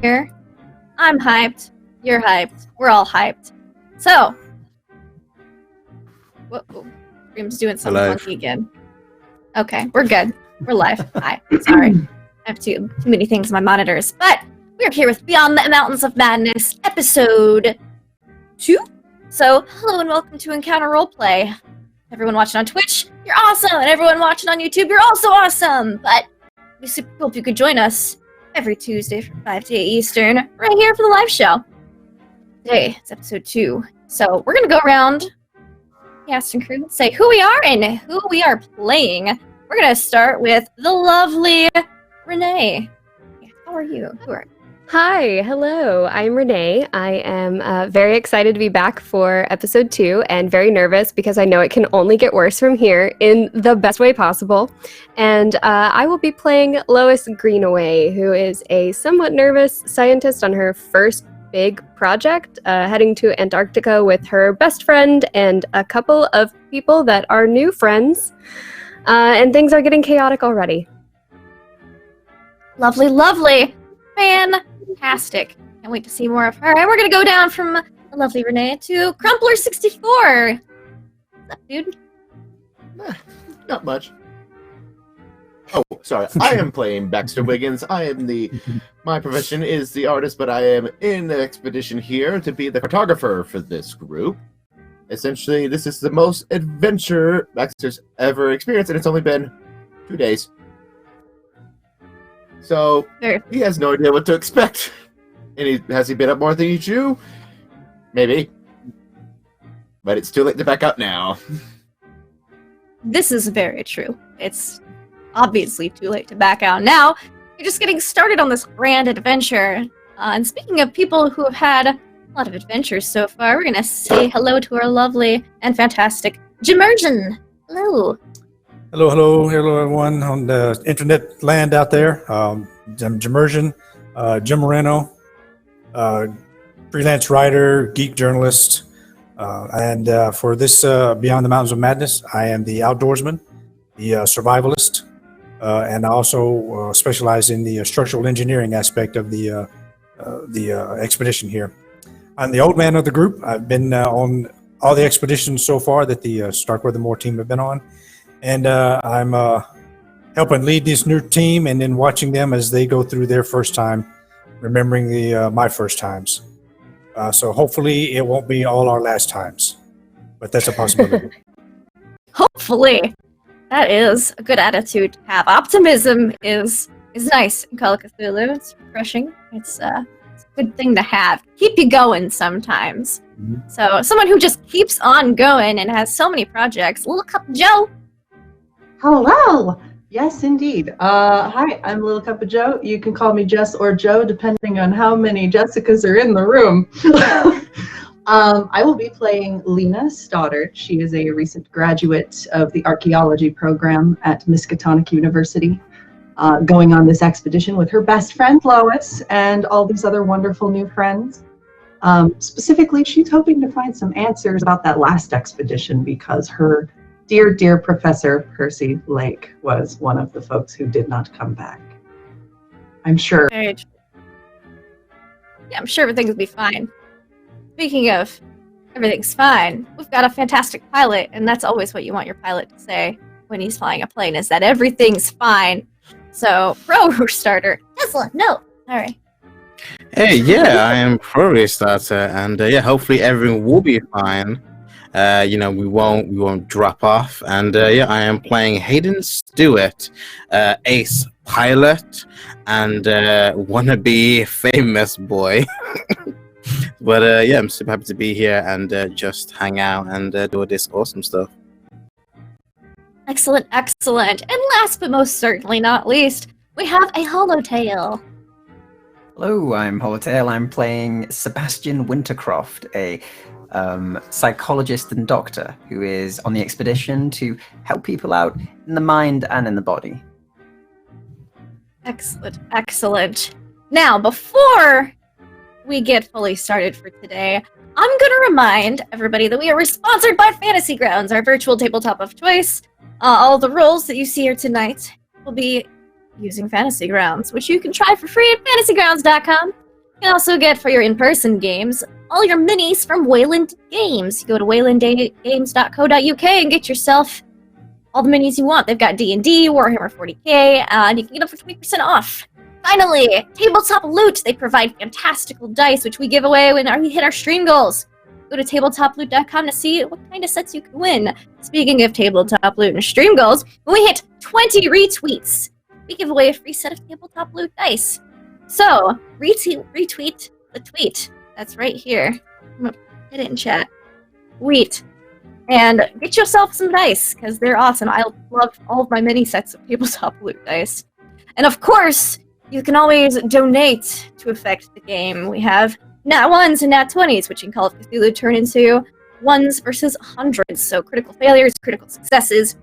here. I'm hyped. You're hyped. We're all hyped. So, whoa, Scream's doing something funky again. Okay, we're good. We're live. Hi. Sorry. I have too many things on my monitors. But we're here with Beyond the Mountains of Madness, episode 2. So, hello and welcome to Encounter Roleplay. Everyone watching on Twitch, you're awesome! And everyone watching on YouTube, you're also awesome! But we super hope you could join us every Tuesday from 5 to 8 Eastern, right here for the live show. Today, it's episode 2. So, we're gonna go around, cast and crew, say who we are and who we are playing. We're gonna start with the lovely Renee. How are you? Who are you? Hi, hello, I'm Renee. I am very excited to be back for episode 2 and very nervous because I know it can only get worse from here in the best way possible. And I will be playing Lois Greenaway, who is a somewhat nervous scientist on her first big project, heading to Antarctica with her best friend and a couple of people that are new friends. And things are getting chaotic already. Lovely, lovely. Fantastic. Can't wait to see more of her. And we're going to go down from the lovely Renee to Crumpler64. What's up, dude? Not much. Oh, sorry. I am playing Baxter Wiggins. My profession is the artist, but I am in the expedition here to be the cartographer for this group. Essentially, this is the most adventure Baxter's ever experienced, and it's only been 2 days. So, he has no idea what to expect. And has he been up more than you do? Maybe. But it's too late to back out now. This is very true. It's obviously too late to back out now. You're just getting started on this grand adventure. And speaking of people who have had a lot of adventures so far, we're going to say hello to our lovely and fantastic Jimmersion. Hello. Hello, everyone on the internet land out there. I'm Jimmersion, Jim Moreno, freelance writer, geek journalist, and for this Beyond the Mountains of Madness, I am the outdoorsman, the survivalist, and I also specialize in the structural engineering aspect of the expedition here. I'm the old man of the group. I've been on all the expeditions so far that the Starkweather team have been on. And I'm helping lead this new team and then watching them as they go through their first time, remembering my first times. So hopefully it won't be all our last times, but that's a possibility. Hopefully. That is a good attitude to have. Optimism is nice in Call of Cthulhu. It's refreshing. It's a good thing to have. Keep you going sometimes. Mm-hmm. So someone who just keeps on going and has so many projects, Little Cup of Joe. Hello. Yes, indeed. Hi, I'm Little Cup of Joe. You can call me Jess or Joe, depending on how many Jessicas are in the room. I will be playing Lena Stoddard. She is a recent graduate of the archaeology program at Miskatonic University, going on this expedition with her best friend, Lois, and all these other wonderful new friends. Specifically, she's hoping to find some answers about that last expedition because her dear Professor Percy Lake was one of the folks who did not come back. I'm sure. Yeah, I'm sure everything will be fine. Speaking of everything's fine, we've got a fantastic pilot, and that's always what you want your pilot to say when he's flying a plane, is that everything's fine. So, pro starter, Tesla, no. All right. Hey, yeah, I am pro starter, and hopefully everything will be fine. We won't drop off. And I am playing Hayden Stewart, ace pilot and wannabe famous boy. But I'm super happy to be here and just hang out and do this awesome stuff. Excellent. And last but most certainly not least, we have a Holotail. Hello, I'm Holotail. I'm playing Sebastian Wintercroft, a psychologist and doctor who is on the expedition to help people out in the mind and in the body. Excellent. Now, before we get fully started for today, I'm going to remind everybody that we are sponsored by Fantasy Grounds, our virtual tabletop of choice. All the roles that you see here tonight will be using Fantasy Grounds, which you can try for free at fantasygrounds.com. You can also get, for your in-person games, all your minis from Wayland Games. You go to waylandgames.co.uk and get yourself all the minis you want. They've got D&D, Warhammer 40k, and you can get them for 20% off. Finally, Tabletop Loot. They provide fantastical dice, which we give away when we hit our stream goals. Go to tabletoploot.com to see what kind of sets you can win. Speaking of Tabletop Loot and stream goals, when we hit 20 retweets, we give away a free set of Tabletop Loot dice. So, retweet the tweet. That's right here. I'm gonna put it in chat. Tweet. And get yourself some dice, because they're awesome. I love all of my mini sets of Tabletop Loot dice. And of course, you can always donate to affect the game. We have Nat 1s and Nat 20s, which in Call of Cthulhu turn into 1s versus 100s. So critical failures, critical successes,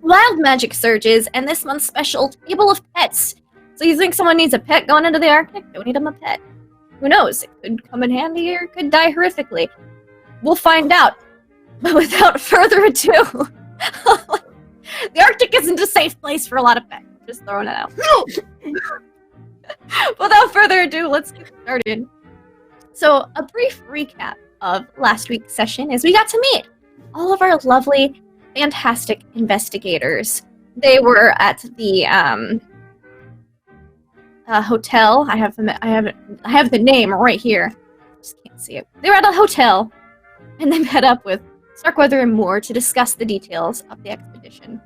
wild magic surges, and this month's special Table of Pets. So you think someone needs a pet going into the Arctic? Donate them a pet. Who knows? It could come in handy or it could die horrifically. We'll find out. But without further ado, the Arctic isn't a safe place for a lot of pets. Just throwing it out. Without further ado, let's get started. So, a brief recap of last week's session is we got to meet all of our lovely, fantastic investigators. They were at the hotel. I have the name right here. Just can't see it. They were at a hotel, and they met up with Starkweather and Moore to discuss the details of the expedition.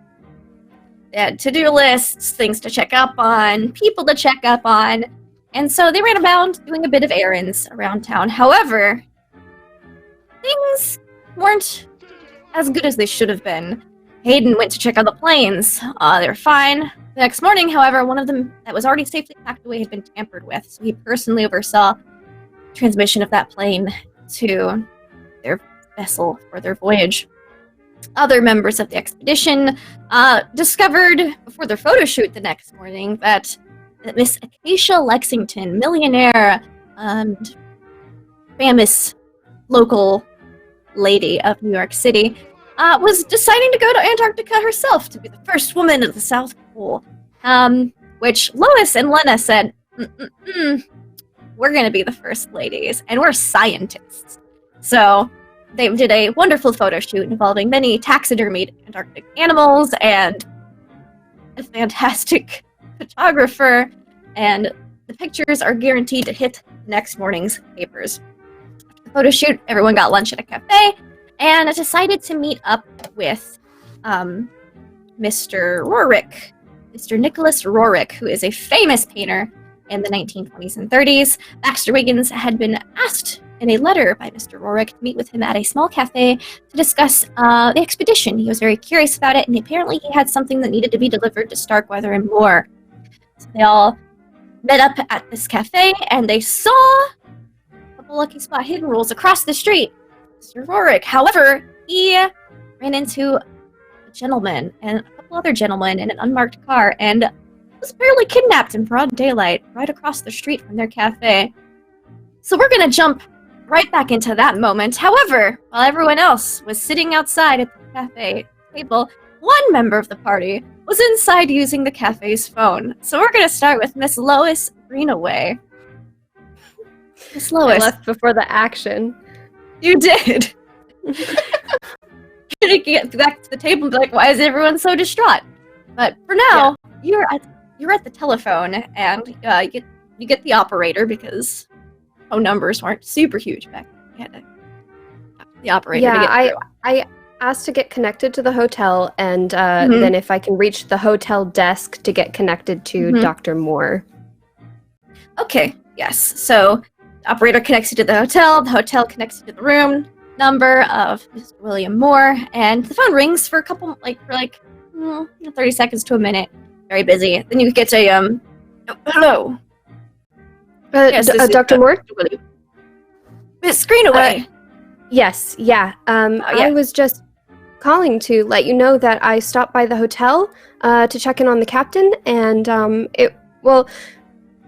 They had to-do lists, things to check up on, people to check up on, and so they ran around doing a bit of errands around town. However, things weren't as good as they should have been. Hayden went to check out the planes. They were fine. The next morning, however, one of them that was already safely packed away had been tampered with, so he personally oversaw transmission of that plane to their vessel for their voyage. Other members of the expedition discovered before their photo shoot the next morning that Miss Acacia Lexington, millionaire and famous local lady of New York City, was deciding to go to Antarctica herself to be the first woman at the South Pole. Which Lois and Lena said, we're going to be the first ladies, and we're scientists. So they did a wonderful photo shoot involving many taxidermied Antarctic animals and a fantastic photographer, and the pictures are guaranteed to hit next morning's papers. After the photo shoot, everyone got lunch at a cafe, and decided to meet up with Mr. Roerich, Mr. Nicholas Roerich, who is a famous painter in the 1920s and 30s. Baxter Wiggins had been asked in a letter by Mr. Roerich to meet with him at a small cafe to discuss the expedition. He was very curious about it, and apparently he had something that needed to be delivered to Starkweather and Moore. So they all met up at this cafe, and they saw a couple lucky spot hidden rules across the street. Mr. Roerich, however, he ran into a gentleman and a couple other gentlemen in an unmarked car, and was barely kidnapped in broad daylight right across the street from their cafe. So we're gonna jump right back into that moment. However, while everyone else was sitting outside at the cafe table, one member of the party was inside using the cafe's phone. So we're going to start with Miss Lois Greenaway. Miss Lois. I left before the action. You did. You're going to get back to the table and be like, why is everyone so distraught? But for now, you're at the telephone, and you get the operator, because phone numbers weren't super huge back then. You had to have the operator to get through. I asked to get connected to the hotel, and then if I can reach the hotel desk to get connected to Dr. Moore. Okay, yes. So the operator connects you to the hotel connects you to the room number of Mr. William Moore, and the phone rings for 30 seconds to a minute. Very busy. Then you get a hello. Yes, Dr. Moore? Miss Greenaway. Yes, yeah. I was just calling to let you know that I stopped by the hotel to check in on the captain, and it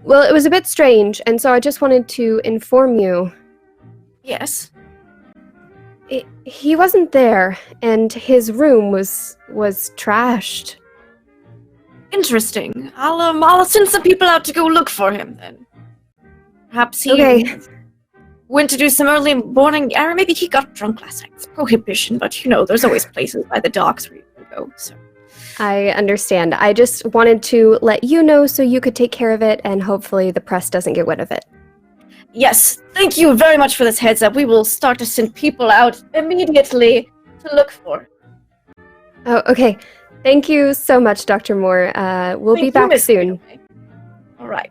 was a bit strange, and so I just wanted to inform you. Yes. He wasn't there, and his room was trashed. Interesting. I'll send some people out to go look for him then. Perhaps he Okay. went to do some early morning, or maybe he got drunk last night. It's prohibition, but there's always places by the docks where you can go. So. I understand. I just wanted to let you know so you could take care of it, and hopefully the press doesn't get wind of it. Yes, thank you very much for this heads up. We will start to send people out immediately to look for. Oh, okay. Thank you so much, Dr. Moore. We'll be Thank you, back Miss soon. Greenaway. All right.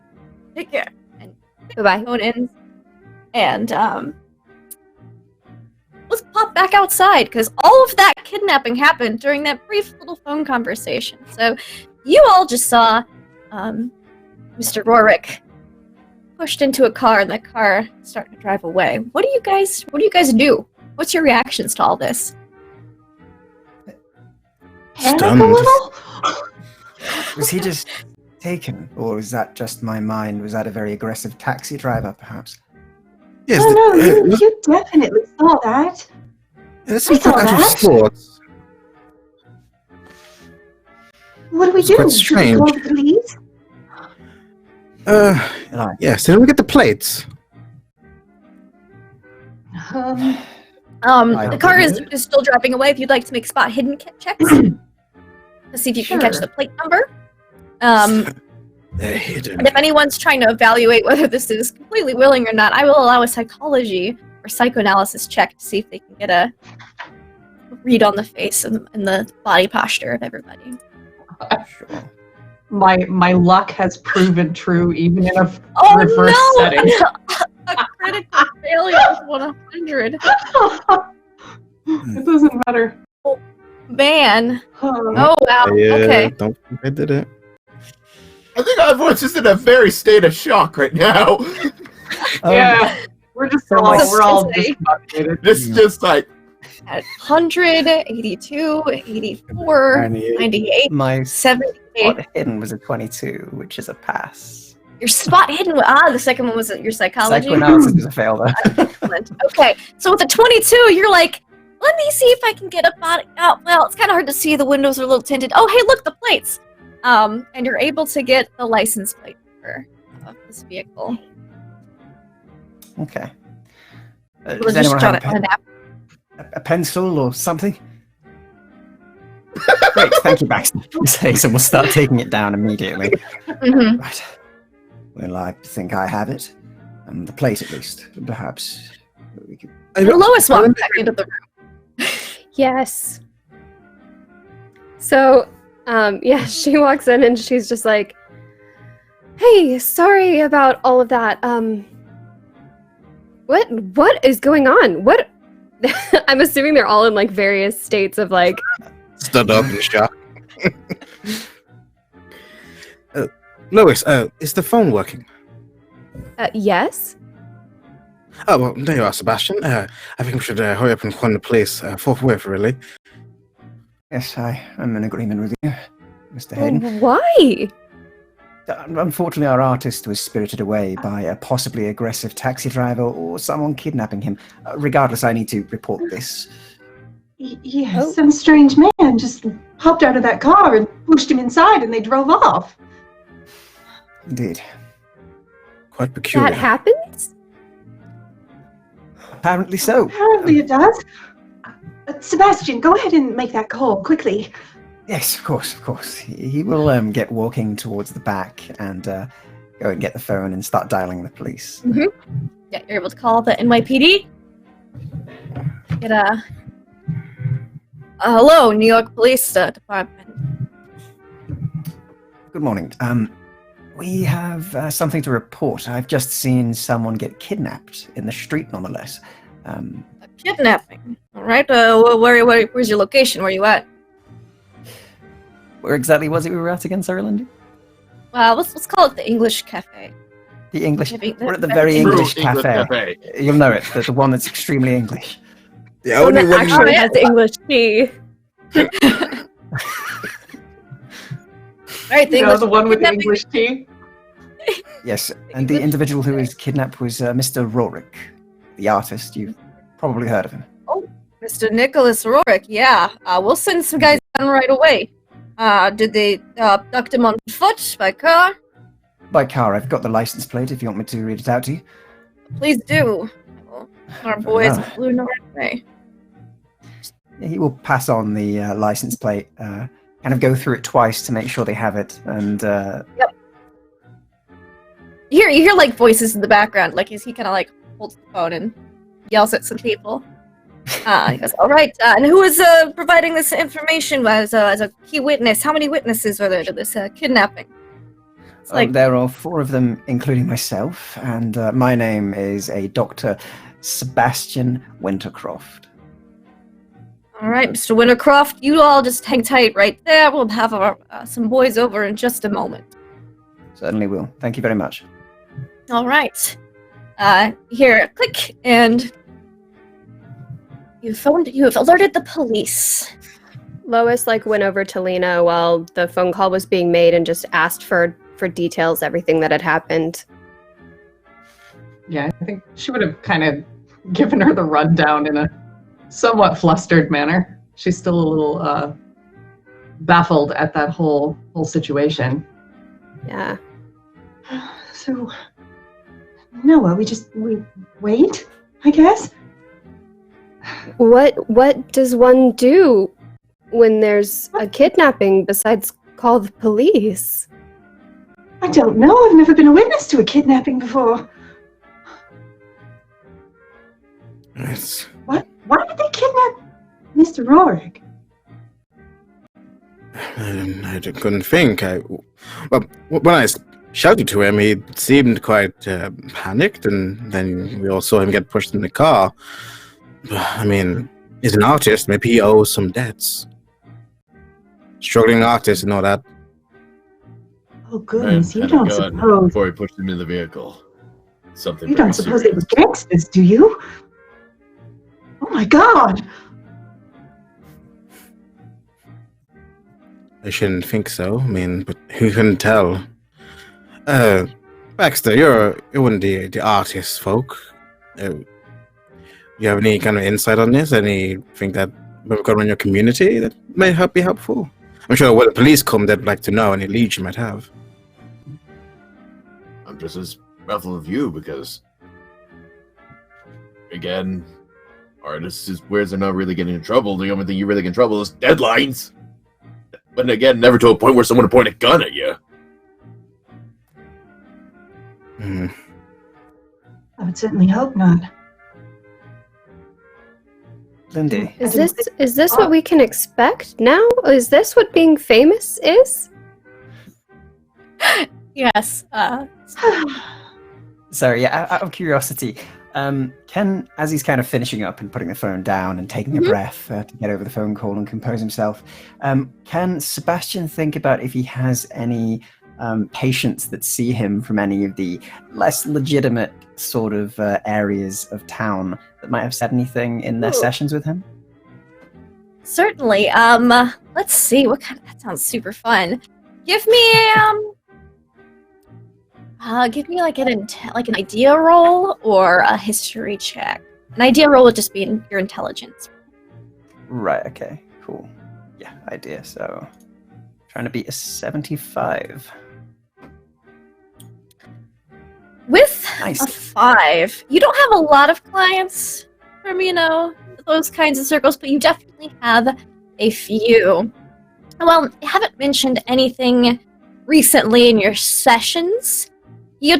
Take care. And Bye-bye. phone in. And let's pop back outside because all of that kidnapping happened during that brief little phone conversation. So you all just saw Mr. Rorick pushed into a car and the car starting to drive away. What do you guys do? What's your reactions to all this? Panic a Stunned. little? Was he just taken, or was that just my mind? Was that a very aggressive taxi driver, perhaps? Yes, No, you definitely saw that. there's some I saw out of that. sorts. What do we It's do? quite Should we call strange. the police? Yes, did we get the plates? The car is still driving away. If you'd like to make spot hidden checks to see if you can catch Sure. the plate number. They're hidden. And if anyone's trying to evaluate whether this is completely willing or not, I will allow a psychology or psychoanalysis check to see if they can get a read on the face and the body posture of everybody. Sure. My luck has proven true even in a reverse Oh no! setting. A critical failure of 100. It doesn't matter. Man. Oh, Oh wow. Okay. Don't think I did it. I think everyone's just in a very state of shock right now. yeah, we're all disgusted. Just like At 100, 82, 84, 98, My 78. spot hidden was a 22, which is a pass. Your spot hidden. The second one was your psychology. Psychoanalysis was a fail, though. Excellent. Okay, so with the 22, you're like, let me see if I can get up on it. Oh, well, it's kind of hard to see. The windows are a little tinted. Oh, hey, look, the plates. And you're able to get the license plate for this vehicle. Okay. We'll Does just anyone jot have it on a nap. a pencil or something? Great, thank you, Baxter. So we'll start taking it down immediately. Mhm. Right. Well, I think I have it. The plate, at least. Perhaps we could... Lois walked back into the room. Yes. So, she walks in and she's just like, "Hey, sorry about all of that. What is going on? What?" I'm assuming they're all in like various states of like. Stood up in shock. Lois, is the phone working? Yes. Oh, well, there you are, Sebastian. I think we should hurry up and find the place forthwith, really. Yes, I'm in agreement with you, Mr. Hayden. Why? Unfortunately, our artist was spirited away by a possibly aggressive taxi driver or someone kidnapping him. Regardless, I need to report this. Yes, some strange man just hopped out of that car and pushed him inside, and they drove off. Indeed. Quite peculiar. That happens? Apparently so. Apparently it does. Sebastian, go ahead and make that call quickly. Yes, of course. He will get walking towards the back and go and get the phone and start dialing the police. Mm-hmm. Yeah, you're able to call the NYPD. Get a hello, New York Police Department. Good morning. We have something to report. I've just seen someone get kidnapped in the street, nonetheless. Kidnapping. All right. Where's your location? Where you at? Where exactly was it we were at again, Sarah Lindy? Let's call it the English Cafe. The English. Maybe We're at the very True English cafe. You'll know it. The one that's extremely English. The One only that one actually has English tea. All right, the You know, English the one with the kidnapping. English tea. Yes, and the individual who was kidnapped was Mr. Rorick, the artist. You've probably heard of him. Mr. Nicholas Rorick, yeah. We'll send some guys down right away. Did they abduct him on foot, by car? by car. I've got the license plate if you want me to read it out to you. Please do. Our boys in blue North Bay. He will pass on the license plate, kind of go through it twice to make sure they have it, and Yep. You hear like voices in the background, like as he kind of like holds the phone and yells at some people. He goes, "All right, and who is providing this information as a key witness? How many witnesses are there to this kidnapping?" It's like, there are 4 of them, including myself, and my name is a Dr. Sebastian Wintercroft. all right, Mr. Wintercroft, you all just hang tight right there. We'll have our some boys over in just a moment. Certainly will. Thank you very much. All right. Hear a click, and you have alerted the police. Lois went over to Lena while the phone call was being made and just asked for details, everything that had happened. Yeah, I think she would have kind of given her the rundown in a somewhat flustered manner. She's still a little baffled at that whole situation. Yeah. So, Noah, we wait, I guess? What does one do when there's a kidnapping besides call the police? I don't know. I've never been a witness to a kidnapping before. It's, Why did they kidnap Mr. Rorik? I couldn't think. Well, when I shouted to him, he seemed quite panicked, and then we all saw him get pushed in the car. I mean, he's an artist. Maybe he owes some debts. Struggling artist and all that. Oh goodness, you Had a don't gun suppose before he pushed him in the vehicle. Something you very don't suppose serious. it was gangsters, do you? Oh my God! I shouldn't think so. I mean, but who can tell? Baxter, you're one of the artist folk. You have any kind of insight on this? Anything that we've got on your community that may be helpful? I'm sure when the police come, they'd like to know any leads you might have. I'm just as baffled of you because, again, artists is where they're not really getting in trouble. The only thing you really get in trouble is deadlines. But again, never to a point where someone would point a gun at you. I would certainly hope not. Lindy, Is this what we can expect now? Is this what being famous is? Yes. sorry, out of curiosity, Ken, as he's kind of finishing up and putting the phone down and taking a breath to get over the phone call and compose himself, can Sebastian think about if he has any patients that see him from any of the less legitimate sort of areas of town that might have said anything in their sessions with him? Certainly. Let's see. That sounds super fun. Give me like an idea roll or a history check. An idea roll would just be in your intelligence. Right, okay, cool. Yeah, idea. So, trying to beat a 75. With Nice. a 5, you don't have a lot of clients from, those kinds of circles, but you definitely have a few. Well, I haven't mentioned anything recently in your sessions. You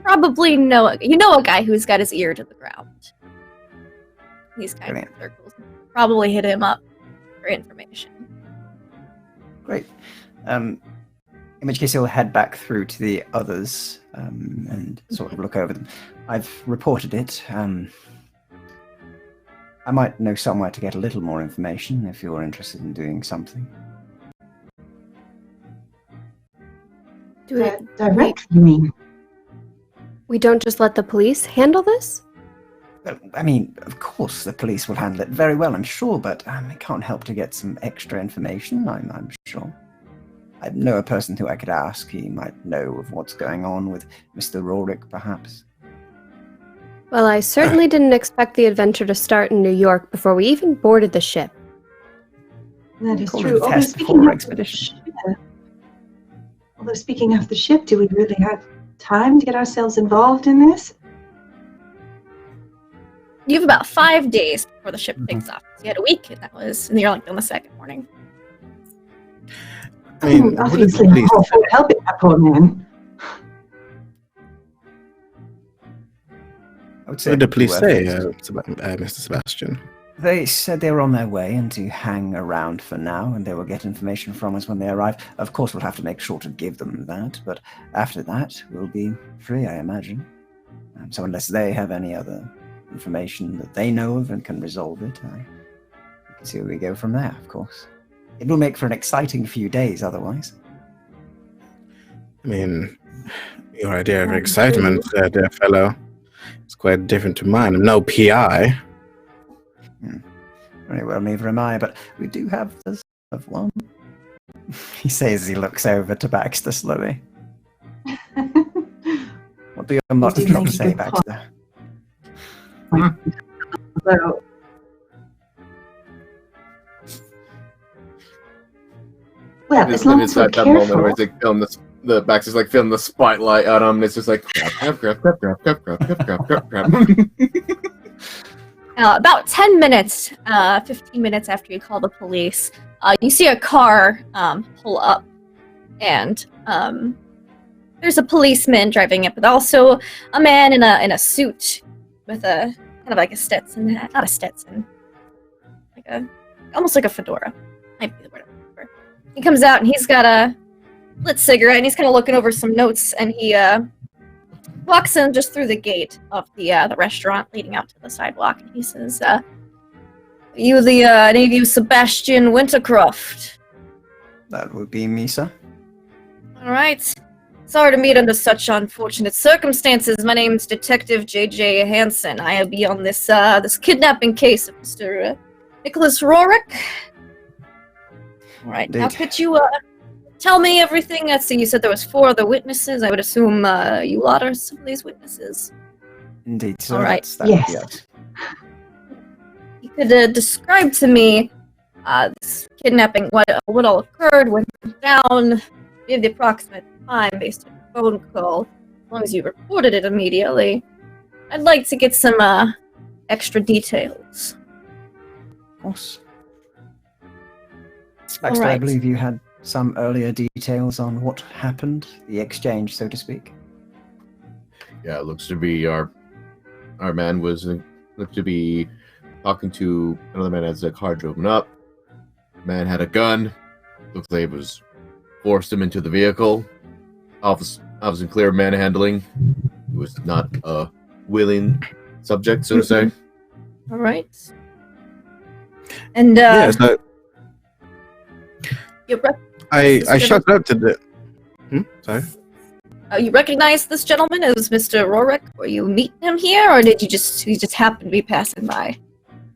probably know a guy who's got his ear to the ground. These kinds of circles. Probably hit him up for information. Great. In which case, he'll head back through to the others and sort of look over them. I've reported it. I might know somewhere to get a little more information if you're interested in doing something. Direct, you mean? We don't just let the police handle this? Well, I mean, of course the police will handle it very well, I'm sure, but I can't help to get some extra information, I'm sure. I know a person who I could ask. He might know of what's going on with Mr. Rorik, perhaps. Well, I certainly didn't expect the adventure to start in New York before we even boarded the ship. That is Call it true. a test speaking for of expedition. ship, Although speaking of the ship, do we really have time to get ourselves involved in this? You have about 5 days before the ship takes off. So you had a week, and and you're like on the second morning. I mean, Obviously, I'm all for helping that poor man. I would say What did the it'd be police worth say, it. Mr. Sebastian? They said they were on their way and to hang around for now, and they will get information from us when they arrive. Of course, we'll have to make sure to give them that, but after that, we'll be free, I imagine. So unless they have any other information that they know of and can resolve it, we can see where we go from there, of course. It will make for an exciting few days otherwise. I mean, your idea of excitement, dear fellow, is quite different to mine. I'm no PI. Very well, neither am I, but we do have the son of one. He says as he looks over to Baxter slowly. What do your mothers have to say, Baxter? So, well, as long as we're that moment careful. where it's like feeling the Baxter's like feeling the spotlight on him. It's just like crap. About 10 minutes, 15 minutes after you call the police, you see a car pull up, and there's a policeman driving it, but also a man in a suit with a kind of like a Stetson hat, not a Stetson, almost like a fedora. Might be the word I'm looking for. He comes out and he's got a lit cigarette, and he's kind of looking over some notes, and he walks in just through the gate of the restaurant leading out to the sidewalk, and he says, "You any of you Sebastian Wintercroft?" That would be me, sir. All right. Sorry to meet under such unfortunate circumstances. My name's Detective J.J. Hansen. I will be on this this kidnapping case of Mr. Nicholas Rorick. All right. Now, Indeed. could you tell me everything? I see you said there was 4 other witnesses. I would assume you lot are some of these witnesses. Indeed, sir. All right. That would be Yes. it. You could describe to me this kidnapping, what all occurred, when it went down, give the approximate time based on your phone call, as long as you reported it immediately. I'd like to get some extra details. Of course. Baxter, I right. believe you had some earlier details on what happened, the exchange, so to speak. Yeah, it looks to be our man looked to be talking to another man as the car drove up. Man had a gun. Looks like it was forced him into the vehicle. Obviously clear manhandling. He was not a willing subject, so to say. All right. And Yeah, so you, I shouted out to the... Sorry? you recognize this gentleman as Mr. Rorick? Were you meeting him here, or did he just happen to be passing by?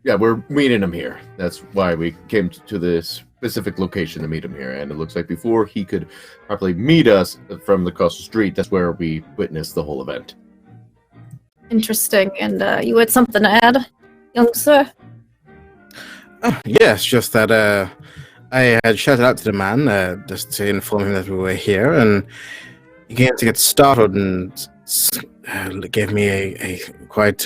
Yeah, we're meeting him here. That's why we came to this specific location to meet him here. And it looks like before he could properly meet us from across the street, that's where we witnessed the whole event. Interesting. And you had something to add, young sir? Yes, just that I had shouted out to the man just to inform him that we were here, and he began to get startled and gave me a quite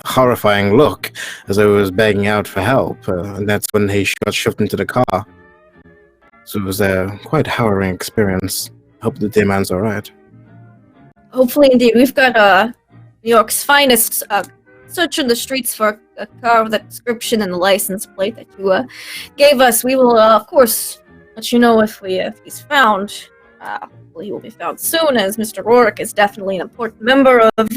horrifying look as I was begging out for help, and that's when he got shoved into the car. So it was a quite harrowing experience. Hope the dear man's all right. Hopefully, indeed. We've got New York's finest searching the streets for a car with that description and the license plate that you gave us. We will, of course, let you know if he's found. Hopefully he will be found soon, as Mr. Rorick is definitely an important member of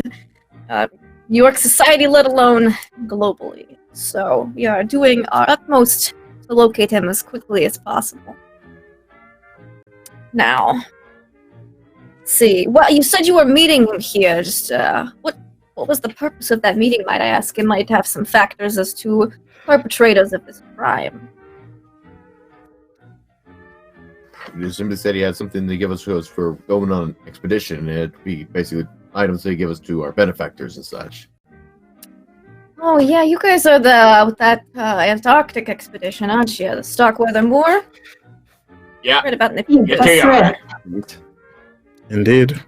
New York society, let alone globally. So we are doing our utmost to locate him as quickly as possible. Now, let's see. Well, you said you were meeting him here. Just what was the purpose of that meeting, might I ask? It might have some factors as to perpetrators of this crime. He just simply said he had something to give us for going on an expedition. It'd be basically items they give us to our benefactors and such. Oh yeah, you guys are that Antarctic expedition, aren't you? The Starkweather Moor? Yeah. Right about Yeah, Get that's right. chaotic. Indeed.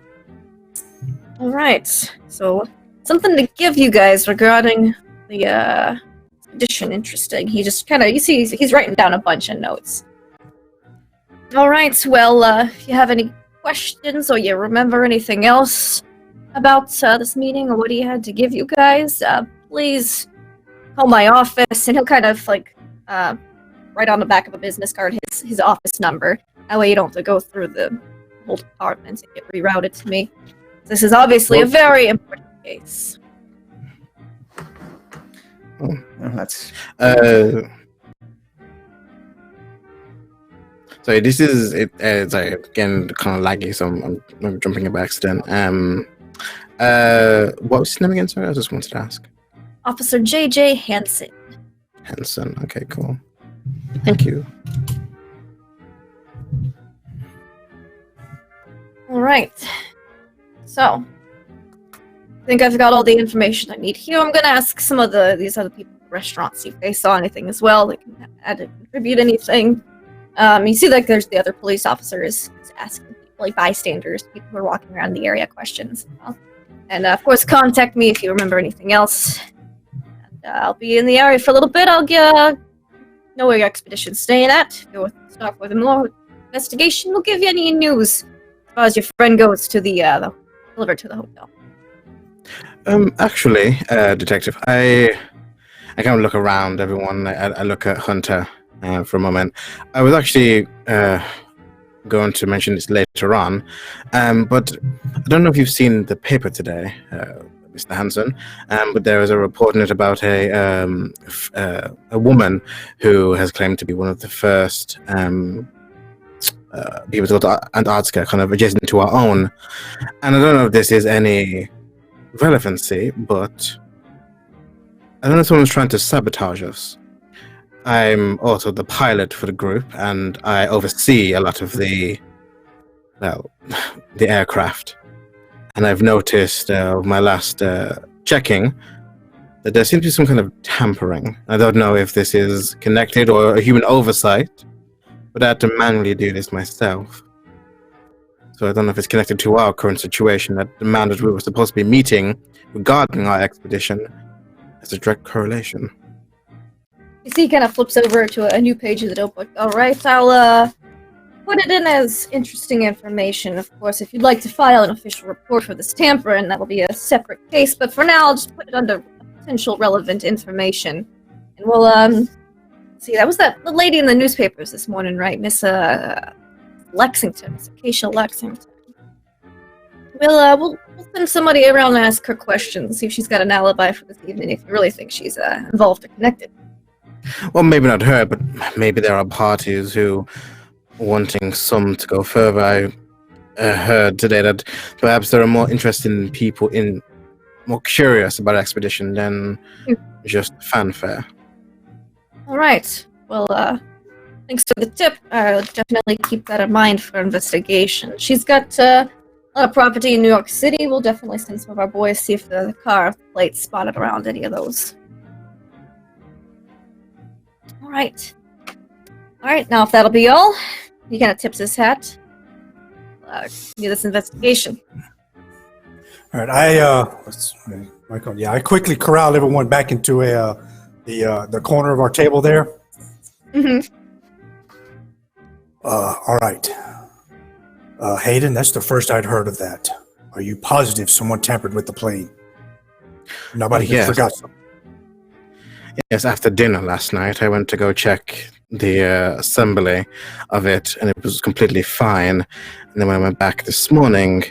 All right. So something to give you guys regarding the edition. Interesting. He just kind of, you see, he's writing down a bunch of notes. All right. Well, if you have any questions or you remember anything else about this meeting or what he had to give you guys, please call my office, and he'll kind of like write on the back of a business card his office number. That way you don't have to go through the whole department and get rerouted to me. This is obviously a very important case. Oh, that's Sorry, this is it. Sorry, again, kind of laggy, so I'm jumping it by accident. What was his name again? Sorry, I just wanted to ask. Officer J.J. Hansen. Hanson. Okay, cool. Thank you. All right. So, I think I've got all the information I need here. I'm going to ask some of these other people at the restaurant, see if they saw anything as well. They can add and contribute anything. You see, like, there's the other police officers asking people, like bystanders, people who are walking around the area, questions. And of course, contact me if you remember anything else. And I'll be in the area for a little bit. I'll know where your expedition's staying at. If you start with more investigation, we'll give you any news as far as your friend goes to the delivered to the hotel. Actually, detective, I kind of look around everyone. I look at Hunter for a moment. I was actually going to mention this later on, but I don't know if you've seen the paper today, Mr. Hanson, but there is a report in it about a woman who has claimed to be one of the first people to go to Antarctica, kind of adjacent to our own. And I don't know if this is any relevancy, but I don't know if someone's trying to sabotage us. I'm also the pilot for the group, and I oversee a lot of the aircraft. And I've noticed my last checking that there seems to be some kind of tampering. I don't know if this is connected or a human oversight, but I had to manually do this myself. So I don't know if it's connected to our current situation that demanded we were supposed to be meeting regarding our expedition as a direct correlation. You see, he kind of flips over to a new page of the notebook. All right, I'll put it in as interesting information. Of course, if you'd like to file an official report for this tampering, that'll be a separate case. But for now, I'll just put it under potential relevant information. And we'll see. That was the lady in the newspapers this morning, right, Miss Lexington, Miss Acacia Lexington. We'll send somebody around and ask her questions, see if she's got an alibi for this evening. If you really think she's involved or connected. Well, maybe not her, but maybe there are parties who wanting some to go further. I heard today that perhaps there are more interested people more curious about expedition than just fanfare. All right. Well, thanks for the tip. I'll definitely keep that in mind for investigation. She's got a lot of property in New York City. We'll definitely send some of our boys see if the car plates spotted around any of those. All right. Now, if that'll be all, he kind of tips his hat. Do this investigation. All right, Michael. Yeah, I quickly corralled everyone back into the corner of our table there. Mm-hmm. All right. Hayden, that's the first I'd heard of that. Are you positive someone tampered with the plane? Nobody forgot something. Yes, after dinner last night, I went to go check the assembly of it, and it was completely fine. And then when I went back this morning,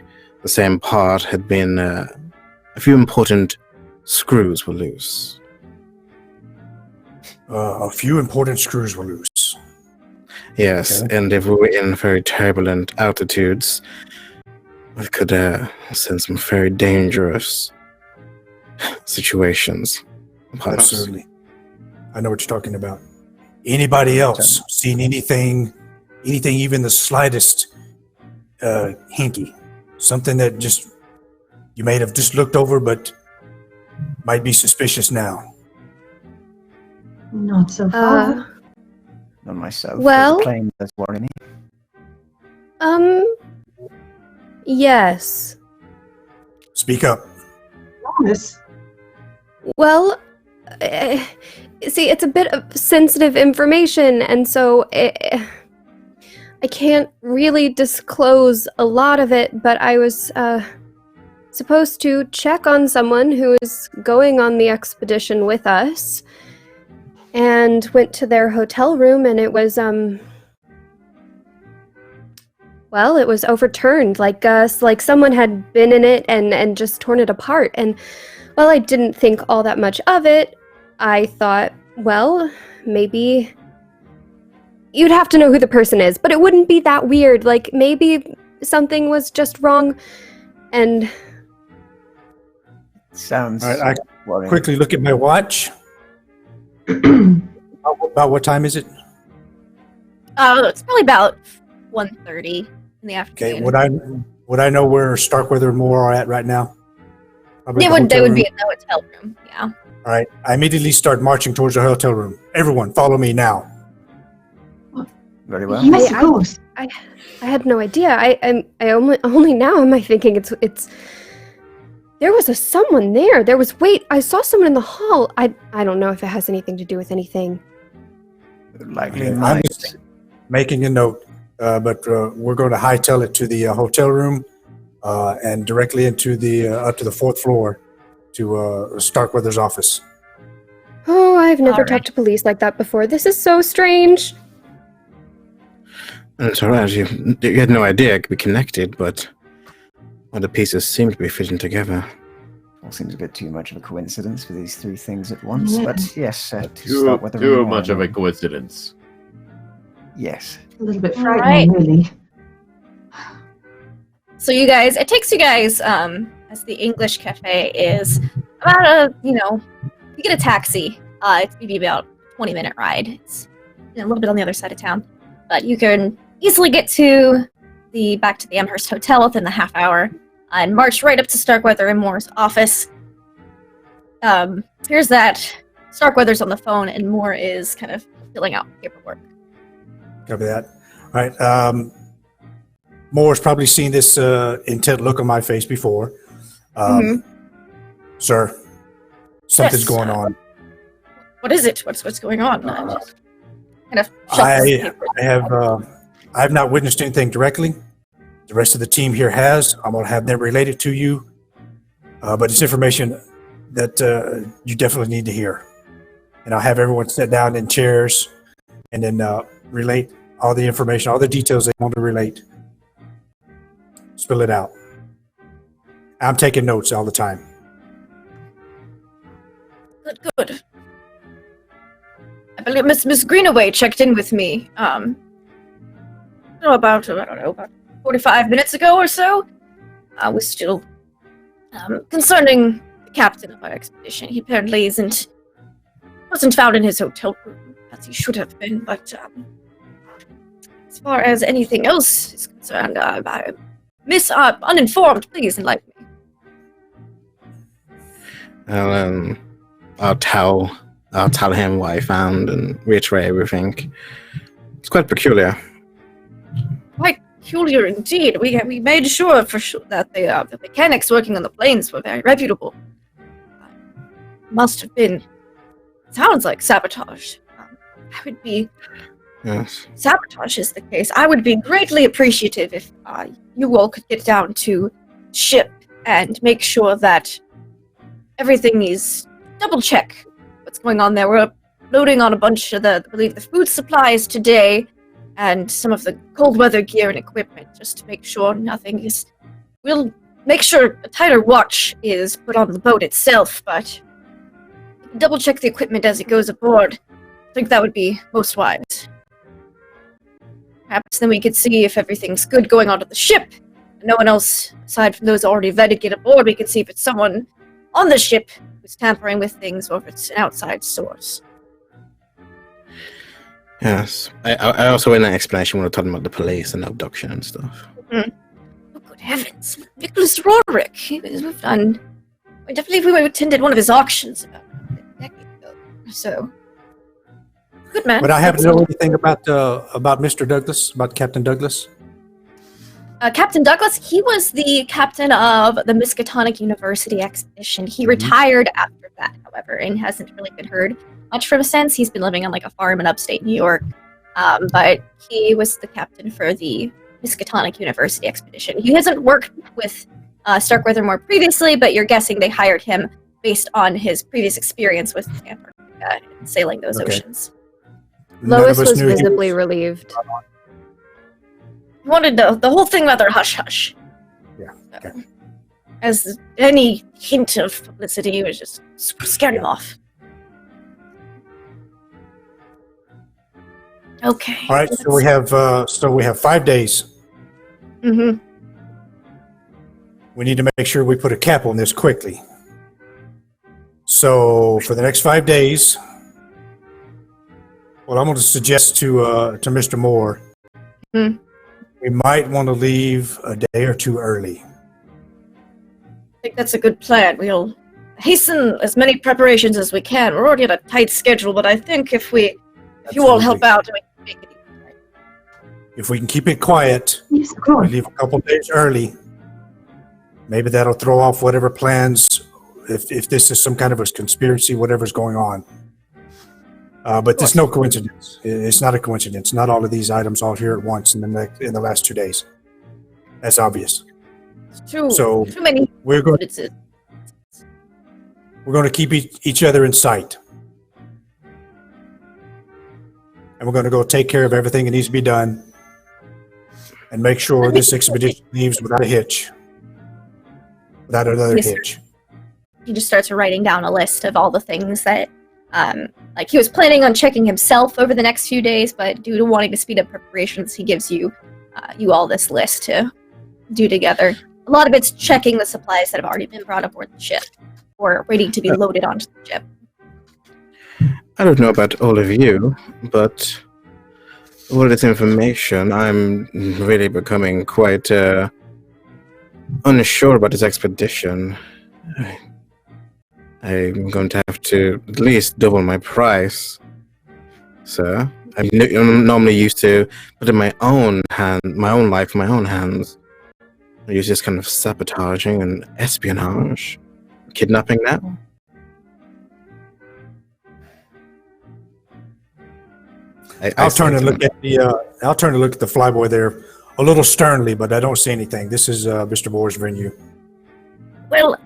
the same part had been a few important screws were loose. A few important screws were loose. Yes, okay. And if we were in very turbulent altitudes, we could send some very dangerous situations. Absolutely. I know what you're talking about. Anybody else seen anything even the slightest hinky? Something that just you may have just looked over but might be suspicious now? Not so far. Not myself. Well- the plane does worry me. Yes. Speak up. Yes. Well, see, it's a bit of sensitive information, and so I can't really disclose a lot of it, but I was supposed to check on someone who is going on the expedition with us, and went to their hotel room, and it was, well, it was overturned, like someone had been in it and just torn it apart, and while I didn't think all that much of it, I thought, well, maybe you'd have to know who the person is, but it wouldn't be that weird. Like, maybe something was just wrong, and... Sounds All right, I worrying. quickly look at my watch. About what time is it? It's probably about 1:30 in the afternoon. Okay, would I know where Starkweather and Moore are at right now? Probably They the would hotel room? be in the hotel room, yeah. All right, I immediately start marching towards the hotel room. Everyone, follow me now. Very well. Yes, I- of course. I had no idea. I only now am I thinking it's there was someone there. I saw someone in the hall. I don't know if it has anything to do with anything. Likely I'm might. just making a note, but we're going to hightail it to the hotel room and directly into the up to the 4th floor to Starkweather's office. Oh, I've never Alright. talked to police like that before. This is so strange. It's alright. You had no idea it could be connected, but all the pieces seem to be fitting together. All seems a bit too much of a coincidence for these three things at once, Yeah. but yes, to Too, start with the too room much of a order. coincidence. Yes. A little bit All frightening, really. So you guys, it takes you guys, as the English cafe is about you get a taxi. It's maybe about a 20-minute ride. It's a little bit on the other side of town, but you can easily get back to the Amherst Hotel within the half hour and march right up to Starkweather and Moore's office. Here's that. Starkweather's on the phone and Moore is kind of filling out paperwork. Copy that. All right. Moore's probably seen this intent look on my face before. Sir, something's Yes, going on. What is it? What's going on? Just kind of shuffles I papers. I have not witnessed anything directly. The rest of the team here has. I'm going to have them related to you. But it's information that you definitely need to hear. And I'll have everyone sit down in chairs and then relate all the information, all the details they want to relate. Spill it out. I'm taking notes all the time. Good. I believe Miss Greenaway checked in with me. About 45 minutes ago or so. Was still concerning the captain of our expedition. He apparently wasn't found in his hotel room as he should have been. But as far as anything else is concerned, I'm uninformed. Please enlighten me. I'll tell him what I found and reiterate everything. It's quite peculiar. Quite peculiar indeed. We made sure that the mechanics working on the planes were very reputable. Must have been. Sounds like sabotage. I would be. Yes. Sabotage is the case. I would be greatly appreciative if you all could get down to ship and make sure that everything is double check what's going on there. We're loading on a bunch of I believe the food supplies today and some of the cold weather gear and equipment just to make sure nothing is. We'll make sure a tighter watch is put on the boat itself, but double check the equipment as it goes aboard. I think that would be most wise. Perhaps then we could see if everything's good going onto the ship. And no one else, aside from those already vetted, get aboard. We could see if it's someone on the ship who's tampering with things or if it's an outside source. Yes. I also in that explanation when we were talking about the police and the abduction and stuff. Oh, good heavens. Nicholas Rorick. I believe we attended one of his auctions about a decade ago. So, good man. Would I happen to know anything about Mr. Douglas, about Captain Douglas? Captain Douglas, he was the captain of the Miskatonic University expedition. He retired after that, however, and hasn't really been heard much from since. He's been living on like a farm in upstate New York, but he was the captain for the Miskatonic University expedition. He hasn't worked with Starkweather more previously, but you're guessing they hired him based on his previous experience with Antarctica and sailing those oceans. Lois was visibly relieved. Wanted the whole thing rather hush-hush. Yeah. Okay. As any hint of publicity was just scared him off. Okay. All right, so we have 5 days. Mm-hmm. We need to make sure we put a cap on this quickly. So for the next 5 days, what I'm going to suggest to Mr. Moore, we might want to leave a day or two early. I think that's a good plan. We'll hasten as many preparations as we can. We're already on a tight schedule, but I think if you all help out, we can make it even right. If we can keep it quiet, we leave a couple days early. Maybe that'll throw off whatever plans, if this is some kind of a conspiracy, whatever's going on. But there's no coincidence. It's not a coincidence. Not all of these items all here at once in the last 2 days. That's obvious. It's too So many we're going coincidences. to keep each other in sight. And we're going to go take care of everything that needs to be done and make sure this expedition leaves without a hitch. Without another hitch. He just starts writing down a list of all the things that like he was planning on checking himself over the next few days, but due to wanting to speed up preparations, he gives you all this list to do together. A lot of it's checking the supplies that have already been brought aboard the ship or waiting to be loaded onto the ship. I don't know about all of you, but all this information, I'm really becoming quite unsure about this expedition. I'm going to have to at least double my price, sir. I'm normally used to putting my own life in my own hands. I use this kind of sabotaging and espionage, kidnapping now. I'll turn and look at the flyboy there a little sternly, but I don't see anything. This is Mr. Moore's venue. Well,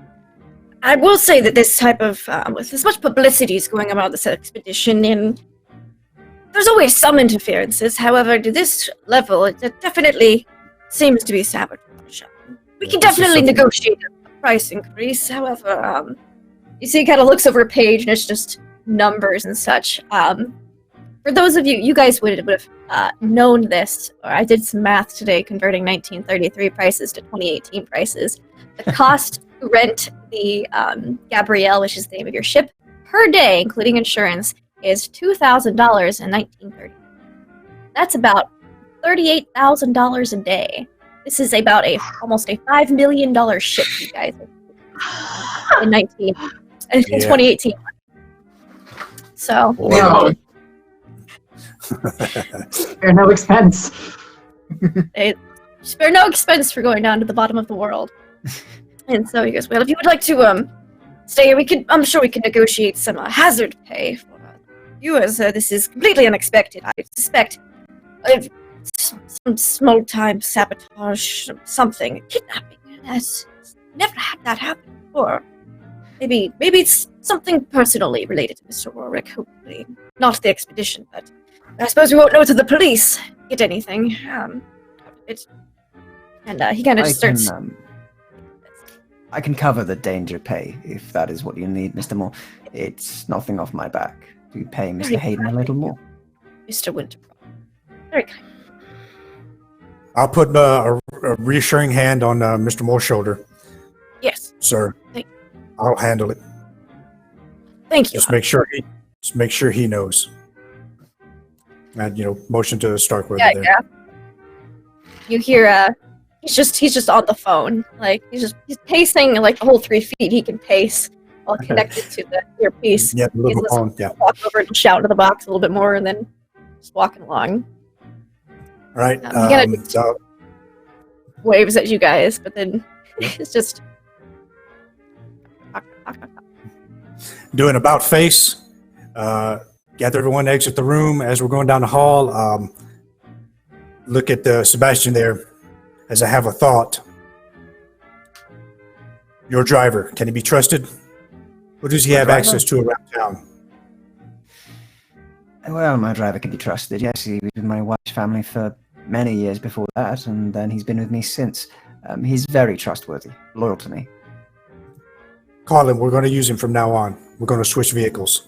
I will say that this type of, with as much publicity is going about this expedition, and there's always some interferences. However, to this level, it definitely seems to be sabotage. We can definitely negotiate a price increase. However, you see, he kind of looks over a page, and it's just numbers and such. For those of you guys would have known this, or I did some math today converting 1933 prices to 2018 prices. The cost to rent the Gabrielle, which is the name of your ship, per day, including insurance, is $2,000 in 1930. That's about $38,000 a day. This is about almost a $5 million ship, you guys, in 2018. So. Wow. Spare no expense. Spare no expense for going down to the bottom of the world. And so he goes, well, if you would like to stay here, I'm sure we can negotiate some hazard pay for you, as this is completely unexpected. I suspect some small-time sabotage, something, kidnapping. Has never had that happen before. Maybe it's something personally related to Mr. Warwick, hopefully. Not the expedition, but I suppose we won't know till the police get anything. And he kind of just starts... I can cover the danger pay, if that is what you need, Mr. Moore. It's nothing off my back. Do pay Mr. Very Hayden a little more. Mr. Wintercroft. Very kind. I'll put a reassuring hand on Mr. Moore's shoulder. Yes. Sir, Thank I'll handle it. Thank you. Just make sure he knows. And motion to Starkweather there. Yeah. You hear he's just on the phone. Like he's pacing like the whole 3 feet he can pace while connected to the earpiece. Yeah, the little phone. Yeah. Walk over and shout into the box a little bit more, and then just walking along. All right. waves at you guys, but then it's just Doing about face. Gather everyone, exit the room. As we're going down the hall, look at Sebastian there as I have a thought. Your driver, can he be trusted? What does he have access to around town? Well, my driver can be trusted. Yes, he was with my wife's family for many years before that, and then he's been with me since. He's very trustworthy, loyal to me. Call him. We're going to use him from now on. We're going to switch vehicles.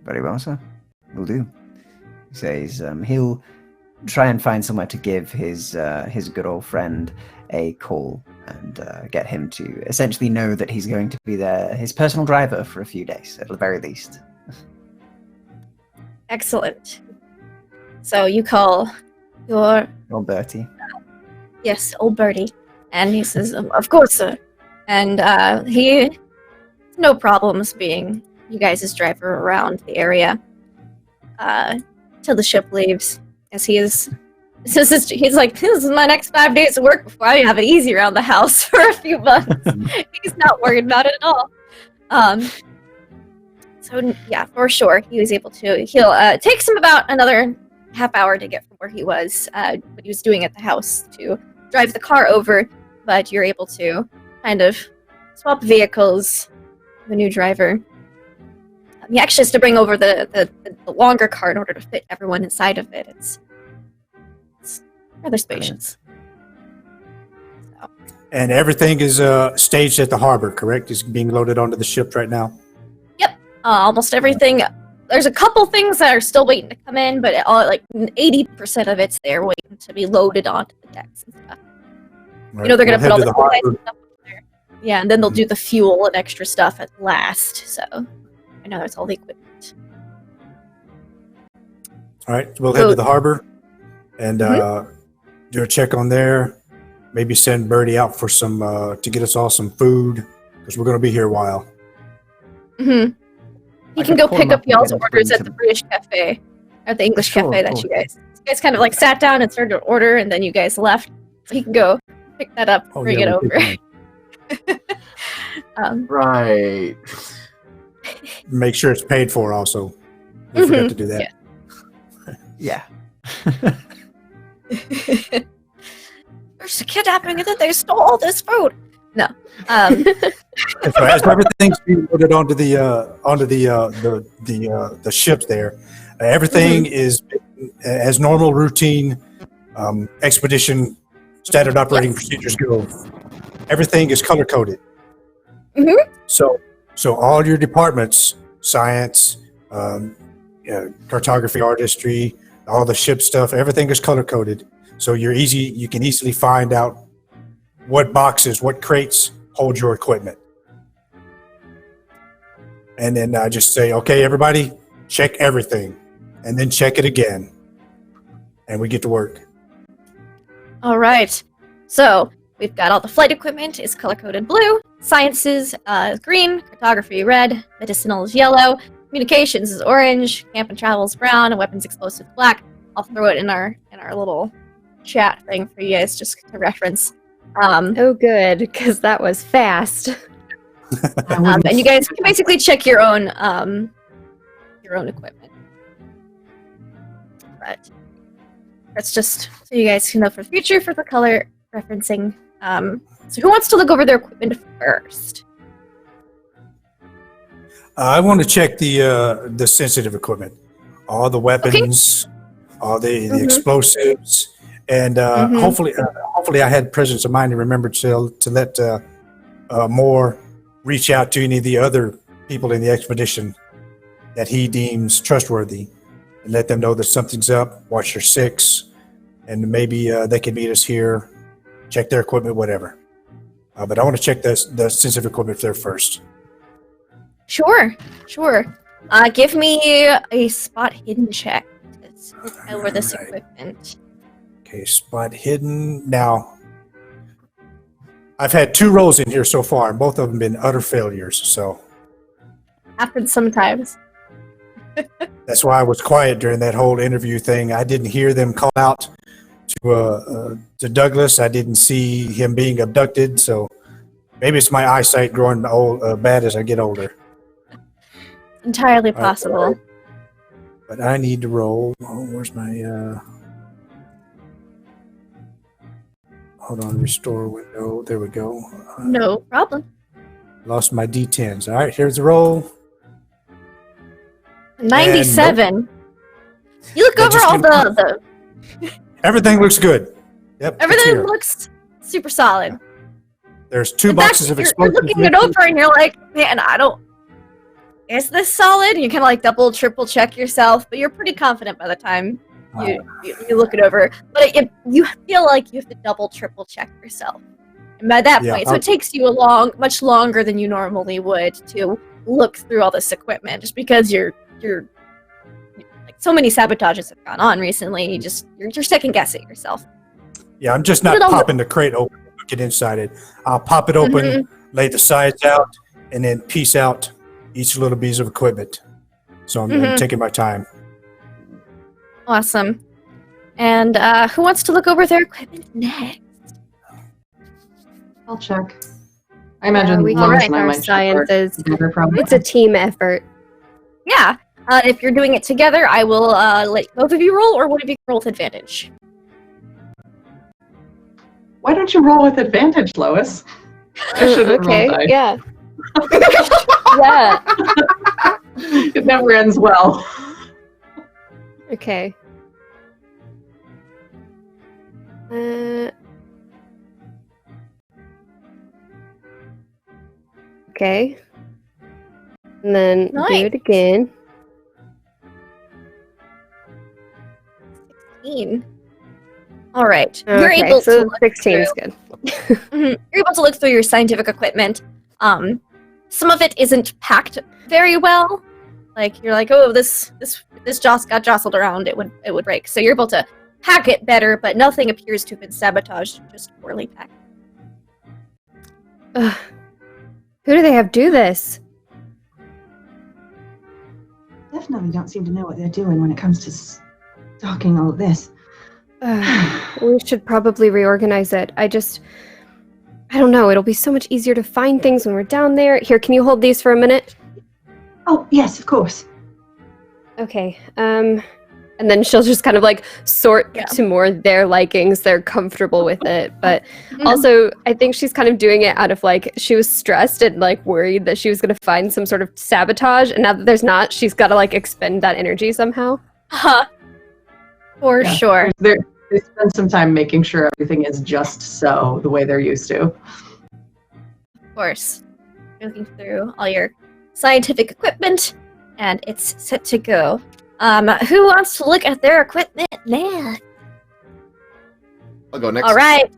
Very well, sir. Will do. He says he'll try and find somewhere to give his good old friend a call and get him to essentially know that he's going to be his personal driver for a few days, at the very least. excellent. So you call your Old Bertie. Yes, old Bertie. And he says, of course, sir. And he no problems being you guys' driver around the area till the ship leaves. As he's like, this is my next 5 days of work before I have it easy around the house for a few months. He's not worried about it at all. So yeah, for sure, he was able to. He'll takes him about another half hour to get from where he was, what he was doing at the house, to drive the car over. But you're able to kind of swap vehicles. The new driver. He actually has to bring over the longer car in order to fit everyone inside of it. It's rather spacious. So. And everything is staged at the harbor, correct? Is being loaded onto the ship right now? Yep. Almost everything. There's a couple things that are still waiting to come in, but like 80% of it's there waiting to be loaded onto the decks and stuff. Right. You know, they're going to put all the harbor. stuff up there. Yeah, and then they'll do the fuel and extra stuff at last. So I know that's all the equipment. All right, we'll head to the harbor and do a check on there. Maybe send Birdie out for some to get us all some food because we're going to be here a while. Mm-hmm. He can go pick up y'all's orders at the British cafe, at the English cafe that you guys kind of like sat down and started to order, and then you guys left. So he can go pick that up before you get over. Right. Make sure it's paid for also. We forgot to do that. Yeah. There's a kidnapping and then they stole all this food. No. So as everything's being loaded onto the ship there, everything is as normal routine expedition standard operating procedures go. Everything is color coded. So all your departments, science, cartography, artistry, all the ship stuff, everything is color coded. So you can easily find out what boxes, what crates hold your equipment. And then I just say, okay, everybody, check everything. And then check it again. And we get to work. All right. So we've got all the flight equipment is color-coded blue, sciences is green, cartography red, medicinal is yellow, communications is orange, camp and travel is brown, and weapons explosive black. I'll throw it in our little chat thing for you guys just to reference. Oh, good, because that was fast. And you guys can basically check your own equipment. But that's just so you guys can know for the future for the color referencing. So who wants to look over their equipment first? I want to check the sensitive equipment, all the weapons, all the explosives, and hopefully I had presence of mind and remembered to let Moore reach out to any of the other people in the expedition that he deems trustworthy and let them know that something's up, watch your six, and maybe they can meet us here, check their equipment, whatever. But I want to check the sensitive equipment there first. Sure. Give me a spot hidden check to look over this equipment. Okay, spot hidden. Now, I've had 2 rolls in here so far, and both of them been utter failures, so. Happens sometimes. That's why I was quiet during that whole interview thing. I didn't hear them call out to Douglas. I didn't see him being abducted, so maybe it's my eyesight growing bad as I get older. Entirely possible. But I need to roll. Oh, where's my... Hold on, restore window. There we go. No problem. Lost my D10s. All right, here's the roll. 97. You look That over just all came- the Everything looks good. Yep. it's everything here. looks super solid. There's 2 In fact, boxes of you're explosives. looking it over and you're like, man, is this solid? You can like double, triple check yourself, but you're pretty confident by the time you look it over. But you feel like you have to double, triple check yourself. And by that Yeah, point, so it takes you much longer than you normally would to look through all this equipment, just because you're like so many sabotages have gone on recently. You're second guessing yourself. Yeah, I'm just not popping the crate open and looking inside it. I'll pop it open, lay the sides out, and then piece out each little piece of equipment. So I'm taking my time. Awesome. And who wants to look over their equipment next? I'll check. I imagine we can Lois write and I our might check sciences. together, probably. It's a team effort. Yeah. If you're doing it together, I will let both of you roll, or one of you roll with advantage. Why don't you roll with advantage, Lois? I should have Okay, rolled dice. yeah. Yeah. It never ends well. Okay. Okay. And then do Nice. it again. 16. All right. You're Okay, able to so look 16 is through. good. You're able to look through your scientific equipment. Some of it isn't packed very well. Like you're like, oh, this got jostled around. It would break. So you're able to pack it better, but nothing appears to have been sabotaged. Just poorly packed. Ugh. Who do they have do this? Definitely don't seem to know what they're doing when it comes to stalking all of this. We should probably reorganize it. I don't know. It'll be so much easier to find things when we're down there. Here, can you hold these for a minute? Oh, yes, of course. Okay. And then she'll just kind of like sort to more their likings. They're comfortable with it. But also, I think she's kind of doing it out of like, she was stressed and like worried that she was going to find some sort of sabotage. And now that there's not, she's got to like expend that energy somehow. For sure. They spend some time making sure everything is just so, the way they're used to. Of course. You're looking through all your scientific equipment, and it's set to go. Who wants to look at their equipment now? I'll go next. All right.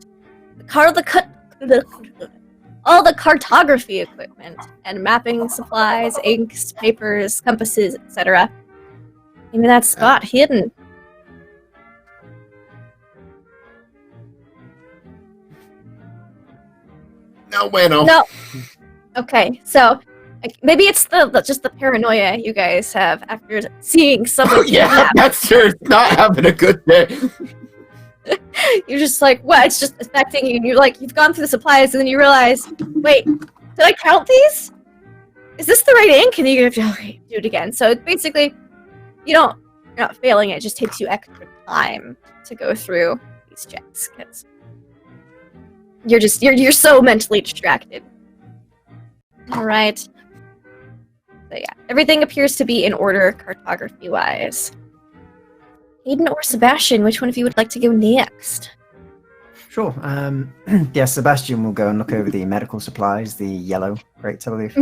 All the cartography equipment and mapping supplies, inks, papers, compasses, etc. Maybe that spot hidden. No bueno. No. Okay, so maybe it's just the paranoia you guys have after seeing someone Yeah, kidnapped. that's sure not having a good day. You're just like, what? It's just affecting you. And you're like, you've gone through the supplies, and then you realize, wait, did I count these? Is this the right ink? And you have to do it again. So it's basically, you're not failing. It just takes you extra time to go through these checks because you're so mentally distracted. All right. So yeah, everything appears to be in order cartography-wise. Hayden or Sebastian, which one of you would like to go next? Sure. Yeah, Sebastian will go and look over the medical supplies, the yellow crates, I believe.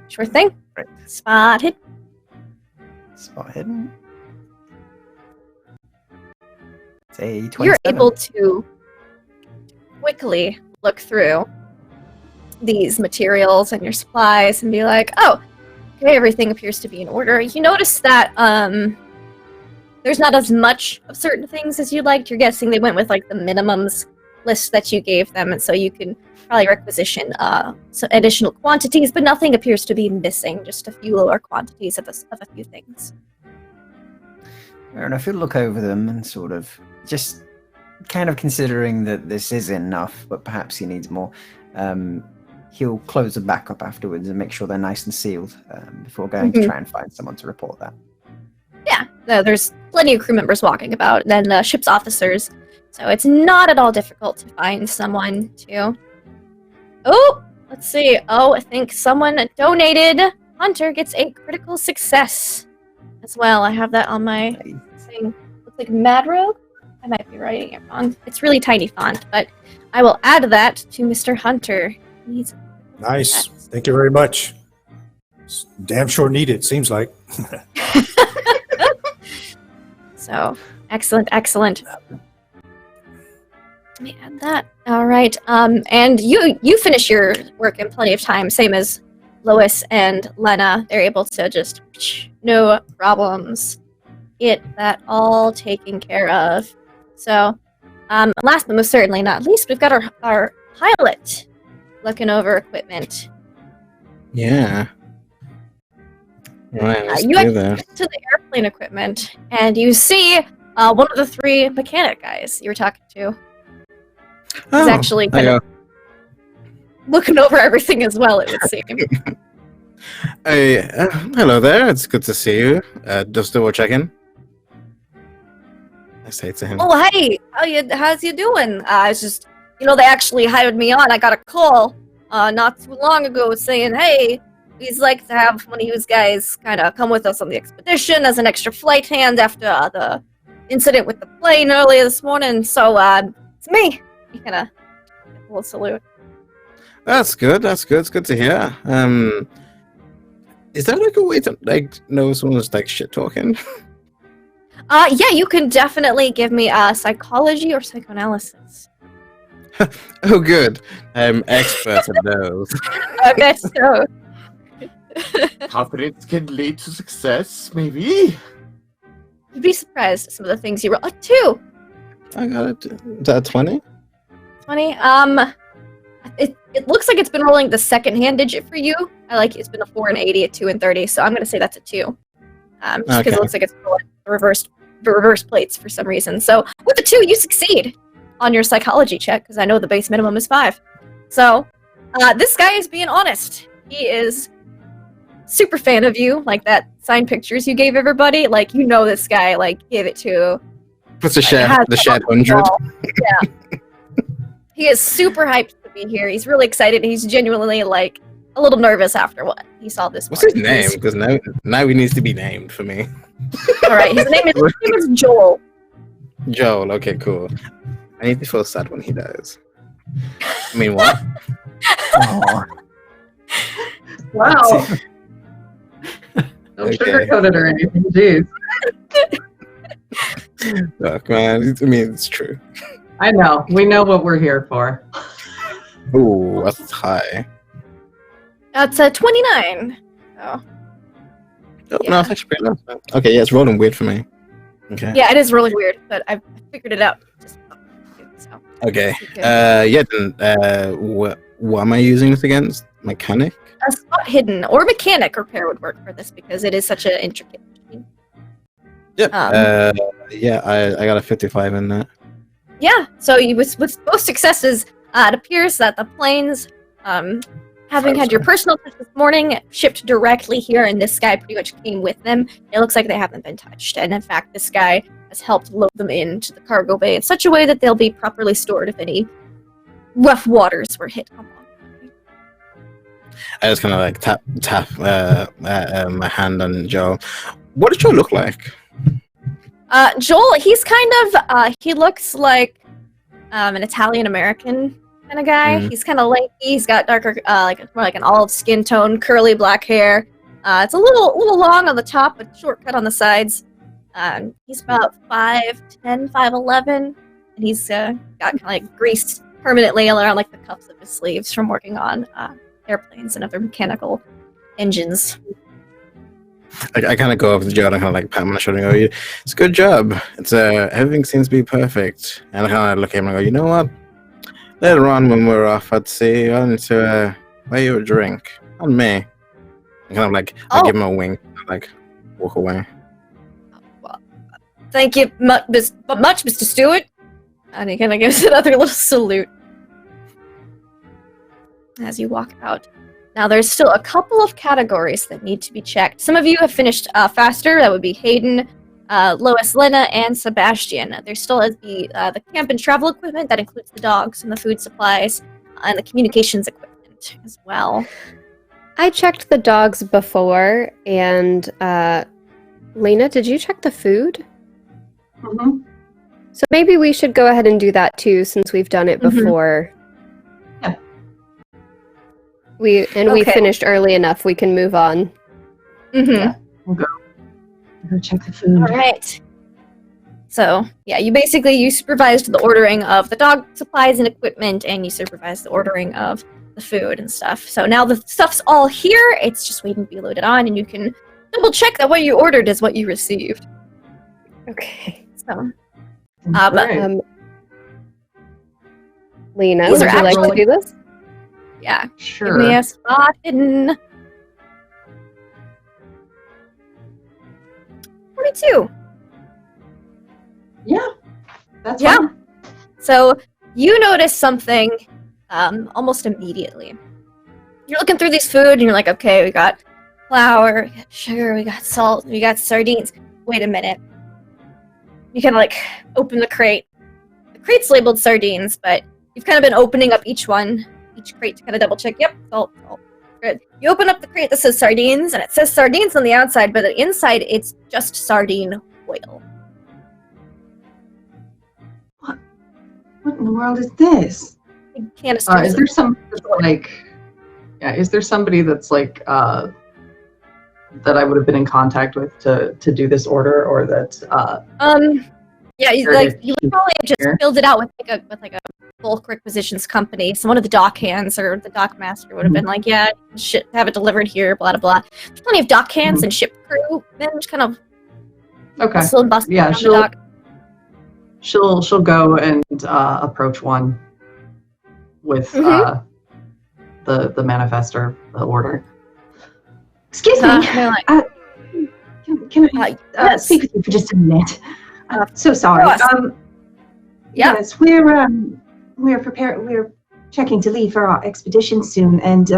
Sure thing. Right. Spotted. Spot hidden. It's a 27. You're able to quickly look through these materials and your supplies and be like, oh, okay, everything appears to be in order. You notice that there's not as much of certain things as you'd liked. You're guessing they went with like the minimums list that you gave them, and so you can probably requisition some additional quantities, but nothing appears to be missing, just a few lower quantities of a few things. Fair enough. You'll look over them and sort of just kind of considering that this is enough, but perhaps he needs more, he'll close them back up afterwards and make sure they're nice and sealed before going to try and find someone to report that. Yeah, there's plenty of crew members walking about, and then ship's officers, so it's not at all difficult to find someone to... Oh, let's see. Oh, I think someone donated. Hunter gets a critical success as well. I have that on my thing. Looks like Mad Rogue. I might be writing it wrong. It's really tiny font, but I will add that to Mr. Hunter. He's Nice. Thank you very much. It's damn sure needed, seems like. So, excellent. Let me add that. All right. And you finish your work in plenty of time, same as Lois and Lena. They're able to just, no problems, get that all taken care of. So, last but most certainly not least, we've got our pilot looking over equipment. Yeah. Right, let's You do that. get to the airplane equipment, and you see one of the three mechanic guys you were talking to. He's actually kind of looking over everything as well, it would seem. Hey, hello there. It's good to see you. Just double checking. I say to him. Oh, hey, how's you doing? It's just, they actually hired me on. I got a call not too long ago saying, hey, we'd like to have one of you guys kind of come with us on the expedition as an extra flight hand after the incident with the plane earlier this morning. So, it's me. He kind of a little salute. That's good. It's good to hear. Is there like a way to know someone's shit talking? Yeah, you can definitely give me psychology or psychoanalysis. Oh, good. I'm expert at those. Okay, so Confidence can lead to success, maybe. you'd be surprised at some of the things you roll. 2. I got it. Is that 20? 20. It looks like it's been rolling the second-hand digit for you. It's been a 4 and 80, a 2 and 30, so I'm gonna say that's a 2. Just because it looks like it's rolling reverse plates for some reason. So with the 2, you succeed on your psychology check, because I know the base minimum is 5. So this guy is being honest. He is super fan of you, like that signed pictures you gave everybody. This guy gave it to. What's the shared 100? Yeah. He is super hyped to be here. He's really excited. He's genuinely a little nervous after what he saw this What's morning. his name? Because now he needs to be named for me. All right, his name is Joel. Joel. Okay, cool. I need to feel sad when he dies. I mean, what? Oh, Wow. Don't Okay. sugarcoat it or anything. Jeez. Look, man. I mean, it's true. I know. We know what we're here for. Ooh, that's high. That's a 29. Oh. Oh, Yeah. no, it's actually pretty low. Okay, yeah, it's rolling weird for me. Okay. Yeah, it is really weird, but I've figured it out. So. Okay. Okay. Yeah. Then, what am I using this against? Mechanic. A spot hidden or mechanic repair would work for this because it is such an intricate machine. Yep. Yeah, I got a 55 in that. Yeah, so with both successes, it appears that the planes, having had your personal touch this morning, shipped directly here, and this guy pretty much came with them. It looks like they haven't been touched, and in fact, this guy has helped load them into the cargo bay in such a way that they'll be properly stored if any rough waters were hit along the way. I just kind of tap my hand on Joe. What does Joe look like? Joel, he's kind of, he looks like an Italian-American kind of guy. Mhm. He's kind of lanky. He's got darker, more like an olive skin tone, curly black hair. It's a little long on the top, but short cut on the sides. He's about 5'10", 5'11", and he's got kind of grease permanently around the cuffs of his sleeves from working on airplanes and other mechanical engines. I kind of go over to Joe and I kind of pat him on the shoulder and go, "It's a good job. It's everything seems to be perfect." And I kind of look at him and I go, "You know what? Later on when we're off, I'd say I need to buy you a drink on me." And kind of I give him a wink, and, walk away. Well, thank you much, Mr. Stewart. And he kind of gives another little salute as you walk out. Now, there's still a couple of categories that need to be checked. Some of you have finished faster. That would be Hayden, Lois, Lena, and Sebastian. There still is the camp and travel equipment. That includes the dogs and the food supplies and the communications equipment as well. I checked the dogs before, and Lena, did you check the food? Mm-hmm. So maybe we should go ahead and do that too, since we've done it before. Yeah. We finished early enough. We can move on. Mm-hmm. Yeah, we'll go check the food. All right. So, yeah, you supervised the ordering of the dog supplies and equipment, and you supervised the ordering of the food and stuff. So now the stuff's all here. It's just waiting to be loaded on, and you can double check that what you ordered is what you received. Okay. So, Great. Lena, These would are you like to actually- do this? yeah. Sure. Give me a spot hidden. 42. Yeah, that's Yeah. fine. So you notice something almost immediately. You're looking through these food and you're like, okay, we got flour, we got sugar, we got salt, we got sardines. Wait a minute. You kind of like open the crate. The crate's labeled sardines, but you've kind of been opening up each crate to kind of double check. Yep, salt. Good. You open up the crate that says sardines, and it says sardines on the outside, but the inside it's just sardine oil. What in the world is this? Big canisters. Is there some like? Yeah, is there somebody that's like that I would have been in contact with to do this order, or that? Yeah, Or like is you he would probably have just here? filled it out with like a bulk requisitions company. So one of the dock hands or the dock master would have been like, yeah, have it delivered here, blah blah blah. There's plenty of dock hands and ship crew. Then just kind of Okay. hustle and bustle Yeah, around the dock. She'll go and approach one with the manifest or the order. Excuse me. They're like, Can I yes. speak with you for just a minute? I'm so sorry. course. Yeah. Yes, we're prepared. We're checking to leave for our expedition soon, and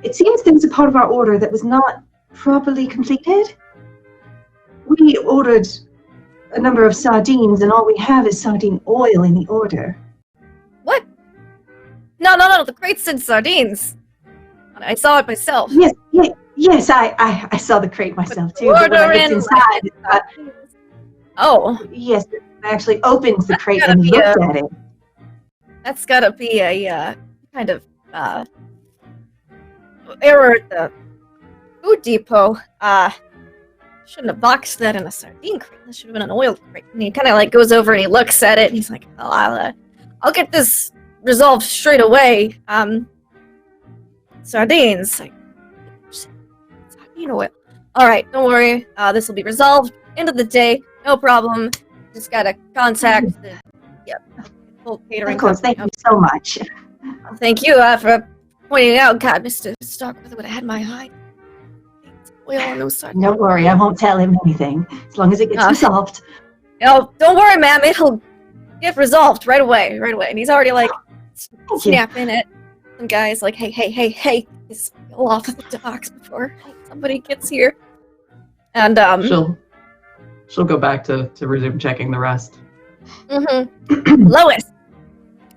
it seems there was a part of our order that was not properly completed. We ordered a number of sardines, and all we have is sardine oil in the order. What? No. The crate said sardines. I saw it myself. Yes, I saw the crate myself too. But when I Ordering looked inside, Oh, yes, I actually opened the crate gotta and be looked at it. that's gotta be a kind of error at the food depot. Shouldn't have boxed that in a sardine crate. That should have been an oil crate. And he kind of like goes over and he looks at it and he's like, "Oh, I'll get this resolved straight away." Sardines, like sardine oil. All right, don't worry. This will be resolved. End of the day, no problem. Just gotta contact the full catering. Of course, thank company. you so much. Thank you for pointing it out. God, Mr. Starkweather would have had my eye. Oil on those sardines. Don't worry, I won't tell him anything as long as it gets resolved. Oh, don't worry, ma'am. It'll get resolved right away. And he's already like Thank you. snapping at some guys, like, hey, this oil off of the docks before somebody gets here. And She'll go back to resume checking the rest. Lois.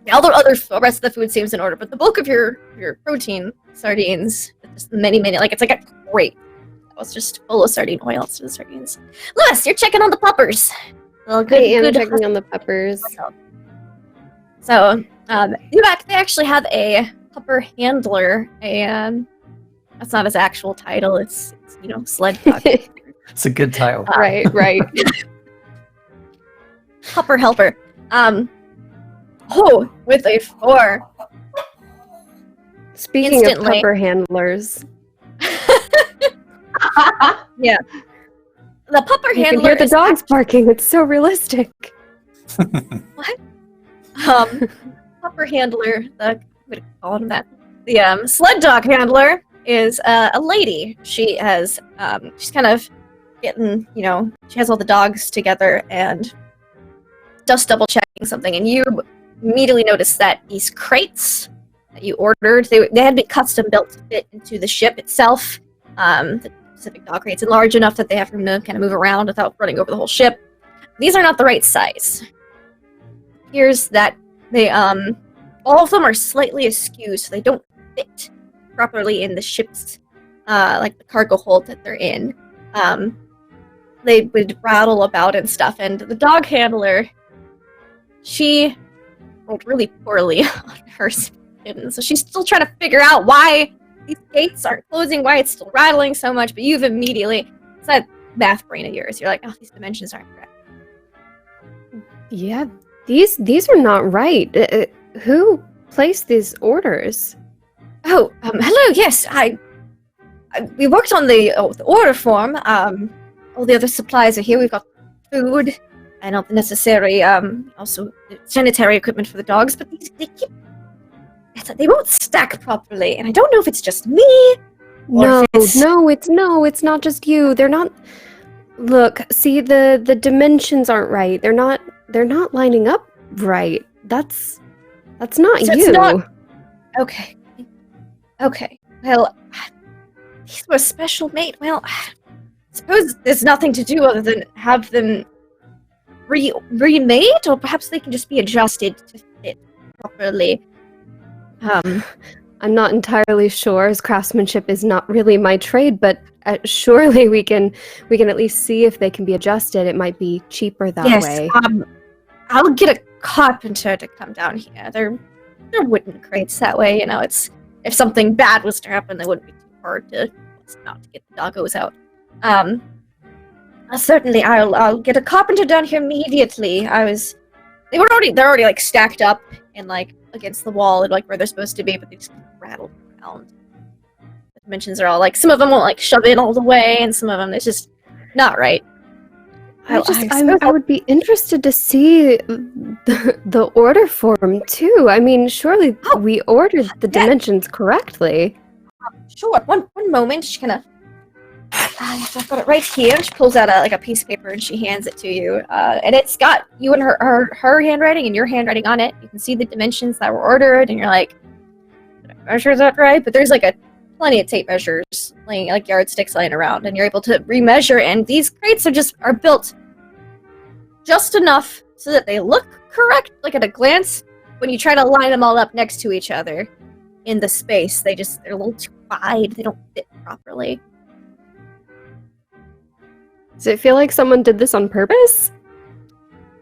The rest of the food seems in order, but the bulk of your protein sardines, just many, like it's like a crate. That was just full of sardine oil. So the sardines. Lois, you're checking on the puppers. Well, I am checking on the peppers. So, they actually have a pupper handler, and that's not his actual title. It's sled dog. It's a good title. Right. Pupper helper. With a 4. Speaking Instantly. of pepper handlers, Yeah. The pupper you can handler hear the is dogs barking. It's so realistic. pupper handler, I'm gonna call him that. The sled dog handler is a lady. She has she's kind of getting, she has all the dogs together, and just double checking something, and you immediately notice that these crates that you ordered, they had been custom built to fit into the ship itself. The specific dog crates are large enough that they have room to kind of move around without running over the whole ship. These are not the right size. Here's that they all of them are slightly askew, so they don't fit properly in the ship's like the cargo hold that they're in. They would rattle about and stuff, and the dog handler, she rolled really poorly on her spin, so she's still trying to figure out why these gates aren't closing, why it's still rattling so much, but you've immediately, it's that math brain of yours, you're like, oh, these dimensions aren't correct. Yeah, these are not right. Who placed these orders? Oh, hello, yes, we worked on the order form. All the other supplies are here. We've got food and all the necessary, also sanitary equipment for the dogs, but they won't stack properly, and I don't know if it's just me. No, it's not just you. They're not. Look, see, the dimensions aren't right. They're not lining up right. That's not So you. it's not- Okay. Well, these were special made. Well, I suppose there's nothing to do other than have them remade, or perhaps they can just be adjusted to fit properly. I'm not entirely sure, as craftsmanship is not really my trade, but surely we can at least see if they can be adjusted. It might be cheaper that way. I'll get a carpenter to come down here. They're wooden crates that way, you know. It's if something bad was to happen, they wouldn't be too hard to not to get the doggos out. Certainly, I'll get a carpenter down here immediately. They're already like stacked up and like against the wall and like where they're supposed to be, but they just rattled around. The dimensions are all like, some of them won't like shove in all the way, and some of them it's just not right. I would be interested to see the order form too. I mean, surely we ordered the dimensions correctly. Sure. One moment. She kind of. I've got it right here. She pulls out a piece of paper and she hands it to you. And it's got you and her handwriting and your handwriting on it. You can see the dimensions that were ordered, and you're like, did I measure that right? But there's like plenty of tape measures, like yardsticks laying around, and you're able to remeasure. And these crates are built just enough so that they look correct, like at a glance. When you try to line them all up next to each other in the space, they're a little too wide. They don't fit properly. Does it feel like someone did this on purpose?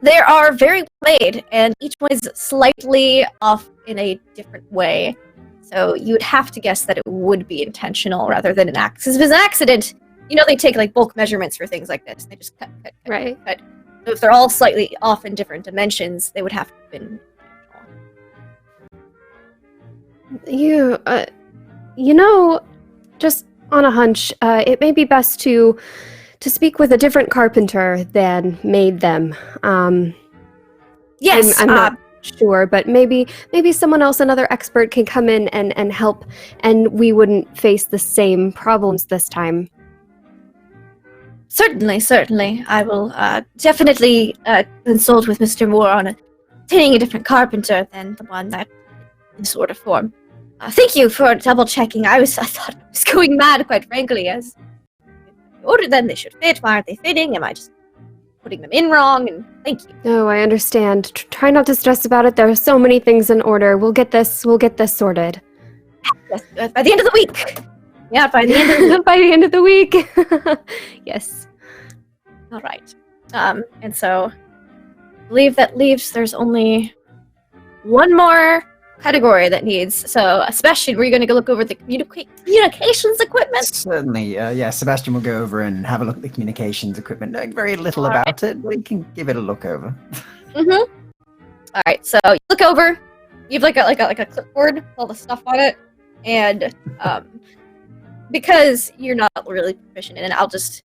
They are very well made, and each one is slightly off in a different way. So you would have to guess that it would be intentional rather than an accident. Because if it's an accident, they take like bulk measurements for things like this. They just cut. Right. So if they're all slightly off in different dimensions, they would have to have been intentional. Just on a hunch, it may be best to speak with a different carpenter than made them. Yes, I'm not sure, but maybe someone else, another expert, can come in and help, and we wouldn't face the same problems this time. Certainly. I will definitely consult with Mr. Moore on obtaining a different carpenter than the one that in sort of form. Thank you for double checking. I thought I was going mad, quite frankly, as I ordered them. They should fit. Why aren't they fitting? Am I just putting them in wrong? And thank you. Oh, I understand. Try not to stress about it. There are so many things in order. We'll get this sorted. Yes, by the end of the week. Yeah, by the end of by the end of the week. Yes. All right. And so I believe that leaves there's only one more category that needs. So, Sebastian, were you going to go look over the communications equipment? Certainly. Yeah, Sebastian will go over and have a look at the communications equipment. Knowing very little about it, but he can give it a look over. Mm-hmm. All right. So you look over. You have like a clipboard with all the stuff on it, and because you're not really proficient in it, I'll just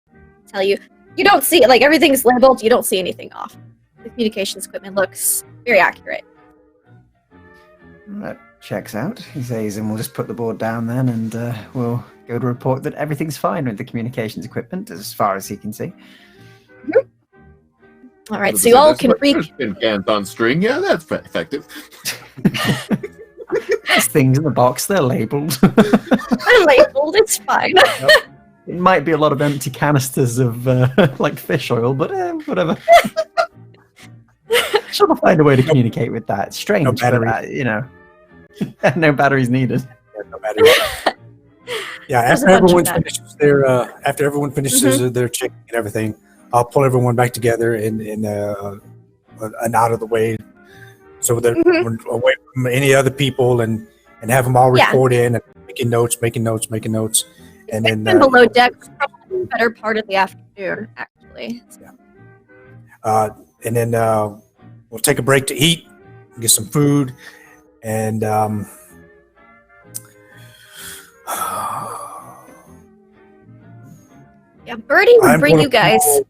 tell you. You don't see like everything's labeled. You don't see anything off. The communications equipment looks very accurate. That checks out, he says, and we'll just put the board down then, and we'll go to report that everything's fine with the communications equipment as far as he can see. All right, so you all can read. Tin cans on string. Yeah, that's effective. These things in the box, they're labeled. They're labeled. It's fine. It might be a lot of empty canisters of like fish oil, but whatever. Sure, we'll find a way to communicate with that. It's strange, No battery. but, no batteries needed. No matter what. Yeah, after everyone finishes their checking and everything, I'll pull everyone back together in an out of the way, so that we're away from any other people, and have them all report in and making notes, and then below deck is probably the better part of the afternoon, actually. and then we'll take a break to eat, get some food, and yeah, Birdie would bring you guys.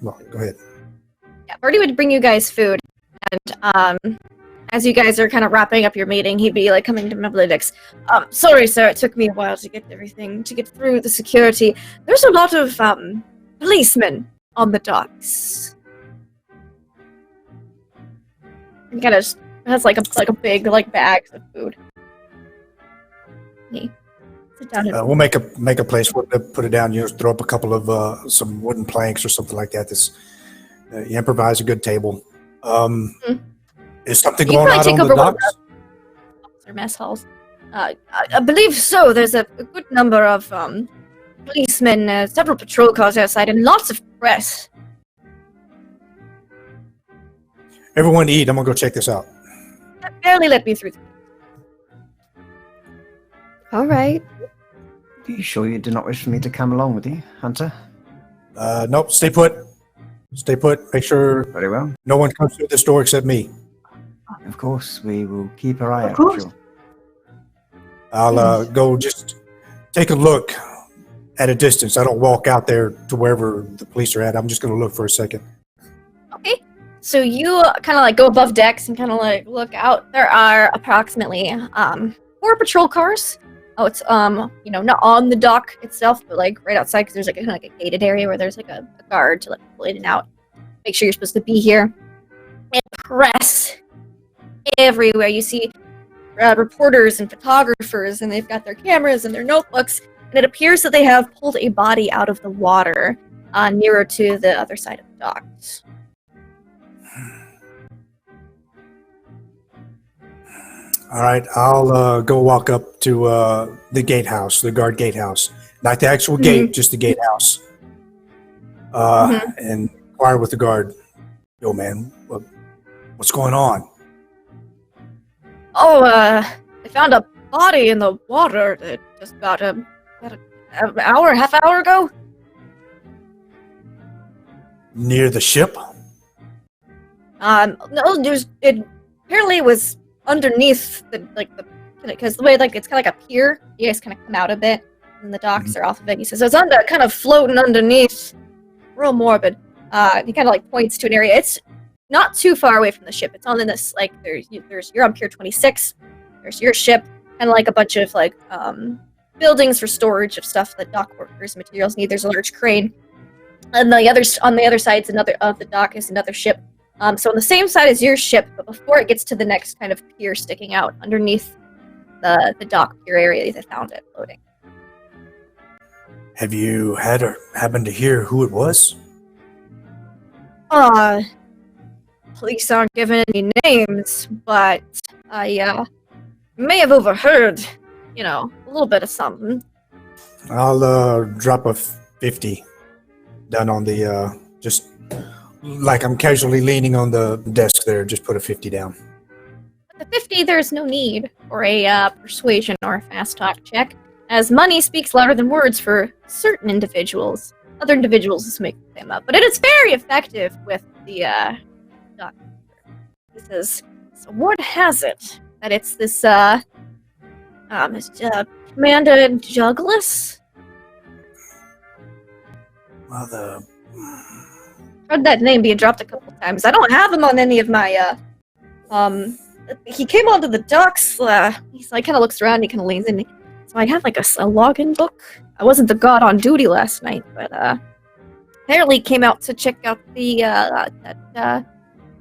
Well, go ahead. Yeah, Birdie would bring you guys food, and as you guys are kind of wrapping up your meeting, he'd be like coming to Meblidix. Sorry, sir, it took me a while to get through the security. There's a lot of policemen on the docks. And kind of has like a big bags of food. Sit down and We'll make a place where to put it down. Throw up a couple of some wooden planks or something like that. You improvise a good table. Is something going on the docks? Or mess halls. I believe so. There's a good number of policemen, several patrol cars outside, and lots of press. Everyone eat. I'm gonna go check this out. That barely let me through. All right. Are you sure you do not wish for me to come along with you, Hunter? Nope. Stay put. Make sure Very well. no one comes through this door except me. Of course, we will keep our eye Of out. course. Sure. I'll go just take a look at a distance. I don't walk out there to wherever the police are at. I'm just going to look for a second. Okay. So you kind of go above decks and kind of look out. There are approximately 4 patrol cars. Oh, it's not on the dock itself, but right outside, because there's kind of a gated area where there's a guard to let people in and out. Make sure you're supposed to be here. And press everywhere. You see reporters and photographers, and they've got their cameras and their notebooks, and it appears that they have pulled a body out of the water nearer to the other side of the docks. All right, I'll go walk up to the gatehouse, the guard gatehouse. Not the actual gate, just the gatehouse. And inquire with the guard. Yo, man, what's going on? Oh, I found a body in the water just about an hour, half hour ago. Near the ship? No, it apparently was underneath because the way it's kind of like a pier. You guys kind of come out a bit, and the docks are off of it. He says so it's kind of floating underneath, real morbid. He kind of points to an area. It's not too far away from the ship. It's on this you're on Pier 26. There's your ship, and a bunch of buildings for storage of stuff that dock workers materials need. There's a large crane, and on the other side of the dock is another ship. So on the same side as your ship, but before it gets to the next kind of pier sticking out underneath the dock pier area, they found it floating. Have you happened to hear who it was? Police aren't giving any names, but I may have overheard, a little bit of something. I'll drop a 50 down on the just like I'm casually leaning on the desk there. Just put a 50 down. With the 50, there's no need for a persuasion or a fast talk check, as money speaks louder than words for certain individuals. Other individuals just make them up, but it is very effective with the doctor. He says, so word has it that it's this Commander Douglas. Well, Heard that name being dropped a couple times. I don't have him on any of my he came onto the docks. He's kind of looks around. He kind of leans in. So I have a login book. I wasn't the god on duty last night, but apparently came out to check out the that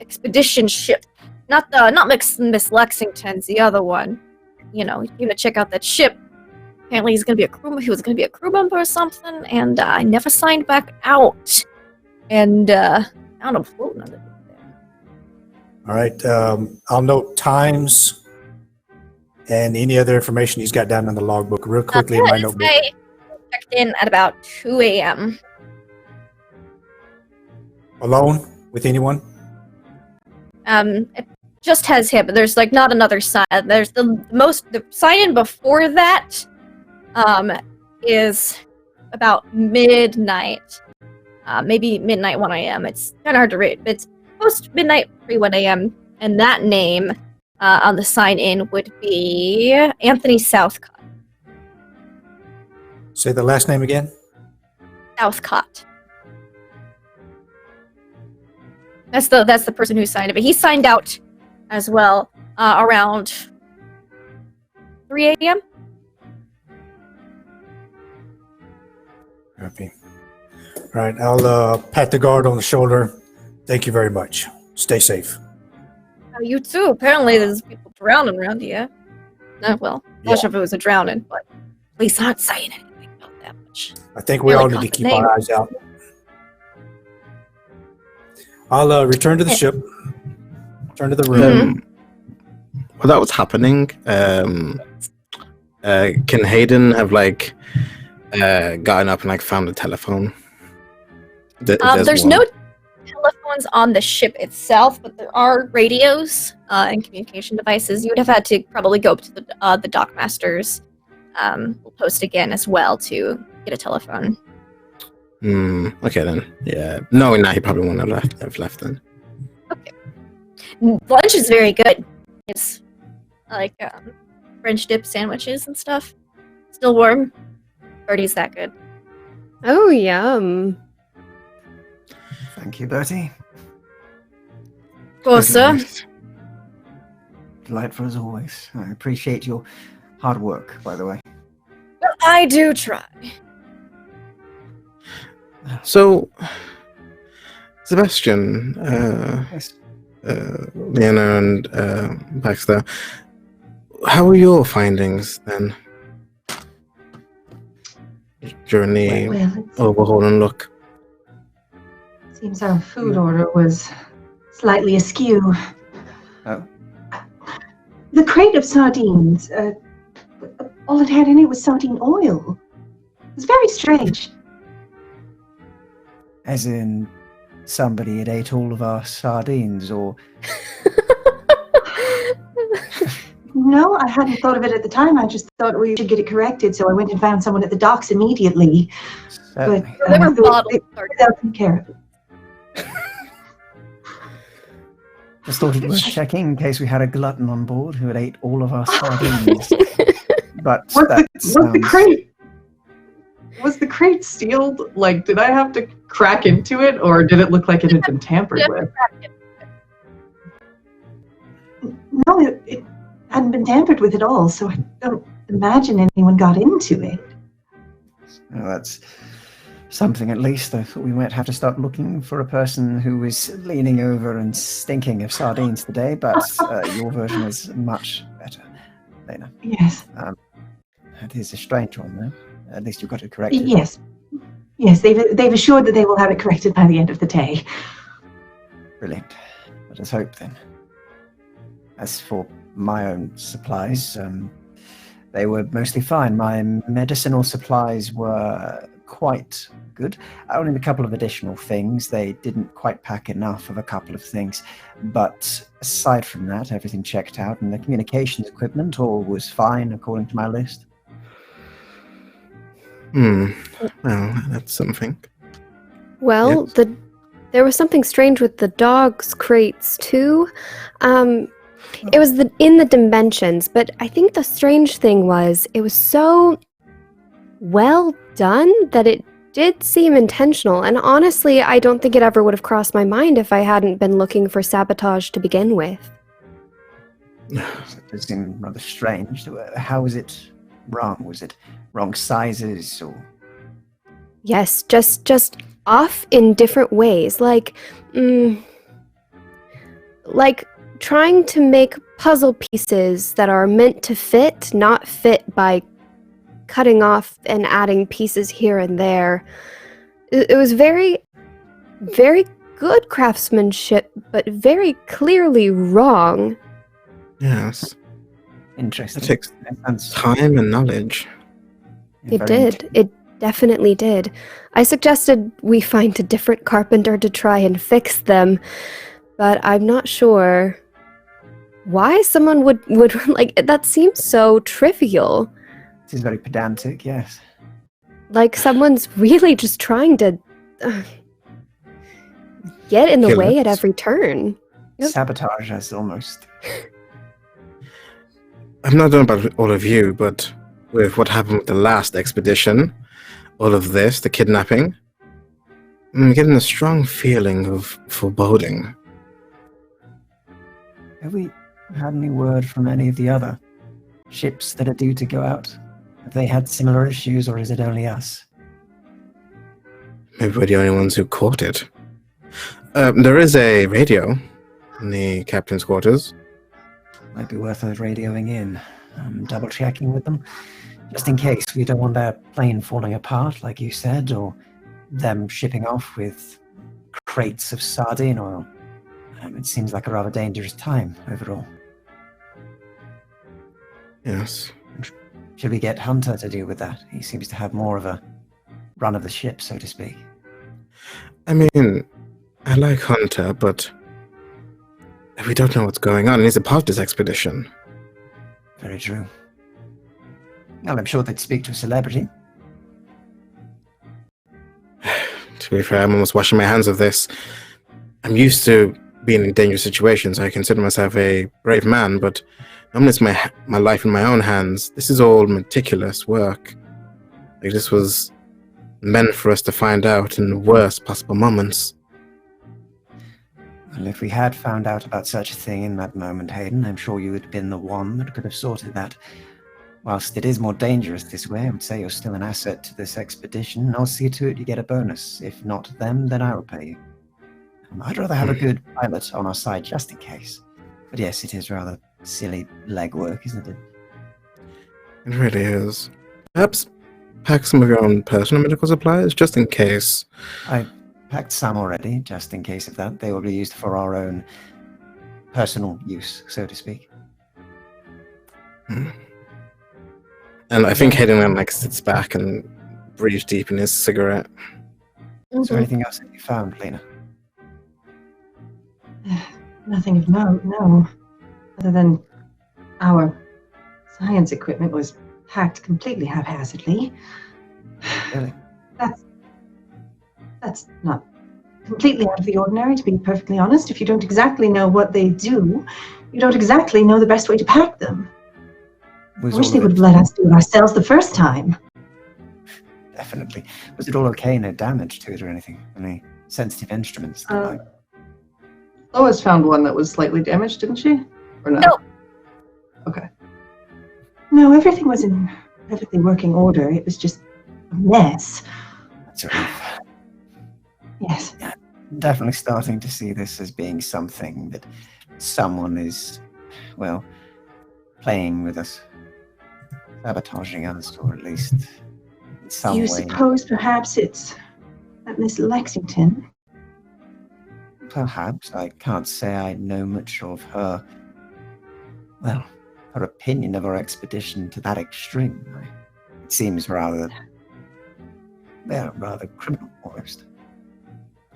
expedition ship. Not Miss Lexington's, the other one. You know, he came to check out that ship. Apparently he was gonna be a crew member or something, and I never signed back out. And found him floating under there. All right. I'll note times and any other information he's got down in the logbook real quickly in my notebook. I checked in at about 2 a.m. Alone with anyone? It just has him. There's like not another sign. There's the sign-in before that is about midnight. Maybe midnight 1 a.m. It's kind of hard to read, but it's post midnight 1 a.m. And that name on the sign-in would be Anthony Southcott. Say the last name again. Southcott. That's the person who signed it, but he signed out as well around 3 a.m. Copy. All right, I'll pat the guard on the shoulder. Thank you very much. Stay safe. You too. Apparently there's people drowning around here. Well, not sure if it was a drowning, but at least not saying anything about that much. I think we all need to keep our eyes out. I'll return to the ship. Return to the room. While that was happening, can Hayden have gotten up and found the telephone? There's no telephones on the ship itself, but there are radios and communication devices. You would have had to probably go up to the dockmaster's post again as well to get a telephone. Okay then. Yeah. Knowing that, he probably wouldn't have left then. Okay. Lunch is very good. It's like French dip sandwiches and stuff. Still warm. Bertie's that good. Oh, yum. Thank you, Bertie. Of course, sir. Delightful as always. I appreciate your hard work, by the way. Well, I do try. So, Sebastian, Yes. Leona, and Baxter, how were your findings then during the Well, overhaul and look? it seems our food order was slightly askew. Oh. The crate of sardines, all it had in it was sardine oil. It was very strange. As in, somebody had ate all of our sardines, or... No, I hadn't thought of it at the time. I just thought we should get it corrected, so I went and found someone at the docks immediately. But Certainly. They were bottled. they'll take care of it. Just thought it worth checking in case we had a glutton on board who had ate all of our sardines. But Was the crate sealed? Like, did I have to crack into it, or did it look like it had been tampered with? No, it hadn't been tampered with at all, so I don't imagine anyone got into it. Well, that's something at least. I thought we might have to start looking for a person who was leaning over and stinking of sardines today, but your version is much better, Lena. Yes. It is a strange one, though. At least you got it corrected. Yes. Yes, they've assured that they will have it corrected by the end of the day. Brilliant. Let us hope, then. As for my own supplies, they were mostly fine. My medicinal supplies were quite good. Only a couple of additional things. They didn't quite pack enough of a couple of things. But aside from that, everything checked out, and the communications equipment all was fine according to my list. Well, that's something. Well, Yes. there was something strange with the dogs' crates too. It was in the dimensions, but I think the strange thing was it was so well done that it did seem intentional. And honestly, I don't think it ever would have crossed my mind if I hadn't been looking for sabotage to begin with. It does seem rather strange. How was it wrong? Was it wrong sizes or? Yes, just off in different ways, like trying to make puzzle pieces that are meant to fit, not fit by cutting off and adding pieces here and there. It was very, very good craftsmanship, but very clearly wrong. Yes. Interesting. It takes Sounds time and knowledge. It very did. It definitely did. I suggested we find a different carpenter to try and fix them, but I'm not sure why someone would like that. Seems so trivial. This is very pedantic, yes. Like someone's really just trying to get in the Kill way us. at every turn. Yep. Sabotage us almost. I'm not knowing about all of you, but with what happened with the last expedition, all of this, the kidnapping, I'm getting a strong feeling of foreboding. Have we had any word from any of the other ships that are due to go out? Have they had similar issues, or is it only us? Maybe we're the only ones who caught it. There is a radio in the captain's quarters. Might be worth us radioing in. Double checking with them, just in case. We don't want their plane falling apart, like you said, or them shipping off with crates of sardine oil. It seems like a rather dangerous time overall. Yes. Should we get Hunter to deal with that? He seems to have more of a run of the ship, so to speak. I mean, I like Hunter, but we don't know what's going on. He's a part of this expedition. Very true. Well, I'm sure they'd speak to a celebrity. To be fair, I'm almost washing my hands of this. I'm used to being in dangerous situations. I consider myself a brave man, but normally it's my life in my own hands. This is all meticulous work. Like, this was meant for us to find out in the worst possible moments. Well, if we had found out about such a thing in that moment, Hayden, I'm sure you would have been the one that could have sorted that. Whilst it is more dangerous this way, I would say you're still an asset to this expedition, and I'll see to it you get a bonus. If not them, then I will pay you. I'd rather have a good pilot on our side, just in case. But yes, it is rather silly legwork, isn't it? It really is. Perhaps pack some of your own personal medical supplies, just in case. I packed some already, just in case of that. They will be used for our own personal use, so to speak. And I think Hayden like sits back and breathes deep in his cigarette. Is there anything else that you found, Lena? Nothing of note, no. Other than our science equipment was packed completely haphazardly. Really? That's not completely out of the ordinary, to be perfectly honest. If you don't exactly know what they do, you don't exactly know the best way to pack them. I wish they would have let us do it ourselves the first time. Definitely. Was it all okay? No damage to it or anything? Any sensitive instruments? Lois found one that was slightly damaged, didn't she? Or not? No. Okay. No, everything was in perfectly working order. It was just a mess. That's a relief. Yes. Yeah, definitely starting to see this as being something that someone is, well, playing with us, sabotaging us, or at least in some You way. suppose perhaps it's that Miss Lexington? Perhaps. I can't say I know much of her, well, her opinion of our expedition to that extreme. It seems rather criminal almost.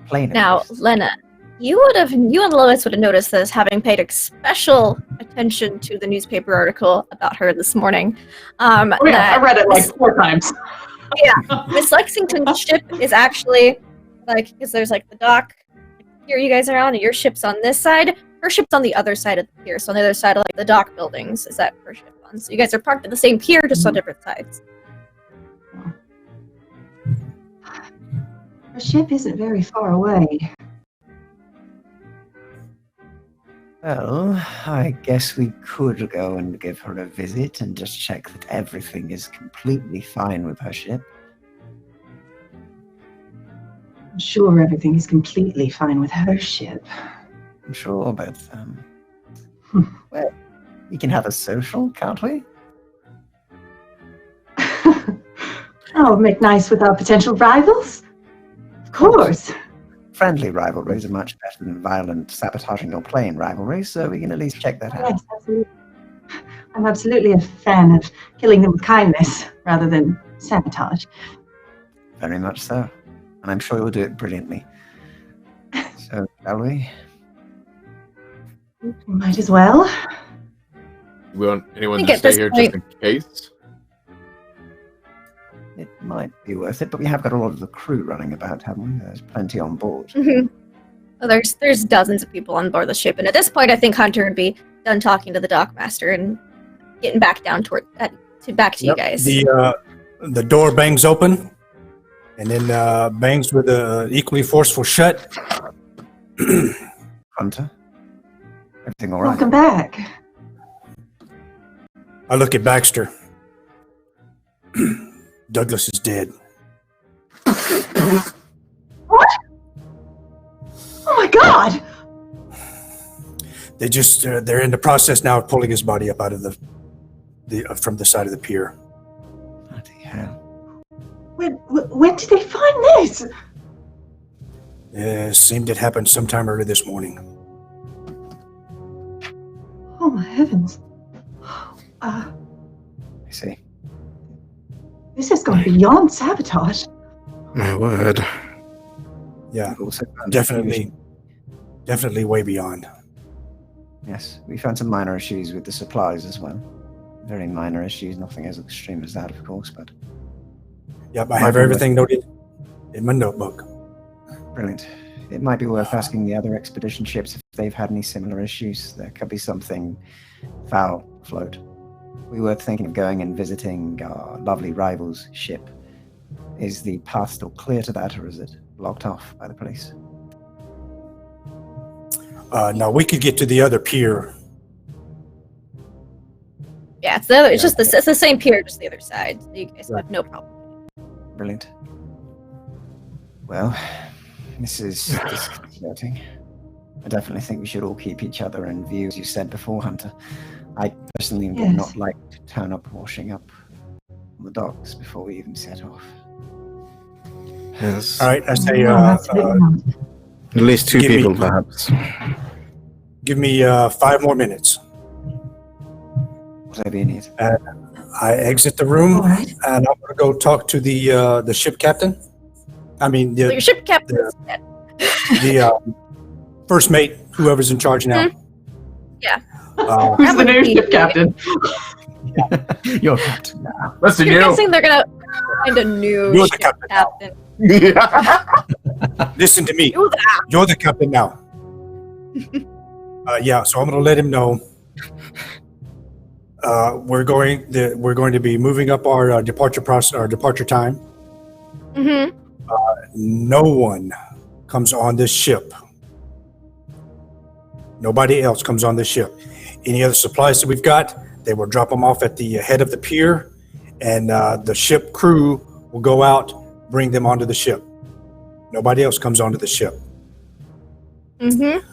Plain. Now, Lena, you and Lois would have noticed this, having paid special attention to the newspaper article about her this morning. I read it like 4 times. Yeah, Miss Lexington's ship is actually because there's the dock here you guys are on, and your ship's on this side. Her ship's on the other side of the pier, so on the other side of the dock buildings is that her ship on. So you guys are parked at the same pier, just on different sides. Her ship isn't very far away. Well, I guess we could go and give her a visit and just check that everything is completely fine with her ship. I'm sure everything is completely fine with her ship. I'm sure, but well, we can have a social, can't we? Oh, make nice with our potential rivals? Of course. Friendly rivalries are much better than violent sabotaging or plane rivalries, so we can at least check that out. Yes, absolutely. I'm absolutely a fan of killing them with kindness rather than sabotage. Very much so. And I'm sure you'll do it brilliantly. So, shall we? Might as well. We want anyone I think to at stay this here point- just in case? It might be worth it, but we have got a lot of the crew running about, haven't we? There's plenty on board. Mhm. Well, there's dozens of people on board the ship, and at this point, I think Hunter would be done talking to the dockmaster and getting back down back to you guys. The door bangs open, and then bangs with a equally forceful shut. Hunter? Everything all right? Welcome back. I look at Baxter. Douglas is dead. What? Oh my god! They're in the process now of pulling his body up out of from the side of the pier. Bloody hell. When did they find this? It seemed it happened sometime early this morning. Oh my heavens. I see. This has gone beyond sabotage. My word. Yeah, We've also found definitely way beyond. Yes, we found some minor issues with the supplies as well. Very minor issues, nothing as extreme as that, of course, but Yep, I have everything noted in my notebook. brilliant. It might be worth asking the other expedition ships if they've had any similar issues. There could be something foul afloat. We were thinking of going and visiting our lovely rival's ship. Is the path still clear to that, or is it blocked off by the police? No, we could get to the other pier. Yeah, it's the same pier, just the other side. So you guys have no problem. Brilliant. Well, this is disconcerting. I definitely think we should all keep each other in view, as you said before, Hunter. I personally would Yes. not like to turn up washing up on the docks before we even set off. Yes. All right, I say, No, absolutely not. At least two Give me- people, perhaps. give me 5 more minutes. Whatever you need. I exit the room, All right. and I'm going to go talk to the ship captain. I mean, So your ship captain is dead. the first mate, whoever's in charge now. Yeah. Who's the new would be- ship captain? You're captain now. Listen, You're you. guessing they're gonna find a new You're the ship captain now. captain. Listen to me. Do that. You're the captain now. Yeah, so I'm going to let him know. We're going to be moving up our departure time. Mm-hmm. No one comes on this ship. Nobody else comes on this ship. Any other supplies that we've got, they will drop them off at the head of the pier, and the ship crew will go out, bring them onto the ship. Nobody else comes onto the ship. Mm-hmm.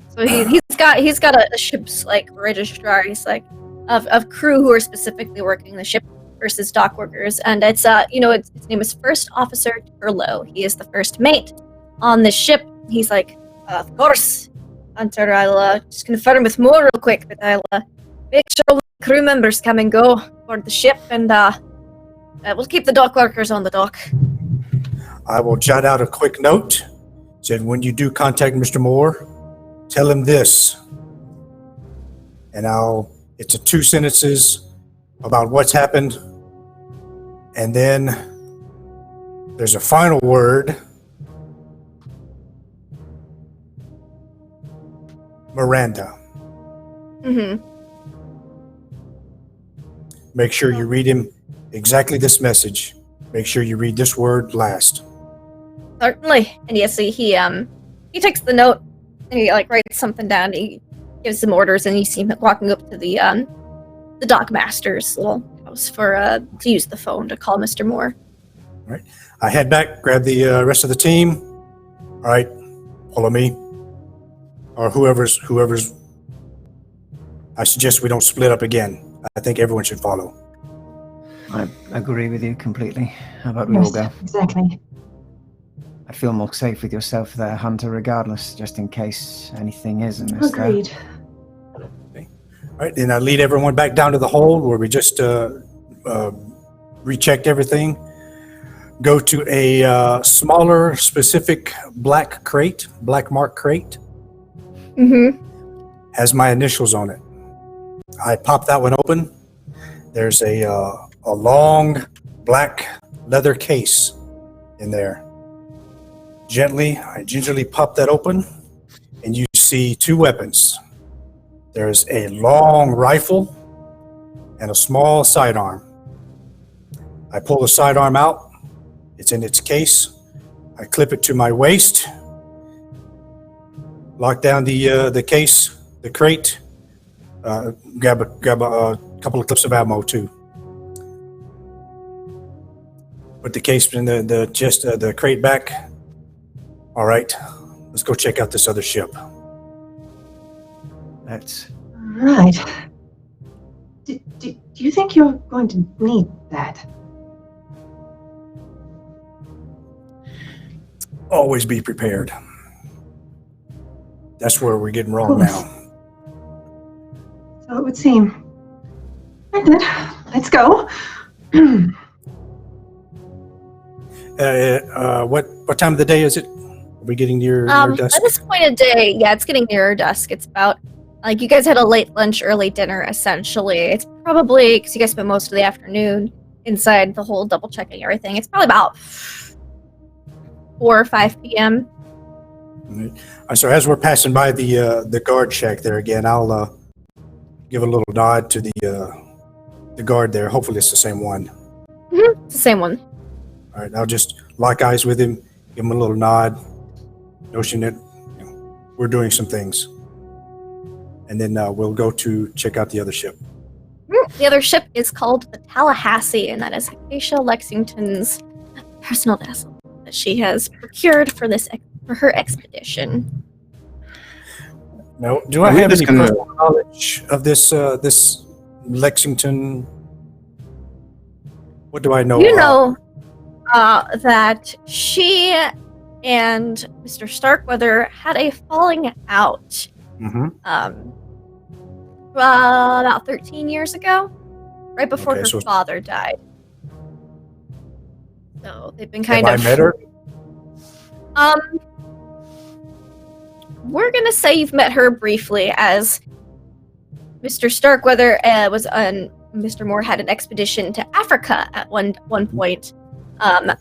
So he's got a ship's like registrar. He's like of crew who are specifically working the ship versus dock workers, and it's its name is First Officer Turlo. He is the first mate on the ship. He's like, of course, Hunter. I'll just confirm with Moore real quick, but I'll make sure all the crew members come and go aboard the ship, and we'll keep the dock workers on the dock. I will jot out a quick note. Said when you do contact Mr. Moore, tell him this. And it's 2 sentences about what's happened. And then there's a final word. Miranda. Mm-hmm. Make sure you read him exactly this message. Make sure you read this word last. Certainly. And yes, he takes the note and he like writes something down. He gives some orders, and you see him walking up to the dock master's little house for to use the phone to call Mr. Moore. I head back, grab the rest of the team, right, follow me, or whoever's. I suggest we don't split up again. I think everyone should follow. I agree with you completely. How about we all go? Exactly. I'd feel more safe with yourself there, Hunter, regardless, just in case anything is amiss there. Agreed. All right, then I lead everyone back down to the hold where we just rechecked everything. Go to a smaller, specific black mark crate. Mm-hmm. Has my initials on it. I pop that one open. There's a long black leather case in there. I gingerly pop that open, and you see two weapons. There's a long rifle and a small sidearm. I pull the sidearm out. It's in its case. I clip it to my waist. Lock down the case, the crate. Grab a couple of clips of ammo too. Put the case in the crate back. All right, let's go check out this other ship. Let's. Right. Do you think you're going to need that? Always be prepared. That's where we're getting wrong now. So it would seem. Right then, let's go. What time of the day is it? Are we getting near dusk? At this point of day, yeah, it's getting nearer dusk. It's about, like, you guys had a late lunch, early dinner, essentially. It's probably, because you guys spent most of the afternoon inside the whole double-checking everything. It's probably about 4 or 5 p.m. So as we're passing by the guard shack there again, I'll give a little nod to the guard there. Hopefully it's the same one. Mm-hmm. It's the same one. All right, I'll just lock eyes with him, give him a little nod, notion that we're doing some things. And then we'll go to check out the other ship. The other ship is called the Tallahassee, and that is Acacia Lexington's personal vessel that she has procured for her expedition. Now, do I have any personal knowledge of this Lexington? What do I know? You know that she and Mr. Starkweather had a falling out. Mm-hmm. About 13 years ago, right before her father died. So they've been kind of. Have I met her? We're gonna say you've met her briefly, as Mr. Starkweather was on. Mr. Moore had an expedition to Africa at one point.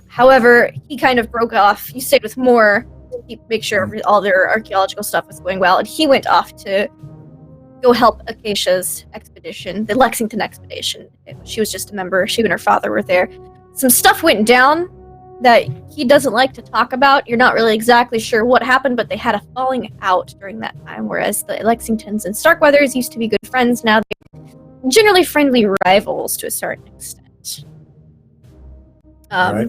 However, he kind of broke off. You stayed with Moore to make sure all their archaeological stuff was going well, and he went off to go help Acacia's expedition, the Lexington expedition. She was just a member. She and her father were there. Some stuff went down that he doesn't like to talk about. You're not really exactly sure what happened, but they had a falling out during that time, whereas the Lexingtons and Starkweathers used to be good friends. Now they're generally friendly rivals to a certain extent. Right.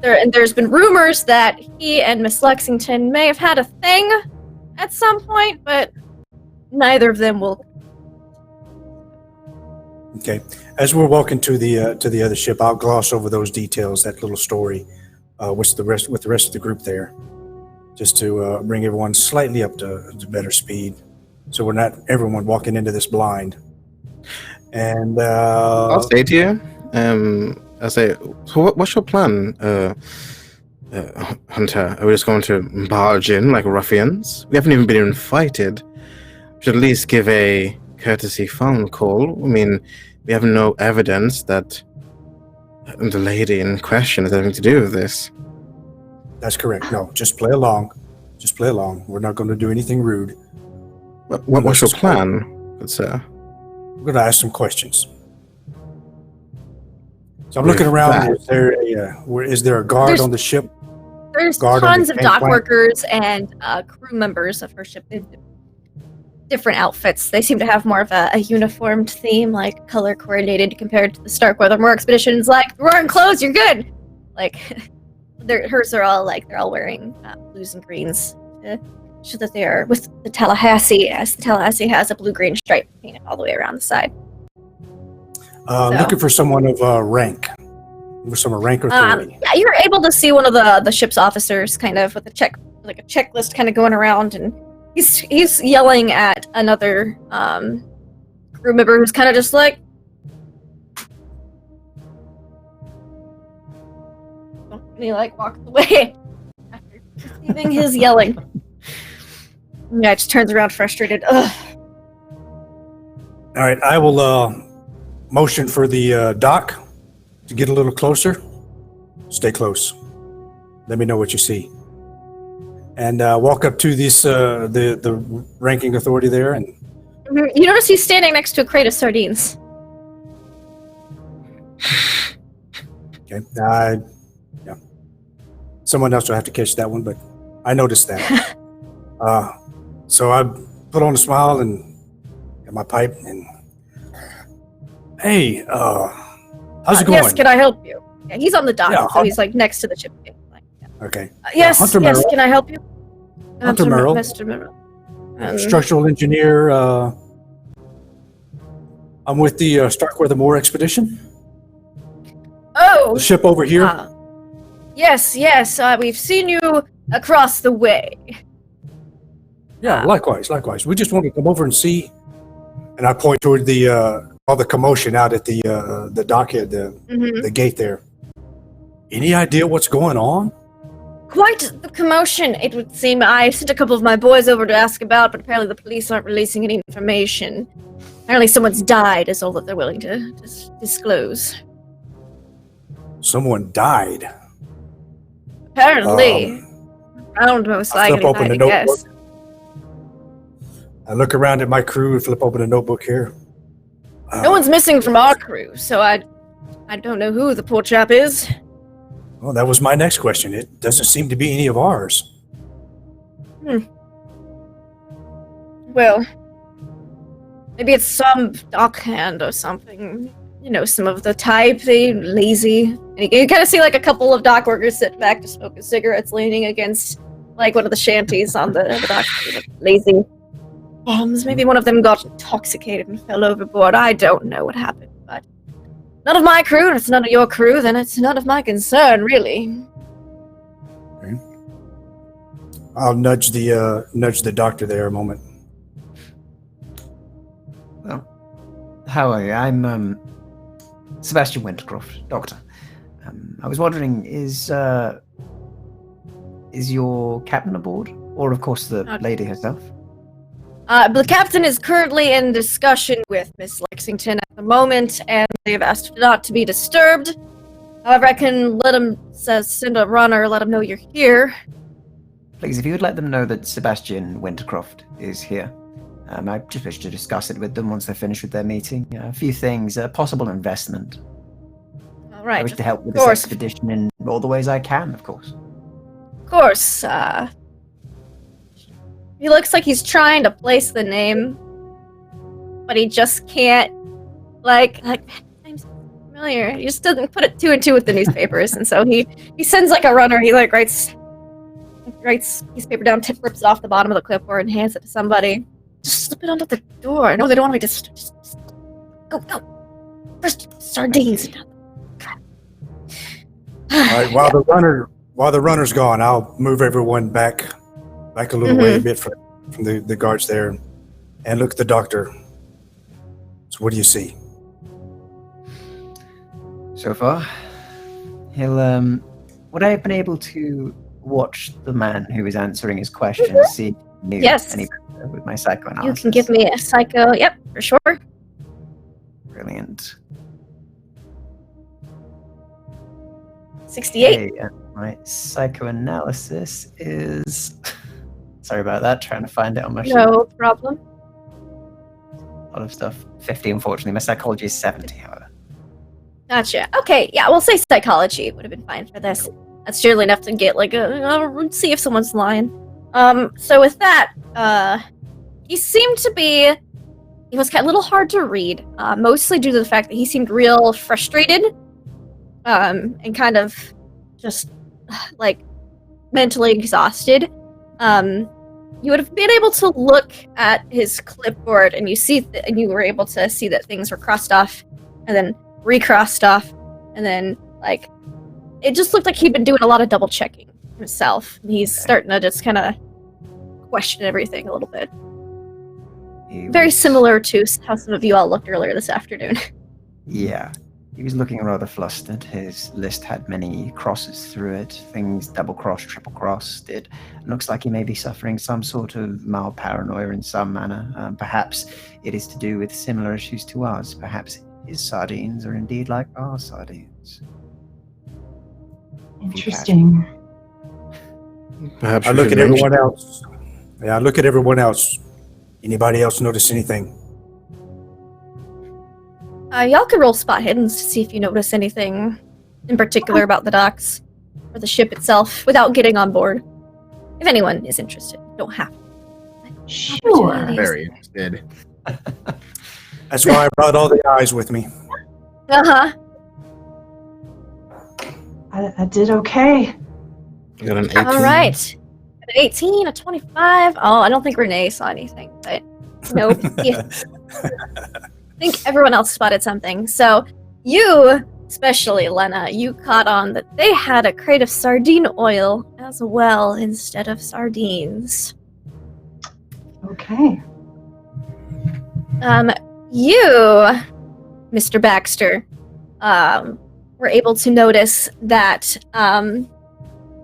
There's been rumors that he and Miss Lexington may have had a thing at some point, but neither of them will. Okay. As we're walking to the other ship, I'll gloss over those details, that little story, with the rest of the group there, just to bring everyone slightly up to better speed, so we're not everyone walking into this blind. And I'll say to you, I'll say, so what's your plan, Hunter? Are we just going to barge in like ruffians? We haven't even been invited. We should at least give a courtesy phone call. I mean, we have no evidence that the lady in question has anything to do with this. That's correct. No, just play along. Just play along. We're not going to do anything rude. What's your plan, good sir? We're going to ask some questions. So I'm looking around. Is there a guard on the ship? There's tons of dock workers and crew members of her ship. Different outfits. They seem to have more of a uniformed theme, like color coordinated, compared to the Starkweather Moore expeditions. Like, we're wearing clothes, you're good. Like, hers are all they're all wearing blues and greens to show that they are with the Tallahassee, as the Tallahassee has a blue-green stripe painted all the way around the side. Looking for someone of rank. With some rank or authority. Yeah, you're able to see one of the ship's officers kind of with a checklist kind of going around, and he's yelling at another crew member who's kind of just like, and he walks away after receiving his yelling. Yeah, just turns around frustrated. Ugh. All right, I will motion for the doc to get a little closer. Stay close. Let me know what you see. And walk up to this the ranking authority there, and you notice he's standing next to a crate of sardines. okay, yeah. Someone else will have to catch that one, but I noticed that. So I put on a smile and got my pipe and, hey, how's it going? Yes, can I help you? Yeah, he's on the dock, Yeah, so he's next to the ship. Okay. Yes, Hunter yes, Merrill. can I help you? Hunter Merrill. Mr. Merrill. Structural engineer. I'm with the Starkweather Moore expedition. Oh! The ship over here. Yes, we've seen you across the way. Yeah, likewise. We just wanted to come over and see. And I point toward all the commotion out at the dockhead, the gate there. Any idea what's going on? Quite the commotion, it would seem. I sent a couple of my boys over to ask about, but apparently the police aren't releasing any information. Apparently someone's died is all that they're willing to disclose. Someone died. Apparently. Around most I flip likely, open I the notebook. guess. I look around at my crew and flip open a notebook here. No one's missing from our crew, so I don't know who the poor chap is. Well, that was my next question. It doesn't seem to be any of ours. Well, maybe it's some dockhand or something. You know, some of the type, they lazy. And you kind of see a couple of dock workers sit back to smoke cigarettes leaning against one of the shanties on the dock. Lazy bums. Maybe one of them got intoxicated and fell overboard. I don't know what happened, but none of my crew, and it's none of your crew, then it's none of my concern, really. Okay. I'll nudge the doctor there a moment. Well, how are you? I'm Sebastian Wintercroft, doctor. I was wondering, is your captain aboard, or of course the lady herself? The captain is currently in discussion with Miss Lexington at the moment, and they've asked not to be disturbed. However, I can let him send a runner, let him know you're here. Please, if you would let them know that Sebastian Wintercroft is here. I just wish to discuss it with them once they're finished with their meeting. A few things, a possible investment. All right. I wish to help with this expedition in all the ways I can, of course. Of course. He looks like he's trying to place the name, but he just can't. Name's familiar. He just doesn't put it 2 and 2 with the newspapers, and so he sends a runner. He writes piece of paper down, rips it off the bottom of the clipboard, and hands it to somebody. Just slip it under the door. No, they don't want me to. Just go. First sardines. All right. While the runner's gone, I'll move everyone back a little way a bit from the guards there, and look at the doctor. So what do you see? So far, would I have been able to watch the man who is answering his questions, see if he knew any better with my psychoanalysis? You can give me a psycho. Yep, for sure. Brilliant. 68. Okay, my psychoanalysis is... Sorry about that, trying to find it on my sheet. No problem. A lot of stuff. 50, unfortunately. My psychology is 70, however. Gotcha. Okay, yeah, we'll say psychology would have been fine for this. That's generally enough to get see if someone's lying. So with that, he seemed to be... He was a little hard to read, mostly due to the fact that he seemed real frustrated, and kind of just like mentally exhausted, you would have been able to look at his clipboard, and you were able to see that things were crossed off, and then recrossed off, and then like it just looked like he'd been doing a lot of double checking himself. And he's starting to just kind of question everything a little bit. Very similar to how some of you all looked earlier this afternoon. Yeah. He was looking rather flustered. His list had many crosses through it, things double-crossed, triple-crossed. It looks like he may be suffering some sort of mild paranoia in some manner. Perhaps it is to do with similar issues to us. Perhaps his sardines are indeed like our sardines. Interesting. Perhaps I look at everyone else. Yeah, I look at everyone else. Anybody else notice anything? Y'all can roll spot hidden to see if you notice anything in particular about the docks or the ship itself without getting on board. If anyone is interested, don't have to. Sure. Opportunities. Very interested. That's why I brought all the eyes with me. Uh-huh. I did okay. You got an 18. All right. An 18, a 25. Oh, I don't think Renee saw anything, but nope. Yeah. I think everyone else spotted something. So you, especially Lena, you caught on that they had a crate of sardine oil as well instead of sardines. Okay. You, Mr. Baxter, were able to notice that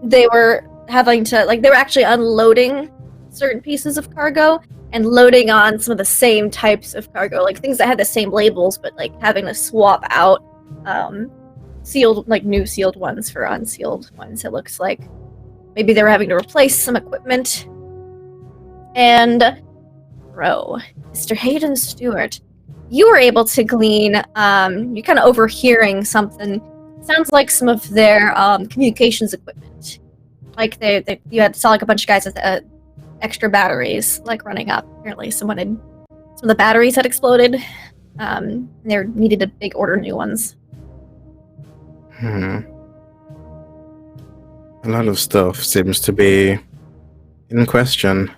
they were having to, they were actually unloading certain pieces of cargo and loading on some of the same types of cargo, like things that had the same labels, but having to swap out sealed, new sealed ones for unsealed ones. It looks like maybe they were having to replace some equipment. And Mr. Hayden Stewart, you were able to glean, you're kind of overhearing something. Sounds like some of their communications equipment. You saw a bunch of guys with extra batteries running up. Apparently some of the batteries had exploded. They needed to big order new ones. A lot of stuff seems to be in question.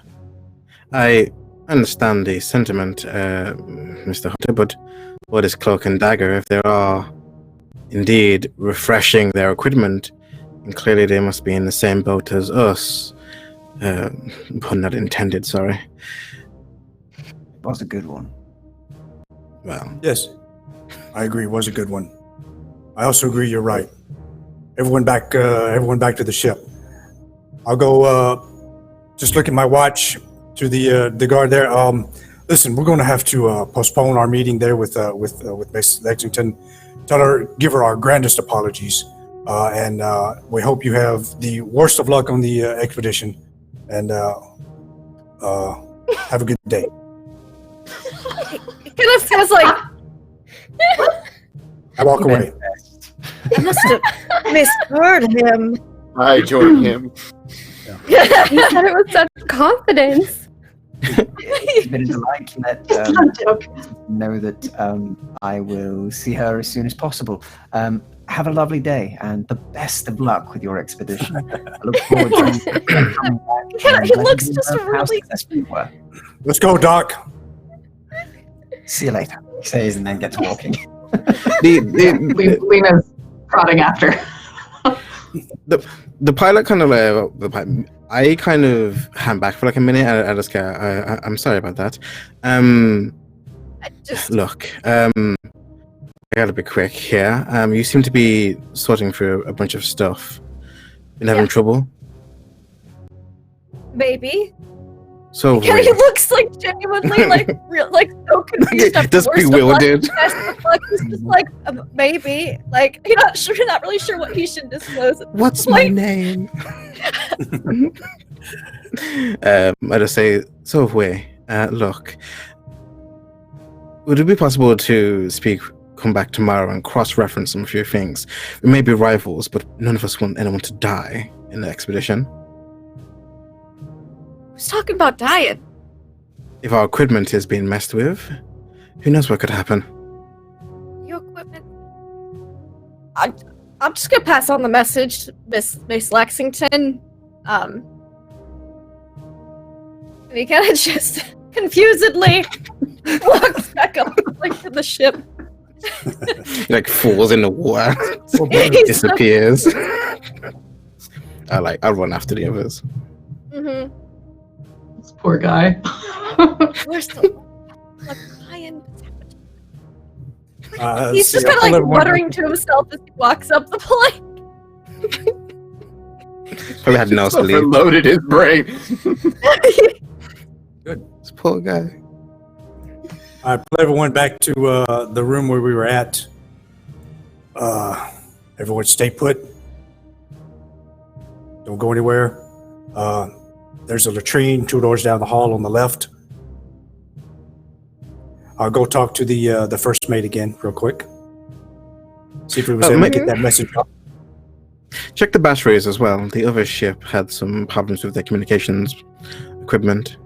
I understand the sentiment, Mr. Hunter, but what is Cloak and Dagger if they are indeed refreshing their equipment? And clearly they must be in the same boat as us. Pun not intended, sorry. It was a good one. Well, Yes, I agree. It was a good one. I also agree. You're right. Everyone back to the ship. I'll go. Just look at my watch to the guard there. Listen, we're going to have to postpone our meeting there with Miss Lexington. Give her our grandest apologies, and we hope you have the worst of luck on the expedition. And have a good day. It kind of feels like I walk away. I must have misheard him. I join him. You said it with such confidence. It's been a delight. Let It's not a joke. know that I will see her as soon as possible. Have a lovely day and the best of luck with your expedition. I look forward to you coming back. Yeah, he and looks letting me just know how really- successful you were. Let's go, Doc. See you later, he says, and then gets walking. Lena's prodding after. the pilot kind of I kind of hand back for a minute. I just go, I'm sorry about that. Look, I gotta be quick here. You seem to be sorting through a bunch of stuff. Been having trouble? Maybe. So Yeah, he looks genuinely so confused. after Just worst of luck. bewildered. He's just maybe. You're not really sure what he should disclose. What's my name? I just say, so look, would it be possible to come back tomorrow and cross-reference some few things? We may be rivals, but none of us want anyone to die in the expedition. Who's talking about dying? If our equipment is being messed with, who knows what could happen? Your equipment. I'm just gonna pass on the message to Miss Lexington. And he kind of just confusedly walks back up to the ship. Like falls in the water, disappears. I'll run after the others. Mm-hmm. This poor guy. Where's the lion? He's just kind of muttering to himself as he walks up the plane. Probably had no sleep. Overloaded his brain. Good. This poor guy. I pull everyone back to the room where we were at. Everyone stay put. Don't go anywhere. There's a latrine 2 doors down the hall on the left. I'll go talk to the first mate again real quick. See if we was able to get that message up. Check the batteries as well. The other ship had some problems with their communications equipment.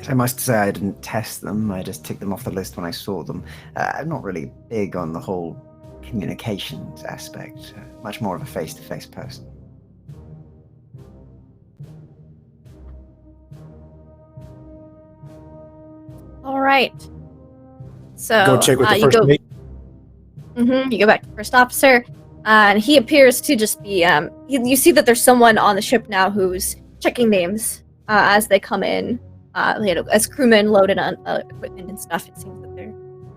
I must say I didn't test them. I just ticked them off the list when I saw them. I'm not really big on the whole communications aspect. Much more of a face-to-face person. All right. So Go check with the first mate. You go back to the first officer, and he appears to just be. You see that there's someone on the ship now who's checking names as they come in. As crewmen loaded on equipment and stuff, it seems that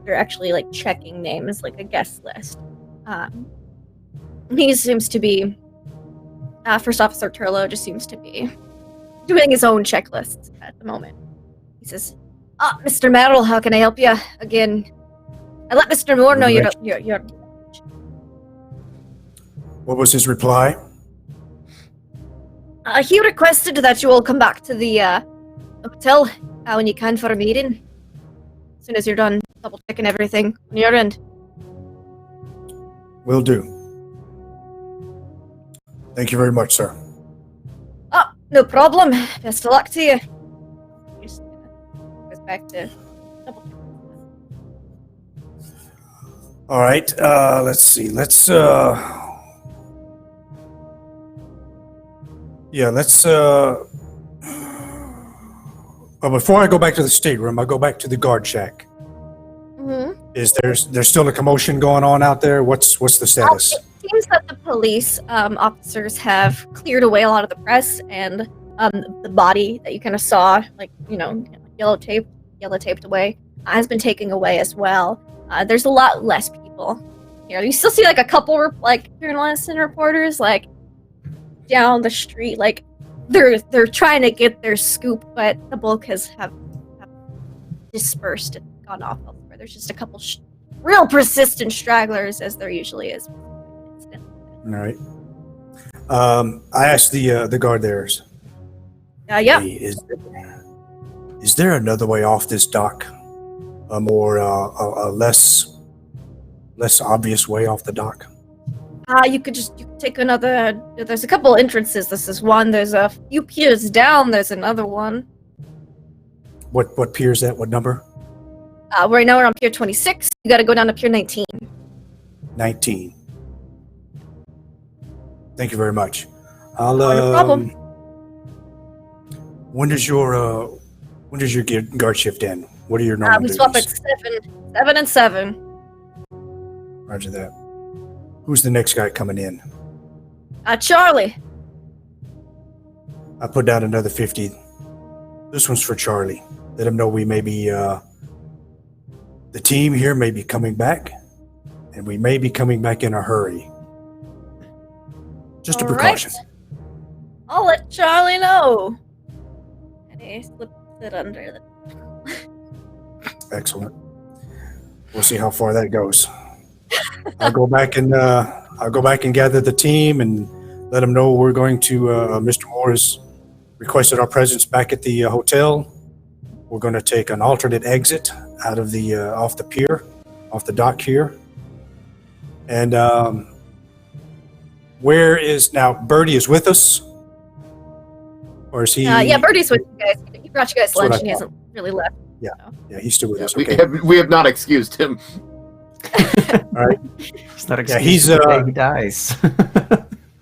they're actually like checking names, like a guest list. He seems to be First Officer Turlo just seems to be doing his own checklists at the moment. He says, Mr. Merrill, how can I help you? Again, I let Mr. Moore know you're. What was his reply? He requested that you all come back to the hotel when you can for a meeting. As soon as you're done double checking everything on your end. Will do. Thank you very much, sir. No problem. Best of luck to you. He just goes back to double check. All right. Let's see. Let's. Yeah. Let's. But before I go back to the stateroom, I go back to the guard shack. Mm-hmm. Is there's still a commotion going on out there? What's the status? It seems that the police officers have cleared away a lot of the press, and the body that you kind of saw, yellow taped away, has been taken away as well. There's a lot less people here. You still see like a couple journalists and reporters down the street, they're trying to get their scoop, but the bulk have dispersed and gone off elsewhere. There's just a couple real persistent stragglers, as there usually is. All right. I asked the guard there. Yeah. Hey, is there another way off this dock? A more a less obvious way off the dock? You could take another. There's a couple entrances. This is one. There's a few piers down. There's another one. What pier is that? What number? Right now we're on pier 26. You got to go down to pier 19. 19. Thank you very much. I'll. No problem. When does your guard shift end? What are your normal We duties? swap at 7 and 7. Roger that. Who's the next guy coming in? Charlie. I put down another 50. This one's for Charlie. Let him know we may be, the team here may be coming back, and we may be coming back in a hurry. Just a precaution. Right. I'll let Charlie know. And he slips it under the... Excellent. We'll see how far that goes. I'll go back and gather the team and let them know we're going to. Mr. Moore has requested our presence back at the hotel. We're going to take an alternate exit out of the off the pier, off the dock here. And where is now Birdie is with us, or is he? Yeah, Birdie's with you guys. He brought you guys That's what lunch, I and he hasn't really left. Yeah, so. yeah, he's still with us. We Okay. have not excused him. All right. It's not Yeah, he's the day he dies.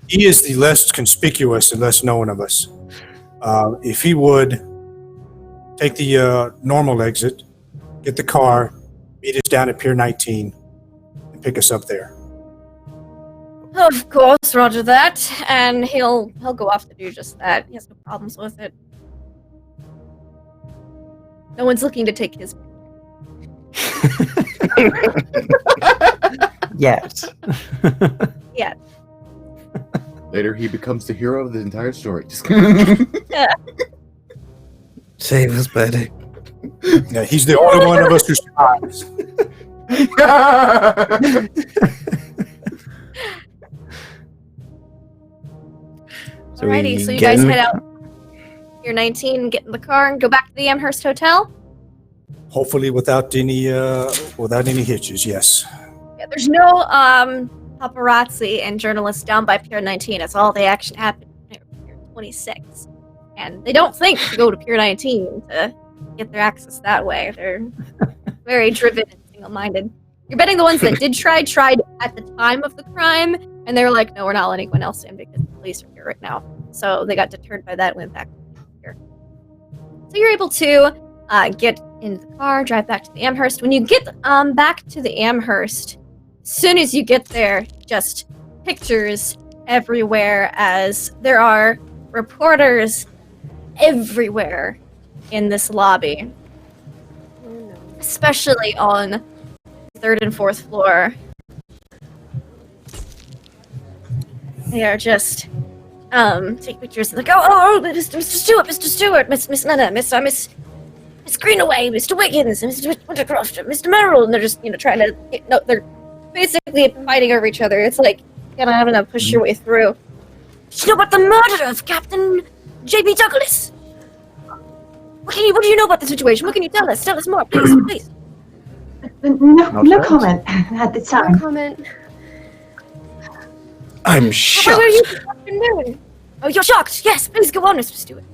he is the less conspicuous and less known of us. If he would take the normal exit, get the car, meet us down at Pier 19, and pick us up there. Of course, roger that. And he'll go off to do just that. He has no problems with it. No one's looking to take his. Yet. Yeah. Later, he becomes the hero of the entire story. Just Save us, buddy. Yeah, he's the only one of us who survives. Alrighty, so you guys head out. You're 19, get in the car, and go back to the Amherst Hotel. Hopefully, without any hitches. Yes. Yeah, there's no paparazzi and journalists down by Pier 19. It's all the action happened at Pier 26, and they don't think to go to Pier 19 to get their access that way. They're very driven and single-minded. You're betting the ones that did tried at the time of the crime, and they were like, "No, we're not letting anyone else in because the police are here right now." So they got deterred by that and went back here. So you're able to get in the car, drive back to the Amherst. When you get back to the Amherst, as soon as you get there, just pictures everywhere as there are reporters everywhere in this lobby. Especially on the 3rd and 4th floor. They are just take pictures and like, oh, Mr. Stewart, Miss Nana, Miss Greenaway, Mr. Wiggins, Mr. Wintercroft, Mr. Merrill, and they're just, trying to they're basically fighting over each other. It's like having to push your way through. Did you know about the murder of Captain J.B. Douglas? What do you know about the situation? What can you tell us? Tell us more, please. No comment at the time. No comment. I'm What shocked. are you doing? Oh, you're shocked. Yes, please go on, Mr. Stewart.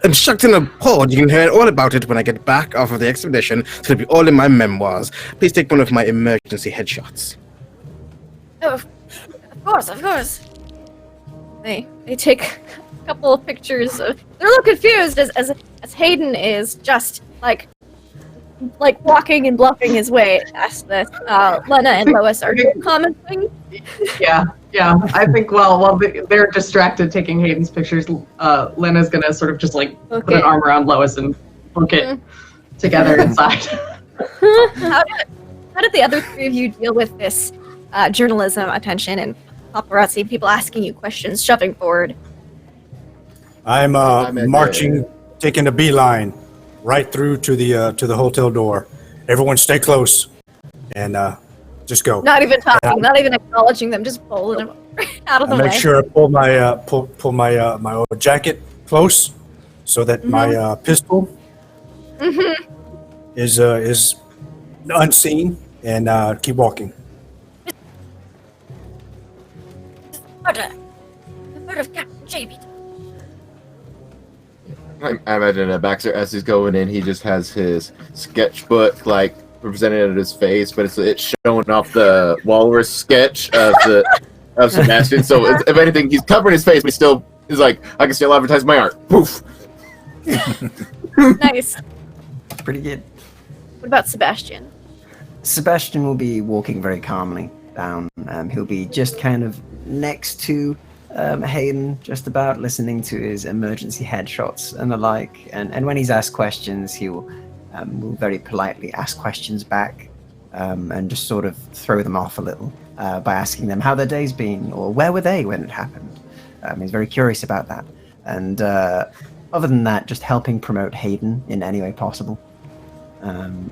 I'm shocked and appalled. You can hear all about it when I get back off of the expedition. It's going to be all in my memoirs. Please take one of my emergency headshots. Oh, of course. They take a couple of pictures. They're a little confused as Hayden is just like walking and bluffing his way past this. Lena and Lois are commenting. Yeah. I think while they're distracted taking Hayden's pictures, Lena's gonna sort of just put an arm around Lois and book it together inside. How did the other three of you deal with this journalism attention and paparazzi, people asking you questions, shoving forward? I'm marching, taking a beeline right through to the hotel door. Everyone stay close and just go. Not even talking, not even acknowledging them, just pulling them out of the way. Make sure I pull my my old jacket close so that my pistol is unseen, and keep walking. The murder of Captain J.B. I imagine Baxter, as he's going in, he just has his sketchbook represented at his face, but it's showing off the walrus sketch of Sebastian. So if anything, he's covering his face, but he still is I can still advertise my art. Poof. Nice. Pretty good. What about Sebastian? Sebastian will be walking very calmly down. He'll be just kind of next to Hayden, just about listening to his emergency headshots and the like. And when he's asked questions, he'll will very politely ask questions back and just sort of throw them off a little by asking them how their day's been or where were they when it happened. He's very curious about that. And other than that, just helping promote Hayden in any way possible.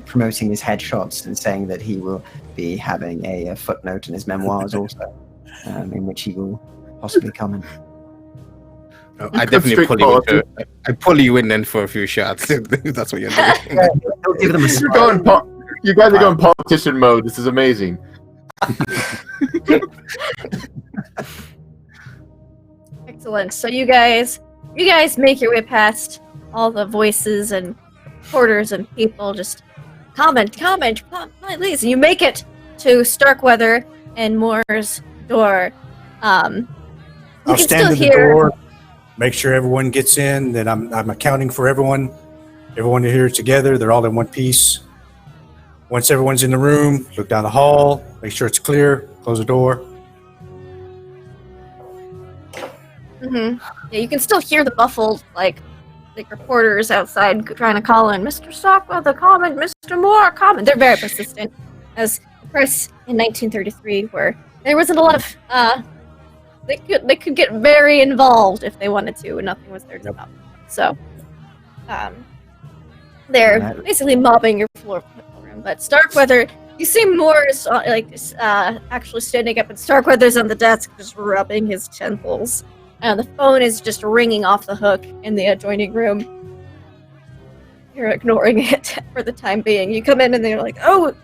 Promoting his headshots and saying that he will be having a footnote in his memoirs also, in which he will possibly comment. I definitely pull you in then for a few shots. That's what you're doing. He'll give them a You guys are going politician mode. This is amazing. Excellent. So you guys make your way past all the voices and reporters and people just comment, please. And you make it to Starkweather and Moore's door. I'll can stand still at the hear- door, make sure everyone gets in. Then I'm accounting for everyone. Everyone here together. They're all in one piece. Once everyone's in the room, look down the hall, make sure it's clear. Close the door. Yeah, you can still hear the muffled like reporters outside trying to call in Mr. Starkweather, comment, Mr. Moore, comment. They're very persistent, as the press in 1933 where there wasn't a lot of they could get very involved if they wanted to, and nothing was there to stop them. So they're basically mobbing your floor room. But Starkweather, you see Moore is actually standing up, and Starkweather's on the desk just rubbing his temples. The phone is just ringing off the hook in the adjoining room. You're ignoring it for the time being. You come in and they're like, "Oh,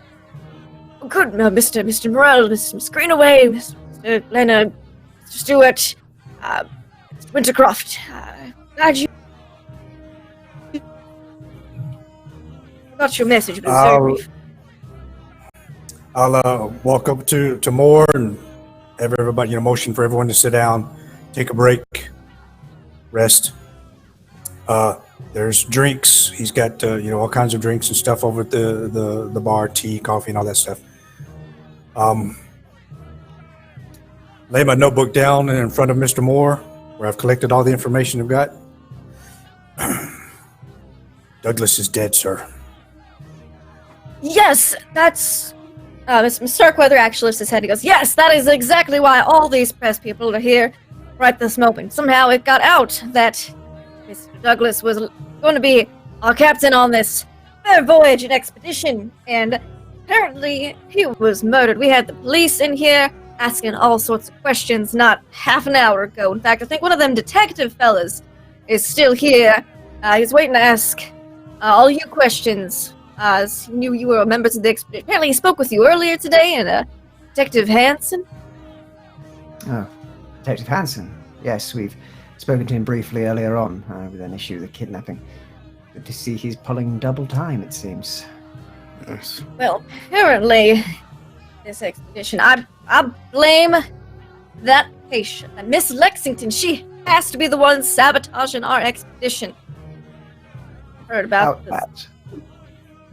good, Mr. Morrell, Mr. Greenaway, Mr. Leonard, Mr. Stewart, Mr. Wintercroft. Glad you got your message, but it's very brief." I'll walk up to Moore and have everybody, motion for everyone to sit down, take a break, rest. There's drinks. He's got all kinds of drinks and stuff over at the bar, tea, coffee, and all that stuff. Lay my notebook down in front of Mr. Moore, where I've collected all the information I've got. Douglas is dead, sir. Yes, that's... Mr. Starkweather actually lifts his head and goes, "Yes, that is exactly why all these press people are here right this moment. Somehow it got out that Mr. Douglas was going to be our captain on this voyage and expedition, and apparently he was murdered. We had the police in here asking all sorts of questions not half an hour ago. In fact, I think one of them detective fellas is still here. He's waiting to ask all you questions. He knew you were members of the expedition. Apparently he spoke with you earlier today, and Detective Hansen." Oh, Detective Hansen. Yes, we've spoken to him briefly earlier on with an issue of the kidnapping. Good to see he's pulling double time, it seems. Yes. Well, apparently this expedition, I blame that patient. And Miss Lexington, she has to be the one sabotaging our expedition. Heard about this.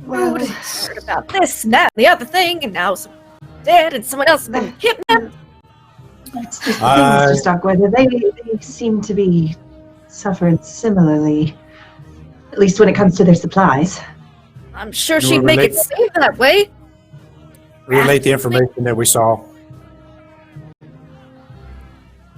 Well, Heard about this, and that, and the other thing, and now someone's dead, and someone else has been kidnapped. it's just the thing, Mr. Starkweather. They seem to be suffering similarly, at least when it comes to their supplies. I'm sure she'd make it seem that way. Relate the information that we saw.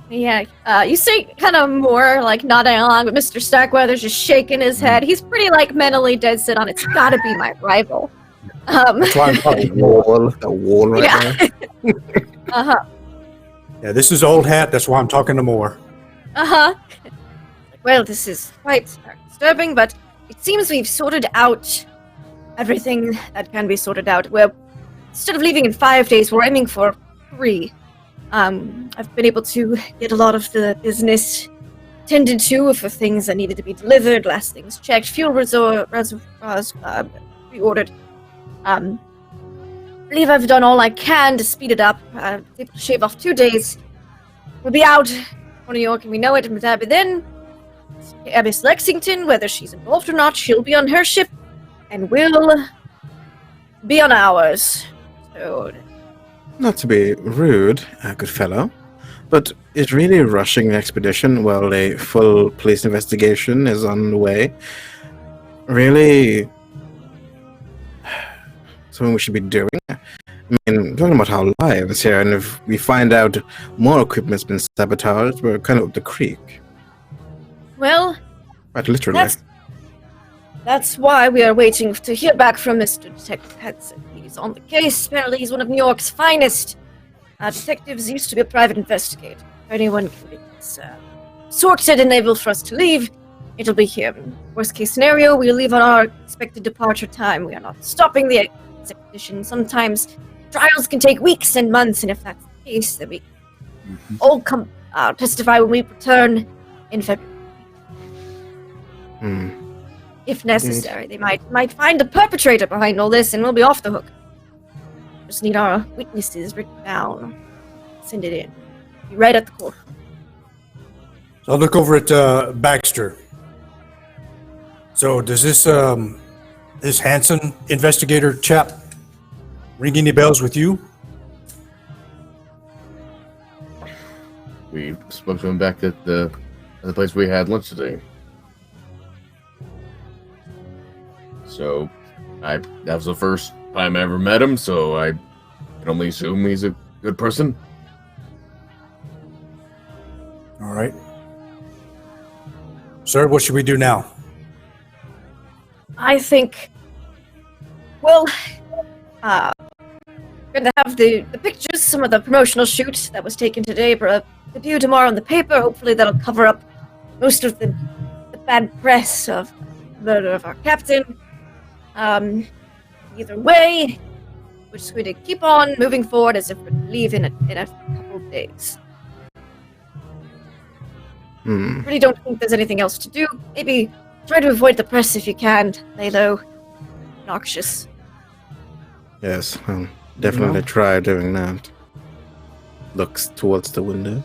Yeah, you see kind of more like nodding along, but Mr. Starkweather's just shaking his head. He's pretty like mentally dead set on it's gotta be my rival. That's why I'm talking. The wall right Yeah. there. Yeah, this is old hat. That's why I'm talking to Moore. Well, this is quite disturbing, but it seems we've sorted out everything that can be sorted out. Well, instead of leaving in 5 days, we're aiming for 3. I've been able to get a lot of the business tended to for things that needed to be delivered, last things checked, fuel reservoirs reordered. I believe I've done all I can to speed it up. Able to shave off 2 days. We'll be out for New York, and we know it. But then, Miss Lexington, whether she's involved or not, she'll be on her ship, and we'll be on ours. So, Not to be rude, good fellow, but is really rushing the expedition while a full police investigation is on the way really something we should be doing? I mean, talking about our lives here, and if we find out more equipment's been sabotaged, we're kind of up the creek. well, Quite literally. that's why we are waiting to hear back from Mr. Detective Hansen. He's on the case. Apparently, he's one of New York's finest. Detectives used to be a private investigator. If anyone can be sorted and able for us to leave, it'll be him. Worst case scenario, we'll leave on our expected departure time. We are not stopping the expedition. Sometimes trials can take weeks and months, and if that's the case, then we all come testify when we return in February. If necessary, they might find the perpetrator behind all this, and we'll be off the hook. Just need our witnesses written down. Send it in. Be right at the court. So I'll look over at Baxter. So does this Hanson investigator chap ring any bells with you? We spoke to him back at the place we had lunch today. So, that was the first time I ever met him, so I can only assume he's a good person. All right. Sir, what should we do now? I think, well, we're going to have the pictures, some of the promotional shoot that was taken today, debut tomorrow in the paper. Hopefully that'll cover up most of the bad press of the murder of our captain. Either way, we're just going to keep on moving forward as if we're leaving in a couple of days. Really don't think there's anything else to do. Maybe try to avoid the press if you can. Lay low. Noxious. Yes, I'll definitely try doing that. Looks towards the window.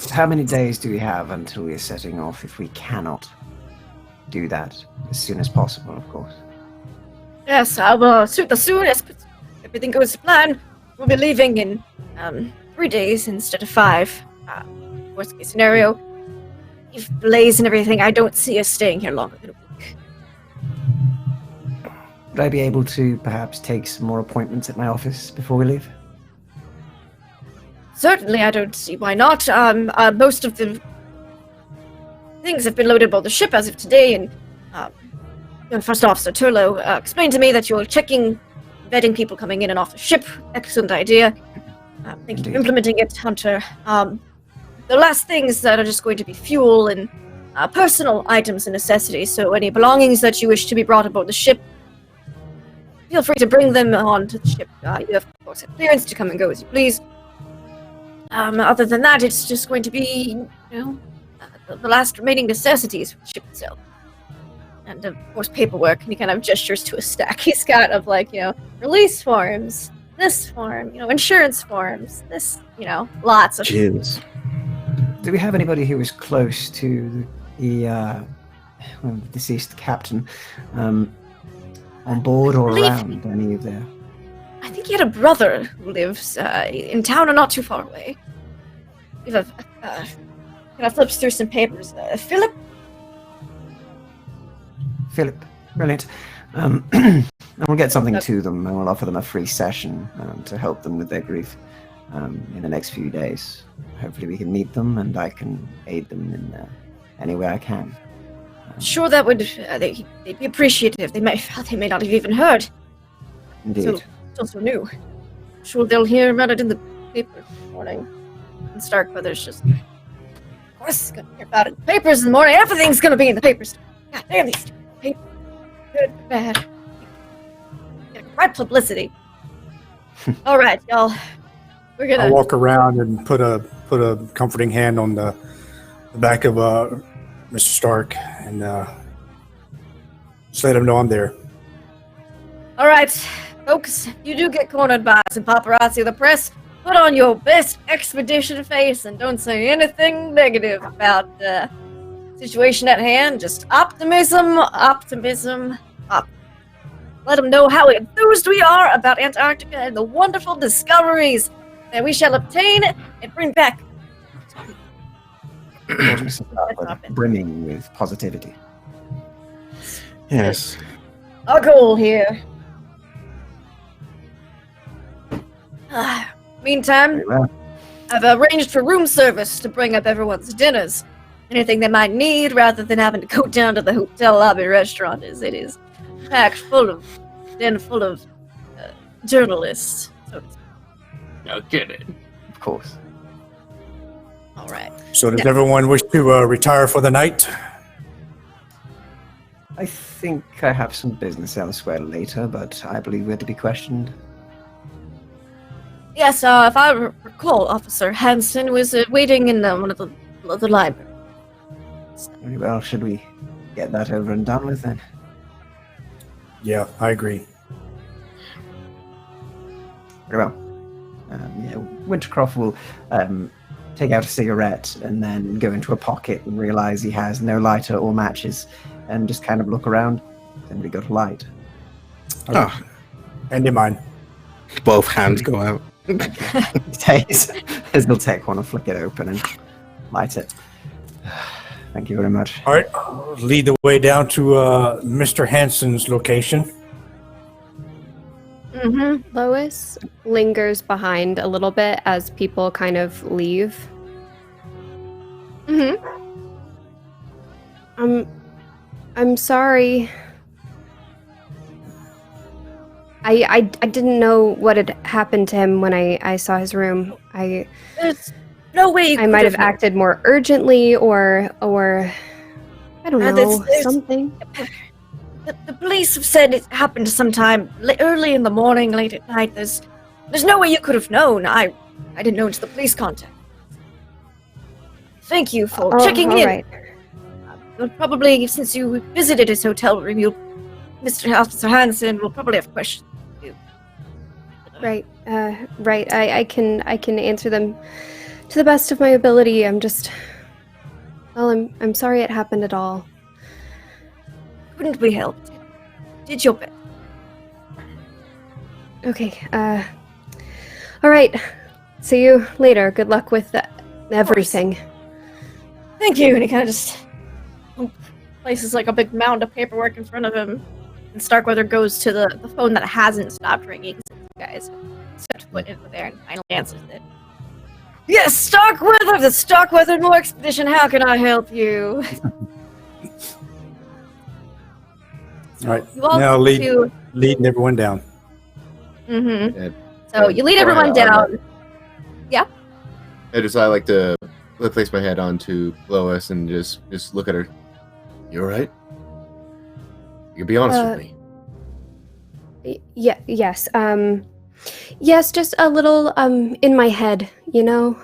How many days do we have until we're setting off if we cannot do that as soon as possible, of course? Yes, as soon as everything goes to plan, we'll be leaving in 3 days instead of 5. Worst case scenario, if delays and everything, I don't see us staying here longer than a week. Would I be able to perhaps take some more appointments at my office before we leave? Certainly, I don't see why not. Most of the things have been loaded aboard the ship as of today, and First Officer Turlo explained to me that you're checking, vetting people coming in and off the ship. Excellent idea. Thank you for implementing it, Hunter. The last things that are just going to be fuel and personal items and necessities, so any belongings that you wish to be brought aboard the ship, feel free to bring them onto the ship. You have, of course, clearance to come and go as you please. Other than that, it's just going to be, the last remaining necessities for the ship itself. And, of course, paperwork. And he kind of gestures to a stack he's got of, release forms, this form, insurance forms, this, lots of... Jeez. Do we have anybody who was close to the deceased captain on board or around any of their... I think he had a brother who lives in town or not too far away. We have kind of flips through some papers. Philip? Philip. Brilliant. And we'll get something to them, and we'll offer them a free session to help them with their grief in the next few days. Hopefully we can meet them, and I can aid them in any way I can. Sure, that would... they'd be appreciative. They may not have even heard. Indeed. So, it's also new. Sure, they'll hear about it in the paper in the morning. And Starkweather's just... Of course, gonna hear about it in the papers in the morning. Everything's gonna be in the papers. God damn these papers. Good, bad. Get right publicity. All right, y'all. We're gonna... I'll walk around and put a comforting hand on the back of Mr. Stark and just let him know I'm there. All right, folks, you do get cornered by some paparazzi of the press. Put on your best expedition face and don't say anything negative about the situation at hand. Just optimism. Let them know how enthused we are about Antarctica and the wonderful discoveries that we shall obtain and bring back. Brimming with positivity. Yes. Our goal here. Meantime, I've arranged for room service to bring up everyone's dinners. Anything they might need, rather than having to go down to the hotel lobby restaurant, as it is packed full of journalists. So No kidding. Of course. all right. So does everyone wish to retire for the night? I think I have some business elsewhere later, but I believe we're to be questioned. Yes, if I recall, Officer Hanson was waiting in one of the libraries. Very well, should we get that over and done with then? Yeah, I agree. Very well. Wintercroft will take out a cigarette and then go into a pocket and realize he has no lighter or matches and just kind of look around. Then we got a light. Oh, And in mine. both hands go out. He'll take one and flick it open and light it. Thank you very much. All right, lead the way down to Mr. Hansen's location. Lois lingers behind a little bit as people kind of leave. I'm sorry. I didn't know what had happened to him when I saw his room. There's no way you I might have acted more urgently or I don't know, there's- something. The police have said it happened sometime early in the morning, late at night. There's no way you could have known. I didn't know until the police contacted. Thank you for checking in. Right. But probably, since you visited his hotel room, Mr. Officer Hansen will probably have questions. Right. Right. I can answer them to the best of my ability. I'm sorry it happened at all. Couldn't we help? Did your best. Okay. All right. See you later. Good luck with everything. Thank you. And he kind of just places like a big mound of paperwork in front of him. And Starkweather goes to the phone that hasn't stopped ringing. Since you guys have to put it there and finally answers it. Yes, Starkweather, the Starkweather Moore Expedition. How can I help you? All right, You all now to- leading everyone down. Mm-hmm. So you lead everyone down. I like to place my head onto Lois and just look at her. You all right? You can be honest with me. Yes. Yes, just a little in my head, you know.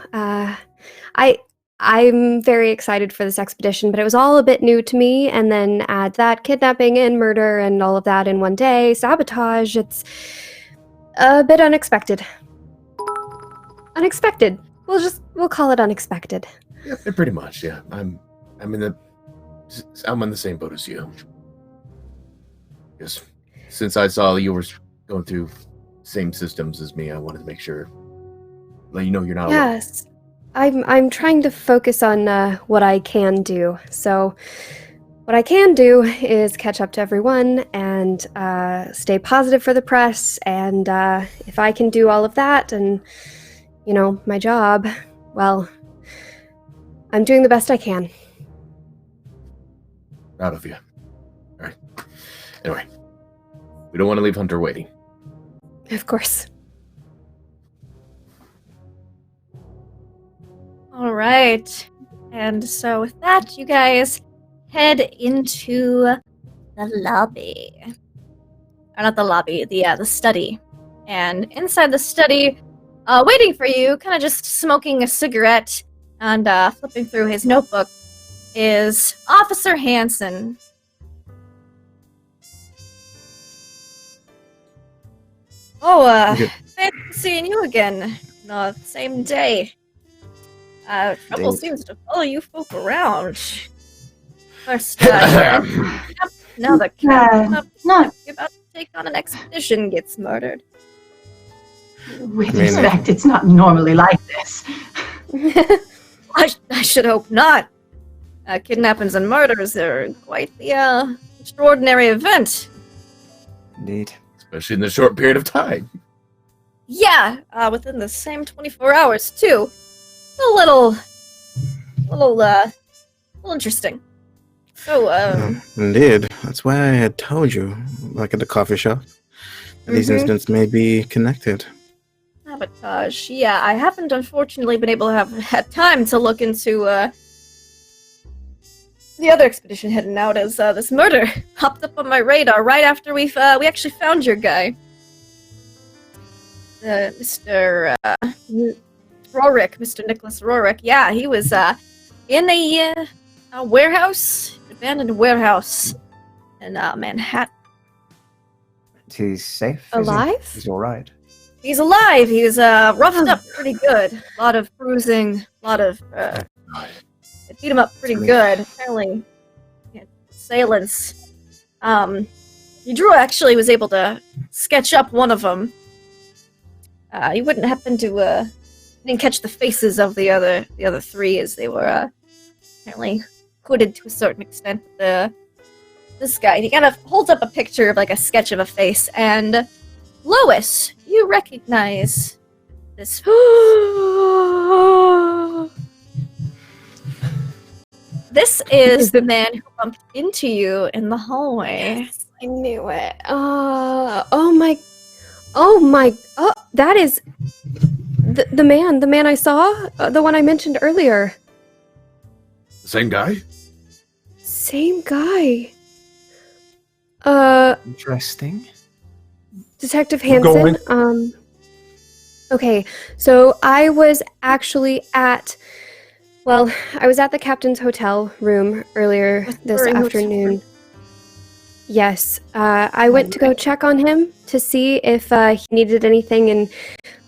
I'm very excited for this expedition, but it was all a bit new to me, and then add that kidnapping and murder and all of that in one day, sabotage, it's a bit unexpected. Unexpected. We'll call it unexpected. Yeah, pretty much. Yeah, I'm on the same boat as you. Because since I saw you were going through same systems as me, I wanted to make sure, let you know you're not alone. Yes. I'm trying to focus on what I can do. So what I can do is catch up to everyone and stay positive for the press. And if I can do all of that and, you know, my job, well, I'm doing the best I can. Proud of you. All right. Anyway, we don't want to leave Hunter waiting. Of course. All right. And so with that, you guys head into the lobby. Or not the lobby, the study. And inside the study, waiting for you, kind of just smoking a cigarette and flipping through his notebook, is Officer Hansen. Oh, Good. fancy seeing you again. No, same day. Trouble Thanks. seems to follow you folk around. First, now the captain Not about to take on an expedition gets murdered. with I mean, respect, it's not normally like this. I should hope not. Kidnappings and murders are quite the extraordinary event. Indeed. Especially in this short period of time. Yeah, within the same 24 hours too. A little interesting. So, Indeed. That's why I had told you, like at the coffee shop, that these incidents may be connected. Sabotage. Yeah, I haven't unfortunately been able to have had time to look into the other expedition heading out, as this murder popped up on my radar right after we actually found your guy, Mr. Rorick, Mr. Nicholas Rorick. Yeah, he was in a warehouse, abandoned warehouse in Manhattan. He's safe. is he? Alive? He's all right. He's alive. He's roughed up pretty good. A lot of bruising. A lot of it beat him up pretty good. Apparently, assailants. Drew actually was able to sketch up one of them. You wouldn't happen to didn't catch the faces of the other three, as they were apparently hooded to a certain extent. This guy, he kind of holds up a picture of like a sketch of a face, and Lois, you recognize this. This is the man who bumped into you in the hallway. Yes, I knew it. That is the man I saw, the one I mentioned earlier. Same guy? Same guy. Interesting. Detective Keep going. Hansen. Okay, so I was actually at the captain's hotel room earlier this afternoon. Yes, I went to go check on him to see if he needed anything in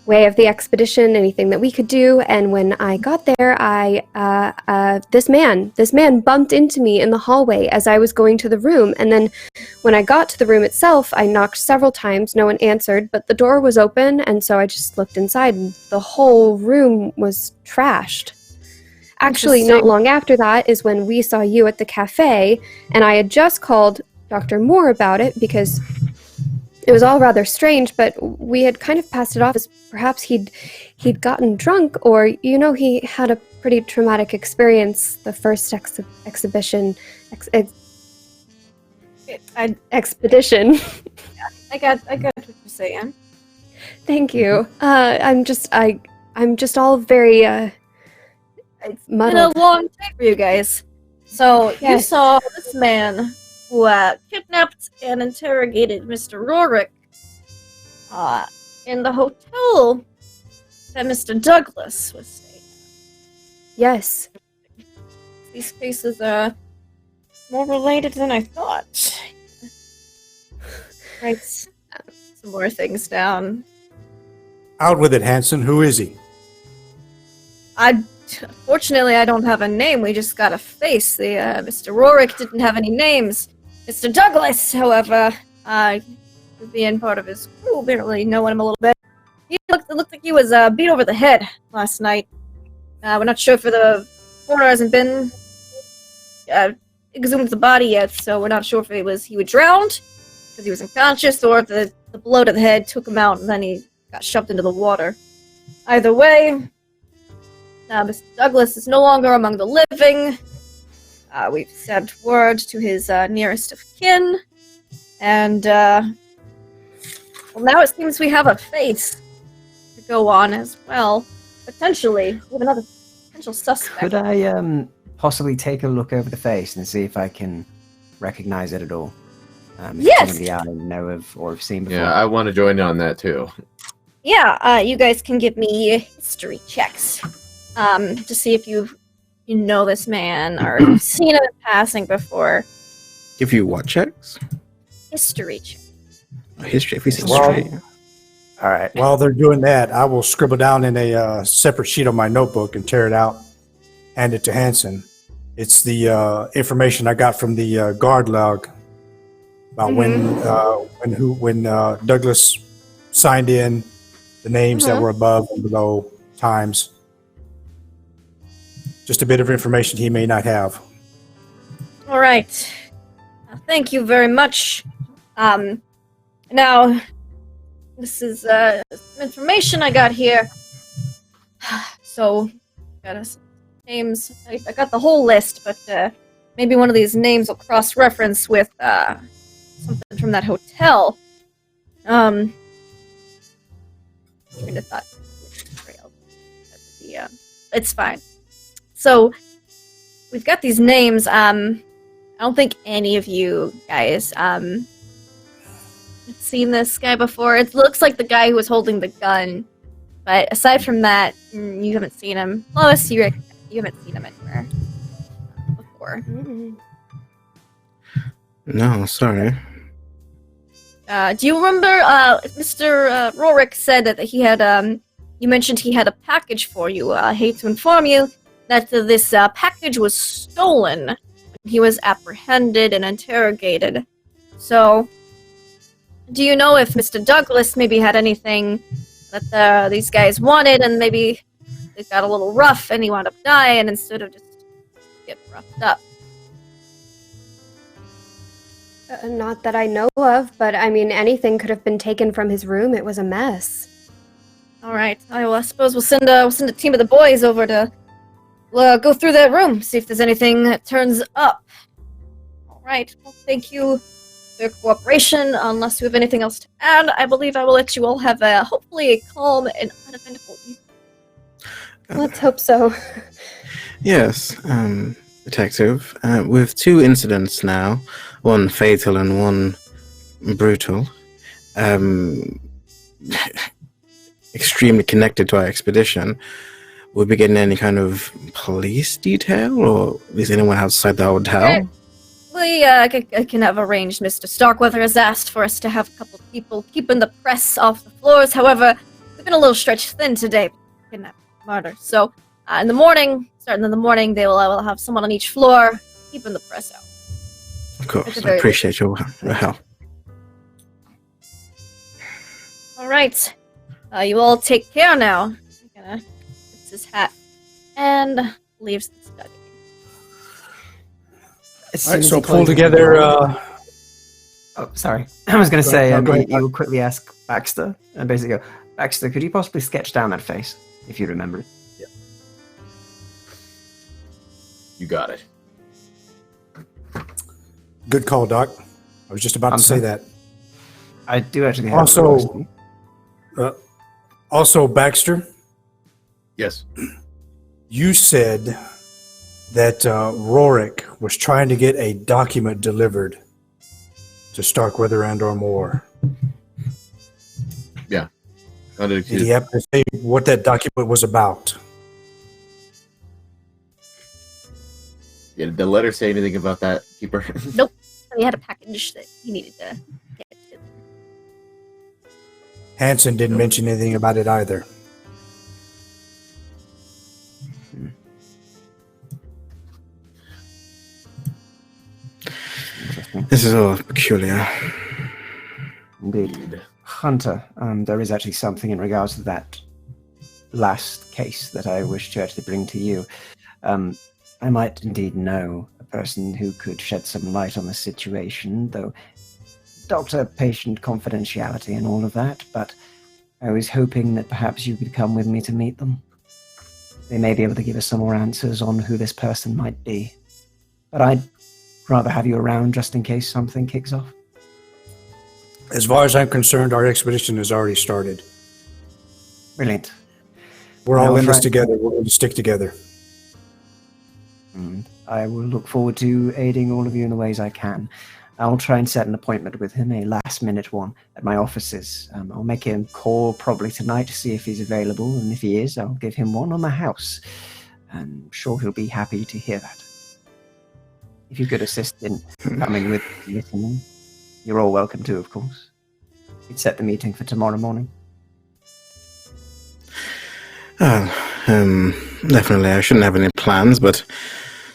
way of the expedition, anything that we could do. And when I got there, this man bumped into me in the hallway as I was going to the room. And then when I got to the room itself, I knocked several times. No one answered, but the door was open, and so I just looked inside, and the whole room was trashed. Actually, not long after that is when we saw you at the cafe, and I had just called Dr. Moore about it because it was all rather strange, but we had kind of passed it off as perhaps he'd gotten drunk, or, he had a pretty traumatic experience the first expedition. Yeah, I got what you're saying. Thank you. I'm just all very It's muddled. been a long day for you guys. So you Yes. saw this man who kidnapped and interrogated Mr. Rorick in the hotel that Mr. Douglas was staying at. Yes. These cases are more related than I thought. Write some more things down. Out with it, Hanson. Who is he? Fortunately, I don't have a name. We just got a face. Mr. Rorick didn't have any names. Mr. Douglas, however, being part of his crew, barely knowing him a little bit. It looked like he was beat over the head last night. We're not sure if the coroner hasn't been exhumed the body yet, so we're not sure if he was drowned because he was unconscious, or if the blow to the head took him out and then he got shoved into the water. Either way, Mr. Douglas is no longer among the living. We've sent word to his nearest of kin, and now it seems we have a face to go on as well. Potentially, we have another potential suspect. Could I possibly take a look over the face and see if I can recognize it at all? If Yes! it's somebody I know of or have seen before. Yeah, I want to join in on that too. Yeah, you guys can give me history checks to see if you know this man or you've seen him in passing before. Give you what checks? History check. History. If we say Well, history. All right. While they're doing that, I will scribble down in a separate sheet on my notebook and tear it out, hand it to Hanson. It's the information I got from the guard log about when Douglas signed in, the names that were above and below, times. Just a bit of information he may not have. All right. Thank you very much. Now, this is some information I got here. So, got us names. I got the whole list, but maybe one of these names will cross-reference with something from that hotel. Train of thought. Yeah, it's fine. So, we've got these names. I don't think any of you guys have seen this guy before. It looks like the guy who was holding the gun, but aside from that, you haven't seen him. Lois, you haven't seen him anywhere before. No, sorry. Do you remember, Mr. Rorik said that he had, you mentioned he had a package for you. I hate to inform you that this package was stolen. He was apprehended and interrogated. So, do you know if Mr. Douglas maybe had anything that these guys wanted, and maybe it got a little rough and he wound up dying instead of just getting roughed up? Not that I know of, but I mean, anything could have been taken from his room. It was a mess. All right. I suppose we'll send a team of the boys over to go through that room, see if there's anything that turns up. All right. Well, thank you for your cooperation. Unless you have anything else to add, I believe I will let you all have hopefully a calm and uneventful evening. Let's hope so. Yes, Detective. With 2 incidents now, one fatal and one brutal, extremely connected to our expedition, will we be getting any kind of police detail, or is anyone outside the hotel? We can have arranged. Mr. Starkweather has asked for us to have a couple of people keeping the press off the floors. However, we've been a little stretched thin today. Kidnapping, murder. So, in the morning, starting in the morning, they will have someone on each floor keeping the press out. Of course, I appreciate your help. All right, you all take care now. I'm gonna puts his hat and leaves the study. As All soon right, as so he pull closes the together. door- Oh, sorry. I was going to say, go ahead. you will quickly ask Baxter, and basically go, Baxter, could you possibly sketch down that face, if you remember it? You got it. Good call, Doc. I was just about to say that. I do actually have Also, Baxter, Yes. you said that Rorik was trying to get a document delivered to Starkweather and/or Moore. Yeah. Did he have to say what that document was about? Yeah, did the letter say anything about that, Keeper? Nope. He had a package that he needed to get to. Hansen didn't mention anything about it either. This is all peculiar. Indeed. Hunter, there is actually something in regards to that last case that I wish to actually bring to you. I might indeed know a person who could shed some light on the situation, though doctor-patient confidentiality and all of that, but I was hoping that perhaps you could come with me to meet them. They may be able to give us some more answers on who this person might be. But I'd rather have you around just in case something kicks off. As far as I'm concerned, our expedition has already started. Brilliant. We're all I'll in this try- together. We're going to stick together. And I will look forward to aiding all of you in the ways I can. I'll try and set an appointment with him, a last-minute one, at my offices. I'll make him call probably tonight to see if he's available, and if he is, I'll give him one on the house. I'm sure he'll be happy to hear that. If you could assist in coming with listening, you're all welcome to, of course. We'd set the meeting for tomorrow morning. Definitely. I shouldn't have any plans, but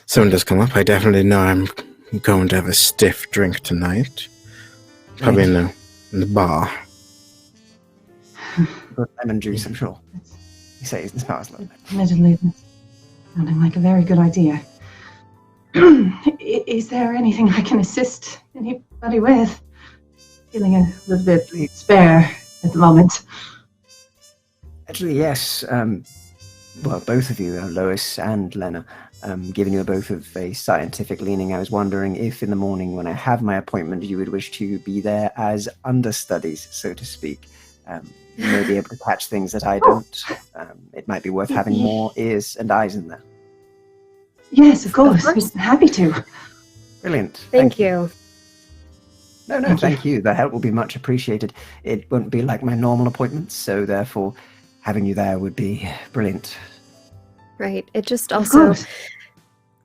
something does come up. I definitely know I'm going to have a stiff drink tonight. Probably in the bar. Good lemon juice, I'm sure. You say it smells a little bit. Admittedly, that's sounding like a very good idea. Is there anything I can assist anybody with? Feeling a little bit spare at the moment. Actually, yes. Well, both of you, Lois and Lena, giving you both of a scientific leaning. I was wondering if in the morning when I have my appointment, you would wish to be there as understudies, so to speak. You may be able to catch things that I don't. It might be worth having more ears and eyes in there. Yes, of course. I'm happy to. Brilliant. Thank you. No, thank you. The help will be much appreciated. It won't be like my normal appointments, so therefore having you there would be brilliant. Right. It just also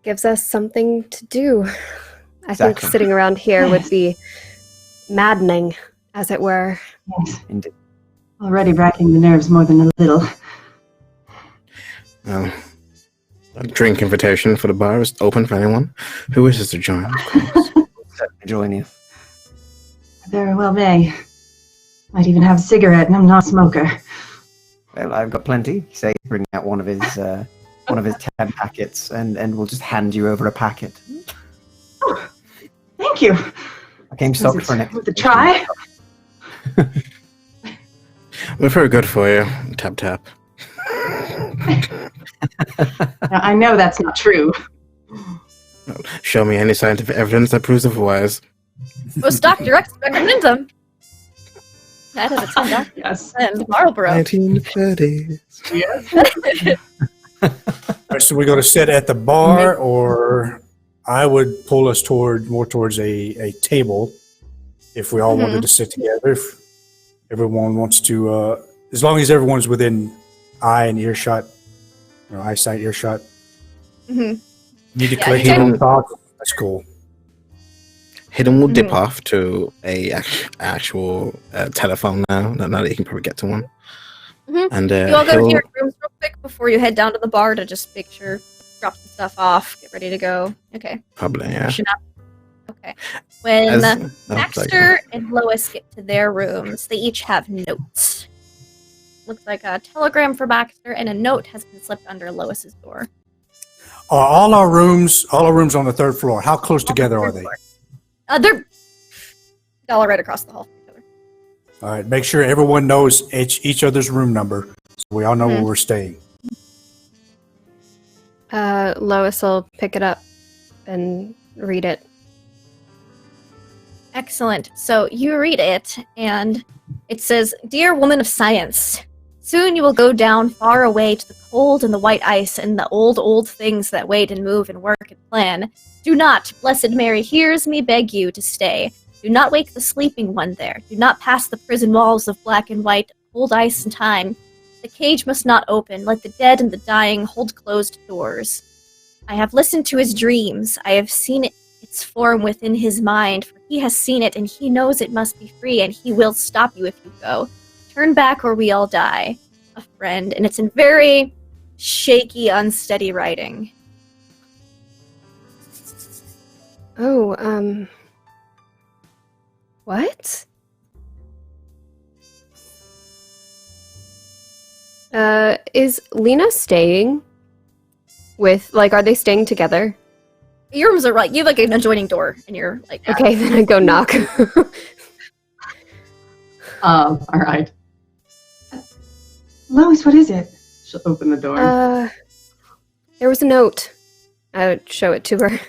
gives us something to do. I think Exactly. sitting around here would be maddening as it were. Yes. Indeed. Already racking the nerves more than a little. Well, a drink invitation for the bar is open for anyone who wishes to join, of course. Certainly join you. Very well may. Might even have a cigarette, and I'm not a smoker. Well, I've got plenty. Say, bring out one of his 10 packets, and we'll just hand you over a packet. Oh, thank you. I came stocked for an With a try. We're very good for you. Tap, tap. Now, I know that's not true. Show me any scientific evidence that proves otherwise. Most doctor recommends them. That is a 10 doctor. Yes. And Marlboro. 1930s. All right, so we're going to sit at the bar, or I would pull us more towards a table if we all wanted to sit together. If everyone wants to, as long as everyone's within eyesight, earshot. Mm-hmm. Need to Yeah, collect you your can- own thoughts. That's cool. Hayden will dip off to a actual telephone now that you can probably get to one. Mhm. And You all go to he'll- your rooms real quick before you head down to the bar to just make sure, drop some stuff off, get ready to go. Okay. probably, yeah. Freshen up. Okay. When As- oh, Baxter and Lois get to their rooms, they each have notes. Looks like a telegram for Baxter, and a note has been slipped under Lois's door. Are all our rooms on the third floor? How close together are they? They're all right across the hall from each other. All right, make sure everyone knows each other's room number, so we all know where we're staying. Lois will pick it up and read it. Excellent. So you read it, and it says, "Dear woman of science, soon you will go down far away to the cold and the white ice and the old things that wait and move and work and plan. Do not, Blessed Mary hears me beg you to stay. Do not wake the sleeping one there. Do not pass the prison walls of black and white, cold ice and time. The cage must not open. Let the dead and the dying hold closed doors. I have listened to his dreams. I have seen its form within his mind, for he has seen it and he knows it must be free, and he will stop you if you go. Turn back or we all die. A friend." And it's in very shaky, unsteady writing. Oh, what? Is Lena staying with, are they staying together? Your rooms are right. You have like an adjoining door, and you're like, Okay, then I go knock. All right. Lois, what is it? She'll open the door. There was a note. I would show it to her.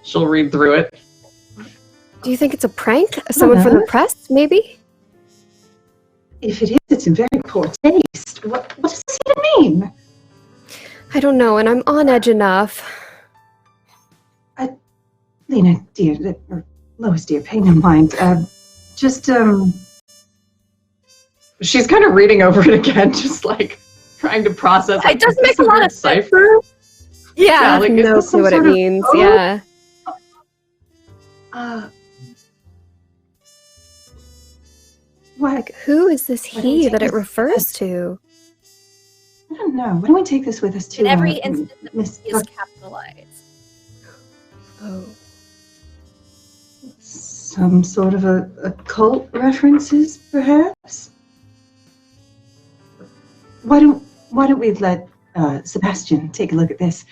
She'll read through it. Do you think it's a prank? Someone from the press, maybe? If it is, it's in very poor taste. What does this even mean? I don't know, and I'm on edge enough. Lena, dear, or Lois, dear, pay no mind. Just. She's kind of reading over it again, just like trying to process. It does make a lot of sense. cipher. Yeah. like, is No this clue some what it sort of means, code? yeah. What? Who is this Why don't we he take that it this- refers to? I don't know. Why don't we take this with us to In every instance, Miss it is capitalized. Oh. some sort of occult references, perhaps? Why don't we let Sebastian take a look at this?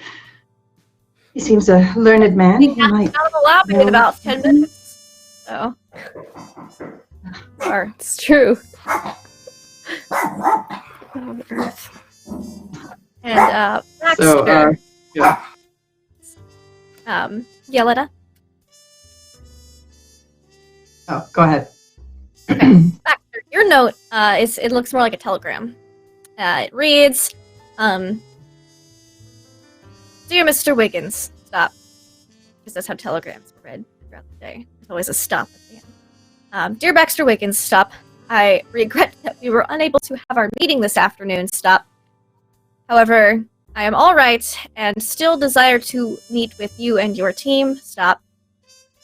He seems a learned man. We He got might. out of the lab in about 10 minutes. So. Or, It's true. What on earth? and Baxter. So, yeah. Yelena. Oh, go ahead. Baxter, your note it looks more like a telegram. It reads, "Dear Mr. Wiggins," stop, because that's how telegrams are read throughout the day. There's always a stop at the end. "Dear Baxter Wiggins," stop. "I regret that we were unable to have our meeting this afternoon," stop. "However, I am all right and still desire to meet with you and your team," stop.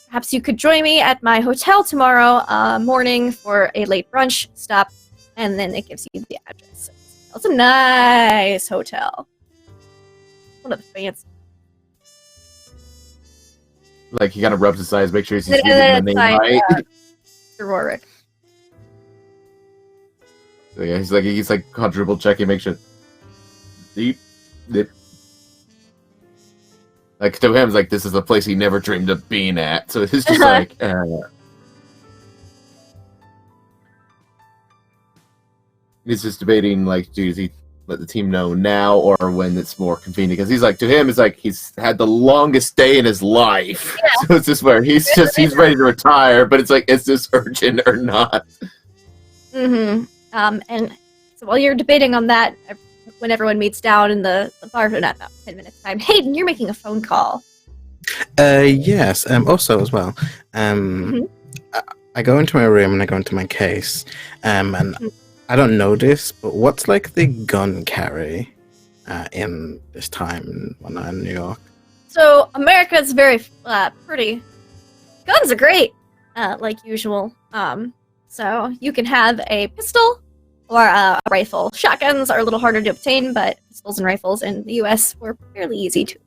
perhaps you could join me at my hotel tomorrow morning for a late brunch stop, and then it gives you the address. It's a nice hotel. One of the fancy. Like, he kind of rubs his eyes, make sure he's using the name right. Mr. Rorick. So yeah, he's like quadruple checking, make sure. Like, to him, it's like, this is a place he never dreamed of being at. So it's just like, he's just debating, like, does he let the team know now or when it's more convenient? Because he's like, to him, it's like he's had the longest day in his life. Yeah. So it's just where he's ready to retire, but it's like, is this urgent or not? Mm-hmm. And so while you're debating on that, when everyone meets down in the bar in about 10 minutes time, Hayden, you're making a phone call. Yes. Also as well. I go into my room and I go into my case. And I don't know this, but what's like the gun carry in this time when I'm in New York? So America's very pretty. Guns are great, like usual. So you can have a pistol or a rifle. Shotguns are a little harder to obtain, but pistols and rifles in the U.S. were fairly easy to.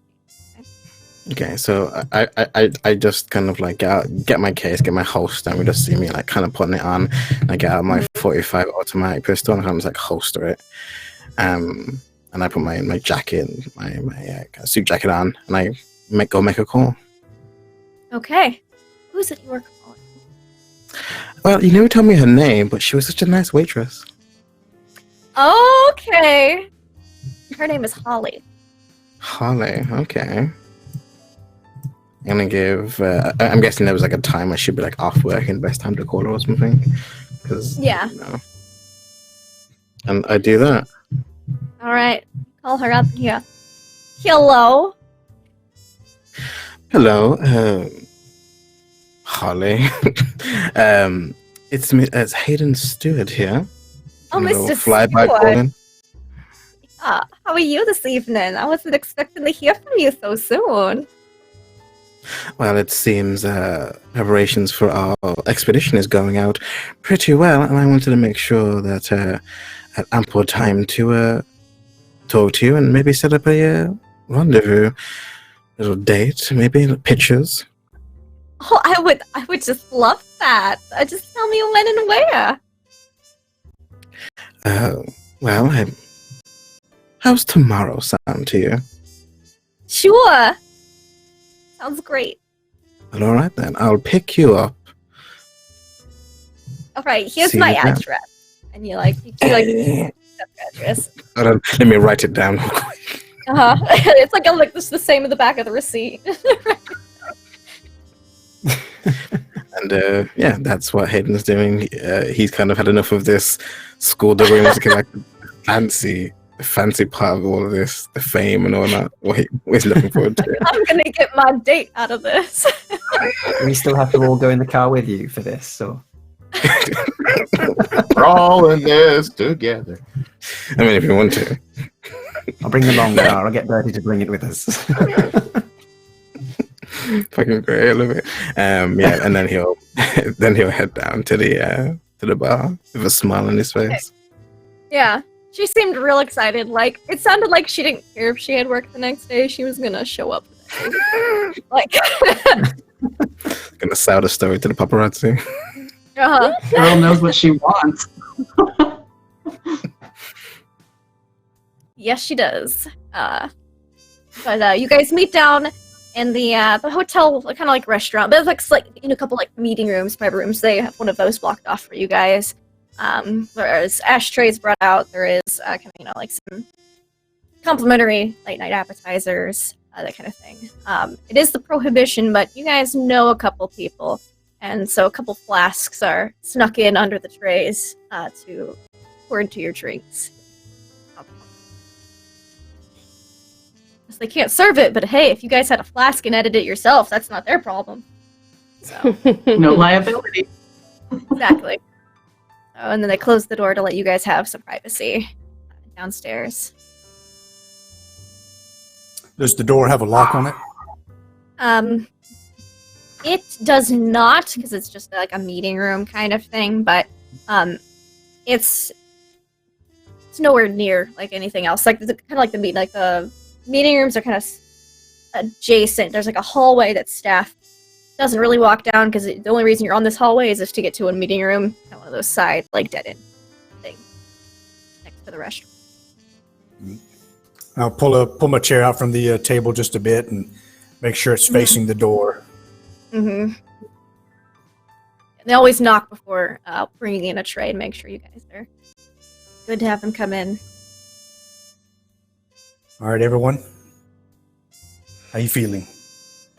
Okay, so I just kind of like get my case, get my holster, and we just see me like kind of putting it on. I get out my 45 automatic pistol and I kind of like holster it, and I put my jacket, my suit jacket on, and I go make a call. Okay, who's it you were calling? Well, you never told me her name, but she was such a nice waitress. Okay, her name is Holly. Holly, okay. I'm gonna give. I'm guessing there was like a time I should be like off work and best time to call her or something. Because yeah, and I do that. All right, call her up here. Hello. Hello, Holly. It's Hayden Stewart here. Oh, Mr. Flyby calling. How are you this evening? I wasn't expecting to hear from you so soon. Well, it seems preparations for our expedition is going out pretty well, and I wanted to make sure that I had ample time to talk to you and maybe set up a rendezvous, little date, maybe pictures. Oh, I would just love that. Just tell me when and where. Well, how's tomorrow sound to you? Sure. Sounds great. Well, all right then. I'll pick you up. All right, here's my address. And you the address. Let me write it down real quick. It's like this the same in the back of the receipt. And yeah, that's what Hayden's doing. He's kind of had enough of this school degree and get like the fancy part of all of this, the fame and all that. What he's looking forward to. I'm gonna get my date out of this. We still have to all go in the car with you for this, so. We're all in this together. I mean, if you want to. I'll bring the long car. I'll get Bertie to bring it with us. Fucking great, I love it. Yeah, and then he'll head down to the bar with a smile on his face. Yeah, she seemed real excited. Like, it sounded like she didn't care if she had work the next day. She was gonna show up. Like, gonna sell the story to the paparazzi. Girl knows what she wants. Yes, she does. But you guys meet down in the hotel, kind of like restaurant, but it's like in a couple like meeting rooms, private rooms. They have one of those blocked off for you guys. There's ashtrays brought out. There is like some complimentary late night appetizers, that kind of thing. It is the prohibition, but you guys know a couple people, and so a couple flasks are snuck in under the trays to pour into your drinks. They can't serve it, but hey, if you guys had a flask and edited it yourself, that's not their problem. So no liability. Exactly. And then they close the door to let you guys have some privacy downstairs. Does the door have a lock on it? It does not, because it's just like a meeting room kind of thing, but it's nowhere near like anything else. Like kind of like the meeting rooms are kind of adjacent. There's like a hallway that staff doesn't really walk down because the only reason you're on this hallway is just to get to a meeting room, one of those side like dead end thing next to the restroom. I'll pull my chair out from the table just a bit and make sure it's facing the door. Mm-hmm. They always knock before bringing in a tray and make sure you guys are good to have them come in. All right, everyone. How you feeling?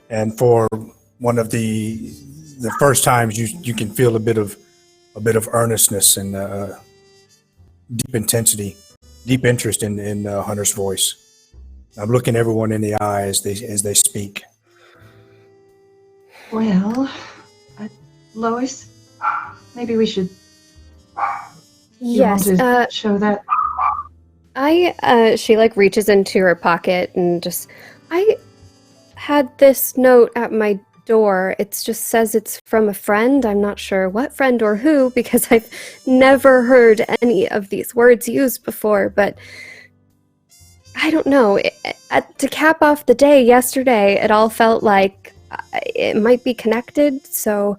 And for one of the first times, you can feel a bit of earnestness and deep intensity, deep interest in Hunter's voice. I'm looking everyone in the eye as they speak. Well, Lois, maybe we should. Yes. Show that. She like reaches into her pocket and I had this note at my door. It just says it's from a friend. I'm not sure what friend or who because I've never heard any of these words used before, but I don't know. To cap off the day yesterday, it all felt like it might be connected, so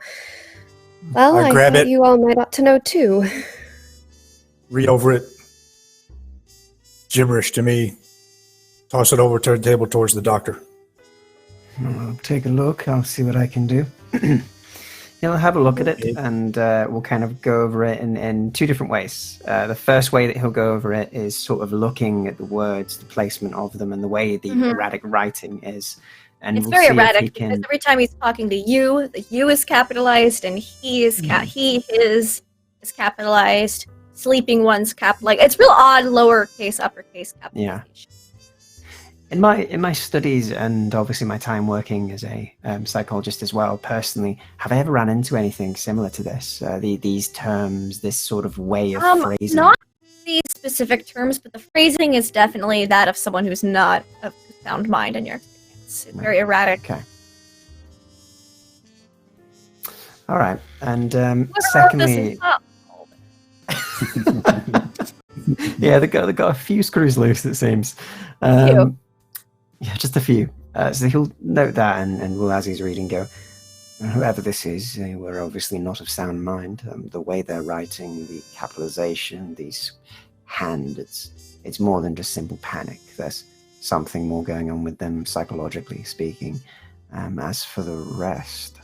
well, I thought you all might ought to know too. Read over it. Gibberish to me. Toss it over to the table towards the doctor. I'll take a look. I'll see what I can do. He'll have a look at it, and we'll kind of go over it in two different ways. The first way that he'll go over it is sort of looking at the words, the placement of them, and the way the erratic writing is. And it's we'll very see erratic if he can... because every time he's talking to you, the you is capitalized and he is his is capitalized. Sleeping one's capitalized. It's real odd lowercase, uppercase capitalization. Yeah. In my studies and obviously my time working as a psychologist as well, personally, have I ever ran into anything similar to this? These terms, this sort of way of phrasing? Not these specific terms, but the phrasing is definitely that of someone who's not of sound mind in your experience. It's very erratic. Okay. All right. And secondly... yeah, they got a few screws loose, it seems. Yeah, just a few. So he'll note that and will, as he's reading, go, whoever this is, we're obviously not of sound mind. The way they're writing, the capitalization, these hand, it's more than just simple panic. There's something more going on with them, psychologically speaking. As for the rest,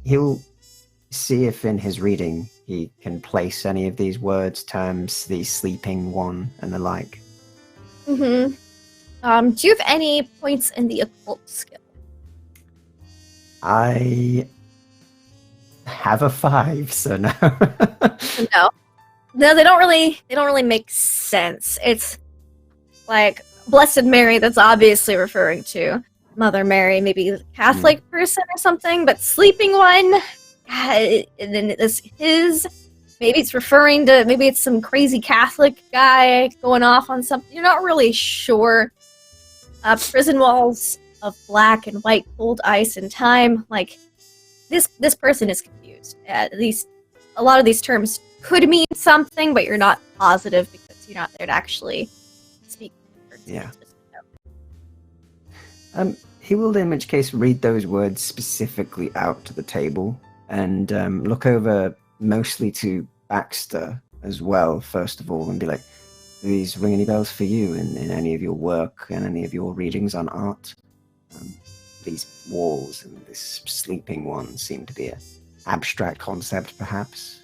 he'll see if in his reading he can place any of these words, terms, the sleeping one, and the like. Mm-hmm. Do you have any points in the occult skill? I have a 5, so no. No, they don't really make sense. It's like Blessed Mary, that's obviously referring to Mother Mary, maybe a Catholic person or something, but sleeping one, and then it's his, maybe it's referring to, maybe it's some crazy Catholic guy going off on something. You're not really sure. Prison walls of black and white, cold ice and time. Like, this person is confused. At least a lot of these terms could mean something, but you're not positive because you're not there to actually speak. Yeah. He will, in which case, read those words specifically out to the table and look over mostly to Baxter as well, first of all, and be like, do these ring any bells for you in any of your work and any of your readings on art? These walls and this sleeping one seem to be an abstract concept, perhaps?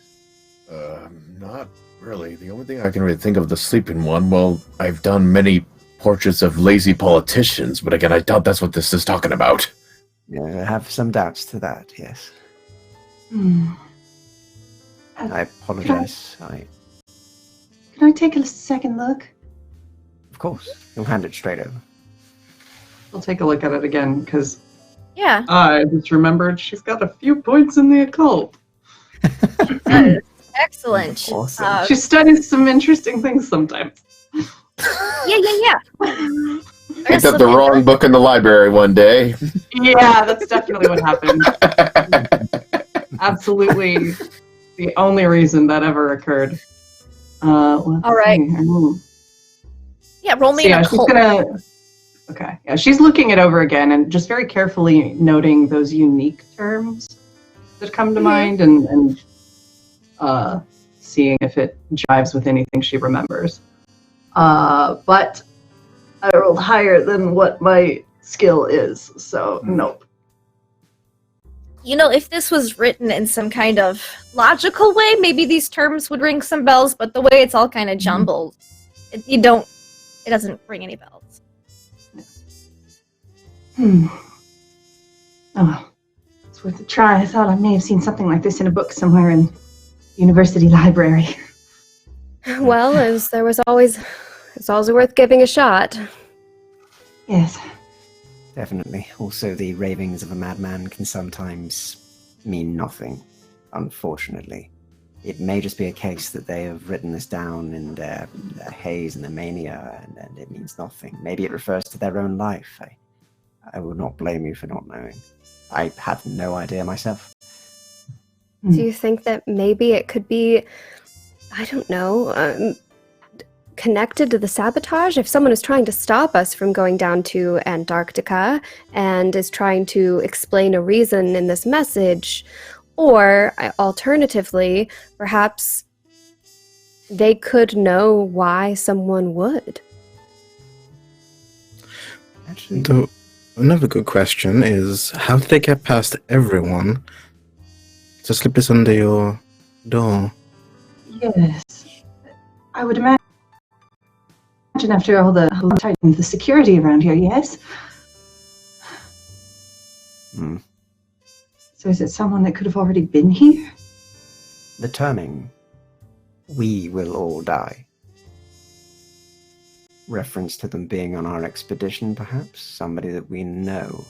Not really. The only thing I can really think of the sleeping one, well, I've done many portraits of lazy politicians, but again, I doubt that's what this is talking about. Yeah, I have some doubts to that, yes. I apologize. Can I take a second look? Of course. He'll hand it straight over. I'll take a look at it again, because Yeah. I just remembered she's got a few points in the occult. Excellent. Awesome. She studies some interesting things sometimes. Yeah. Picked up the wrong book in the library one day. Yeah, that's definitely what happened. Absolutely the only reason that ever occurred. All right. Yeah, roll me an occult. Okay. Yeah, she's looking it over again and just very carefully noting those unique terms that come to mind and seeing if it jives with anything she remembers. But I rolled higher than what my skill is, so nope. You know, if this was written in some kind of logical way, maybe these terms would ring some bells, but the way it's all kind of jumbled, it doesn't ring any bells. Oh, it's worth a try. I thought I may have seen something like this in a book somewhere in the university library. Well, it's always worth giving a shot. Yes. Definitely. Also, the ravings of a madman can sometimes mean nothing, unfortunately. It may just be a case that they have written this down in their haze and their mania, and it means nothing. Maybe it refers to their own life. I will not blame you for not knowing. I had no idea myself. Do you think that maybe it could be, I don't know, connected to the sabotage? If someone is trying to stop us from going down to Antarctica and is trying to explain a reason in this message, or alternatively, perhaps they could know why someone would. Actually, another good question is, how did they get past everyone to slip this under your door? Yes. I would imagine after all the security around here, yes? So is it someone that could have already been here? The terming, "we will all die." Reference to them being on our expedition, perhaps? Somebody that we know.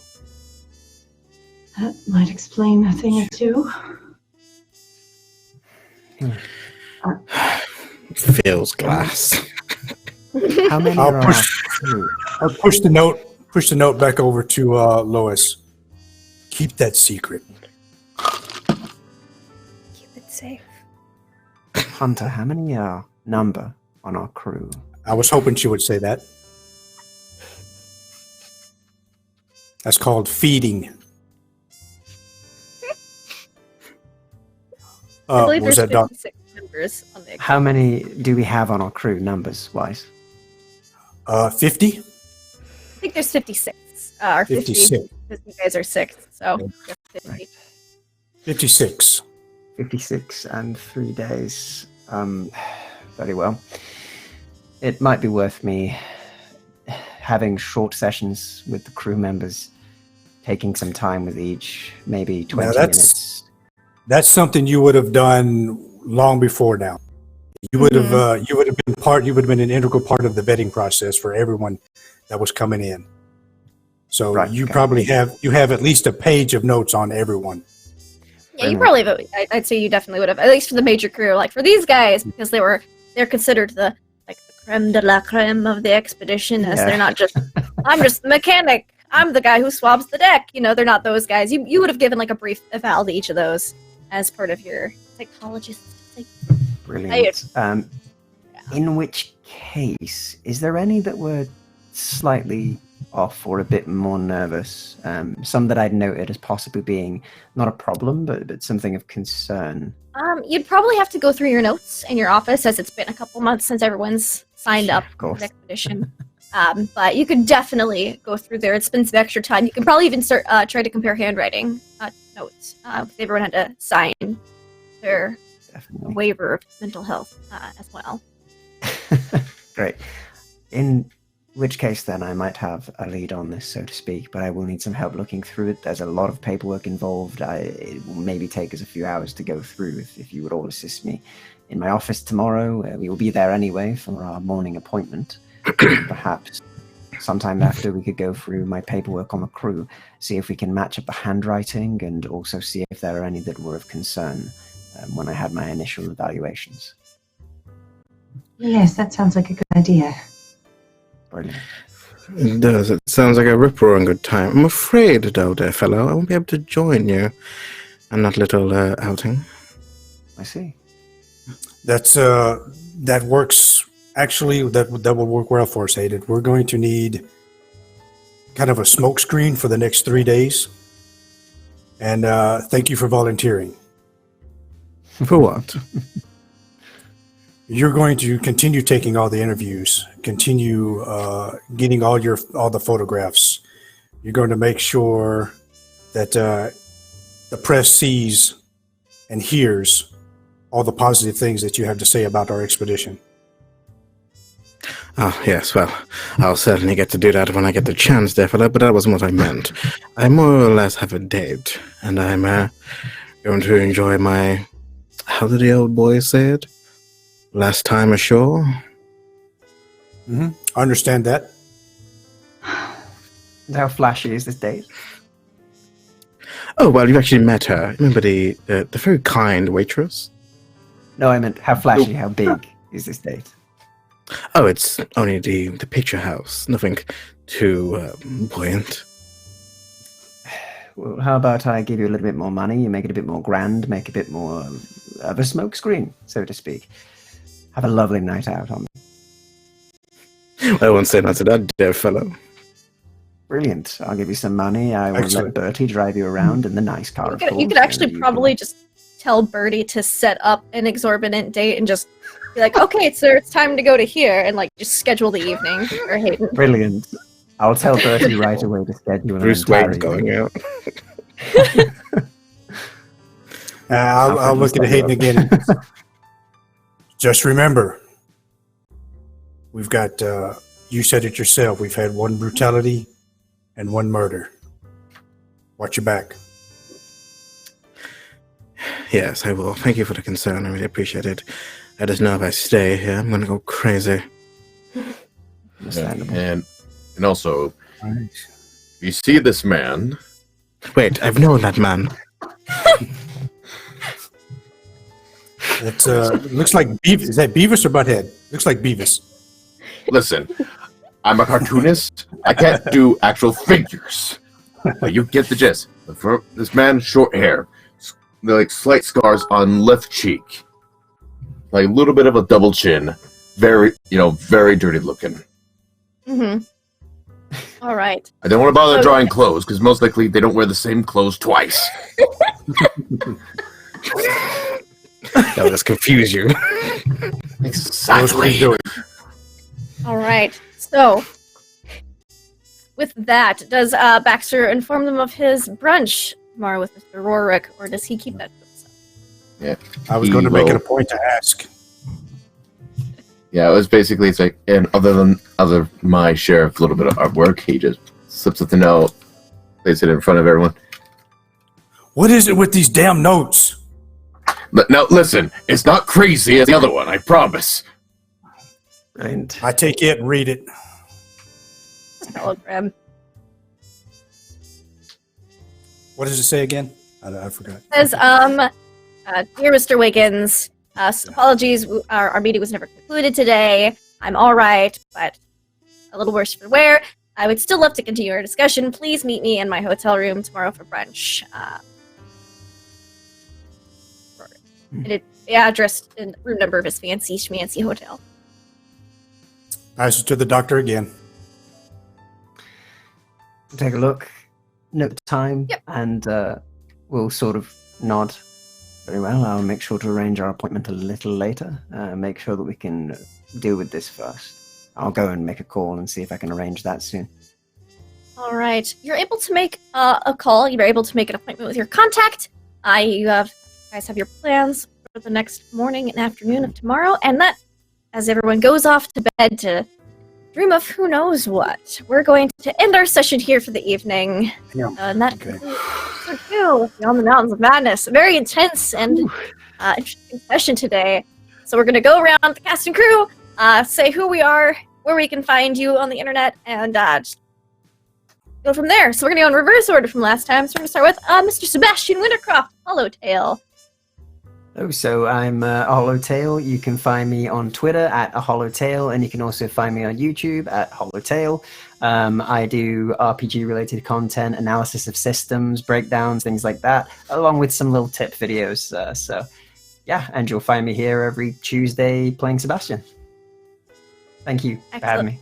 That might explain a thing or two. Feels glass. How many I'll are push the note back over to Lois. Keep that secret. Keep it safe. Hunter, how many number on our crew? I was hoping she would say that. That's called feeding. I believe was there's that 56 members on the How many do we have on our crew, numbers-wise? 50? I think there's 56. Or 50. 56. Because you guys are 6, so 50. Right. 56. 56 and 3 days. Very well. It might be worth me having short sessions with the crew members, taking some time with each, maybe 20 minutes. That's something you would have done long before now. You would have been an integral part of the vetting process for everyone that was coming in. So probably have at least a page of notes on everyone. Yeah, you probably have. I'd say you definitely would have, at least for the major crew. Like for these guys, because they're considered the creme de la creme of the expedition, as they're not just I'm just the mechanic. I'm the guy who swabs the deck. You know, they're not those guys. You would have given like a brief eval to each of those as part of your psychologist. Brilliant. In which case, is there any that were slightly off or a bit more nervous? Some that I'd noted as possibly being not a problem, but something of concern. You'd probably have to go through your notes in your office, as it's been a couple months since everyone's signed up for the expedition. But you could definitely go through there. It's been some extra time. You can probably even start try to compare handwriting notes. Everyone had to sign their waiver of mental health as well. Great. In which case, then, I might have a lead on this, so to speak, but I will need some help looking through it. There's a lot of paperwork involved. It will maybe take us a few hours to go through if you would all assist me. In my office tomorrow, we will be there anyway for our morning appointment. Perhaps sometime after we could go through my paperwork on the crew, see if we can match up the handwriting, and also see if there are any that were of concern when I had my initial evaluations. Yes, that sounds like a good idea. Brilliant. It does. It sounds like a rip-roaring good time. I'm afraid, though, dear fellow, I won't be able to join you on that little outing. I see. That works. Actually, that will work well for us, Hayden. We're going to need kind of a smoke screen for the next 3 days. And thank you for volunteering. For what? You're going to continue taking all the interviews, continue getting all the photographs. You're going to make sure that the press sees and hears all the positive things that you have to say about our expedition. Ah, yes, well, I'll certainly get to do that when I get the chance, dear fellow, but that wasn't what I meant. I more or less have a date, and I'm going to enjoy my... How did the old boy say it? Last time ashore? Mm-hmm. I understand that. And how flashy is this date? Oh, well, you've actually met her. Remember the very kind waitress? No, I meant how flashy, how big is this date? Oh, it's only the picture house. Nothing too buoyant. Well, how about I give you a little bit more money, you make it a bit more grand, make a bit more of a smoke screen, so to speak. Have a lovely night out on me. I won't say that to that, dear fellow. Brilliant. I'll give you some money. I will Excellent. let Bertie drive you around in the nice car. You could actually probably just tell Bertie to set up an exorbitant date and just be like, okay, sir, it's time to go to here, and like just schedule the evening for Hayden. Brilliant. I'll tell Bertie right away to schedule an Bruce entire Wayne's going evening. out. I'll look at Hayden again. Just remember, we've got, you said it yourself, we've had one brutality and one murder. Watch your back. Yes, I will. Thank you for the concern. I really appreciate it. I just know if I stay here, I'm going to go crazy. Understandable. And also, you see this man. Wait, I've known that man. It looks like Beavis. Is that Beavis or Butthead? Looks like Beavis. Listen, I'm a cartoonist. I can't do actual figures. But you get the gist. For this man, short hair, like slight scars on left cheek, like a little bit of a double chin, very dirty looking. Mm-hmm. All right. I don't want to bother drawing clothes because most likely they don't wear the same clothes twice. That would just confuse you. Exactly. All right. So, with that, does Baxter inform them of his brunch tomorrow with Mr. Rorick, or does he keep that to himself? Yeah. I was going to make it a point to ask. Yeah, it was basically, it's like, and other than my share of a little bit of artwork, he just slips it the note, plays it in front of everyone. What is it with these damn notes? Now, listen, it's not crazy as the other one, I promise. And I take it and read it. Telegram. What does it say again? I forgot. It says, dear Mr. Wiggins, apologies, our meeting was never concluded today. I'm all right, but a little worse for wear. I would still love to continue our discussion. Please meet me in my hotel room tomorrow for brunch. The address and room number of his fancy schmancy hotel. Pass it to the doctor again. take a look, note the time, Yep. and we'll sort of nod. Very well. I'll make sure to arrange our appointment a little later. Make sure that we can deal with this first. I'll go and make a call and see if I can arrange that soon. All right. You're able to make a call. You're able to make an appointment with your contact. You guys have your plans for the next morning and afternoon of tomorrow, and that, as everyone goes off to bed to dream of who knows what, we're going to end our session here for the evening. Yeah. And that Okay. concludes episode 2 Beyond the Mountains of Madness. A very intense and interesting session today. So we're going to go around the cast and crew, say who we are, where we can find you on the internet, and just go from there. So we're going to go in reverse order from last time. So we're going to start with Mr. Sebastian Wintercroft, Hollowtail. Oh, so I'm a Hollowtail. You can find me on Twitter at a Hollowtail, and you can also find me on YouTube at Hollowtail. I do RPG-related content, analysis of systems, breakdowns, things like that, along with some little tip videos. So, yeah, and you'll find me here every Tuesday playing Sebastian. Thank you for having me.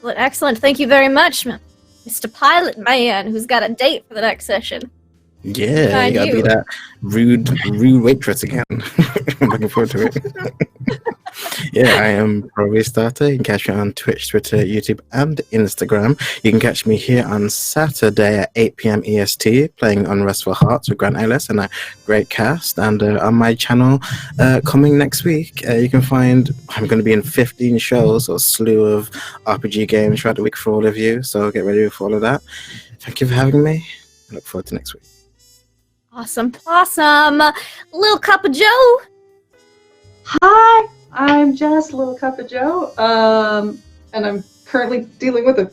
Excellent. Thank you very much, Mr. Pilot Man, who's got a date for the next session. Yeah, you gotta be that rude waitress again. I'm looking forward to it. Yeah, I am Pro Restarter. You can catch me on Twitch, Twitter, YouTube, and Instagram. You can catch me here on Saturday at 8 p.m. EST playing Unrestful Hearts with Grant Ellis and a great cast. And on my channel coming next week, you can find I'm going to be in 15 shows, or a slew of RPG games throughout the week for all of you. So get ready for all of that. Thank you for having me. I look forward to next week. Awesome. Little Cup of Joe. Hi, I'm Jess, Little Cup of Joe, and I'm currently dealing with an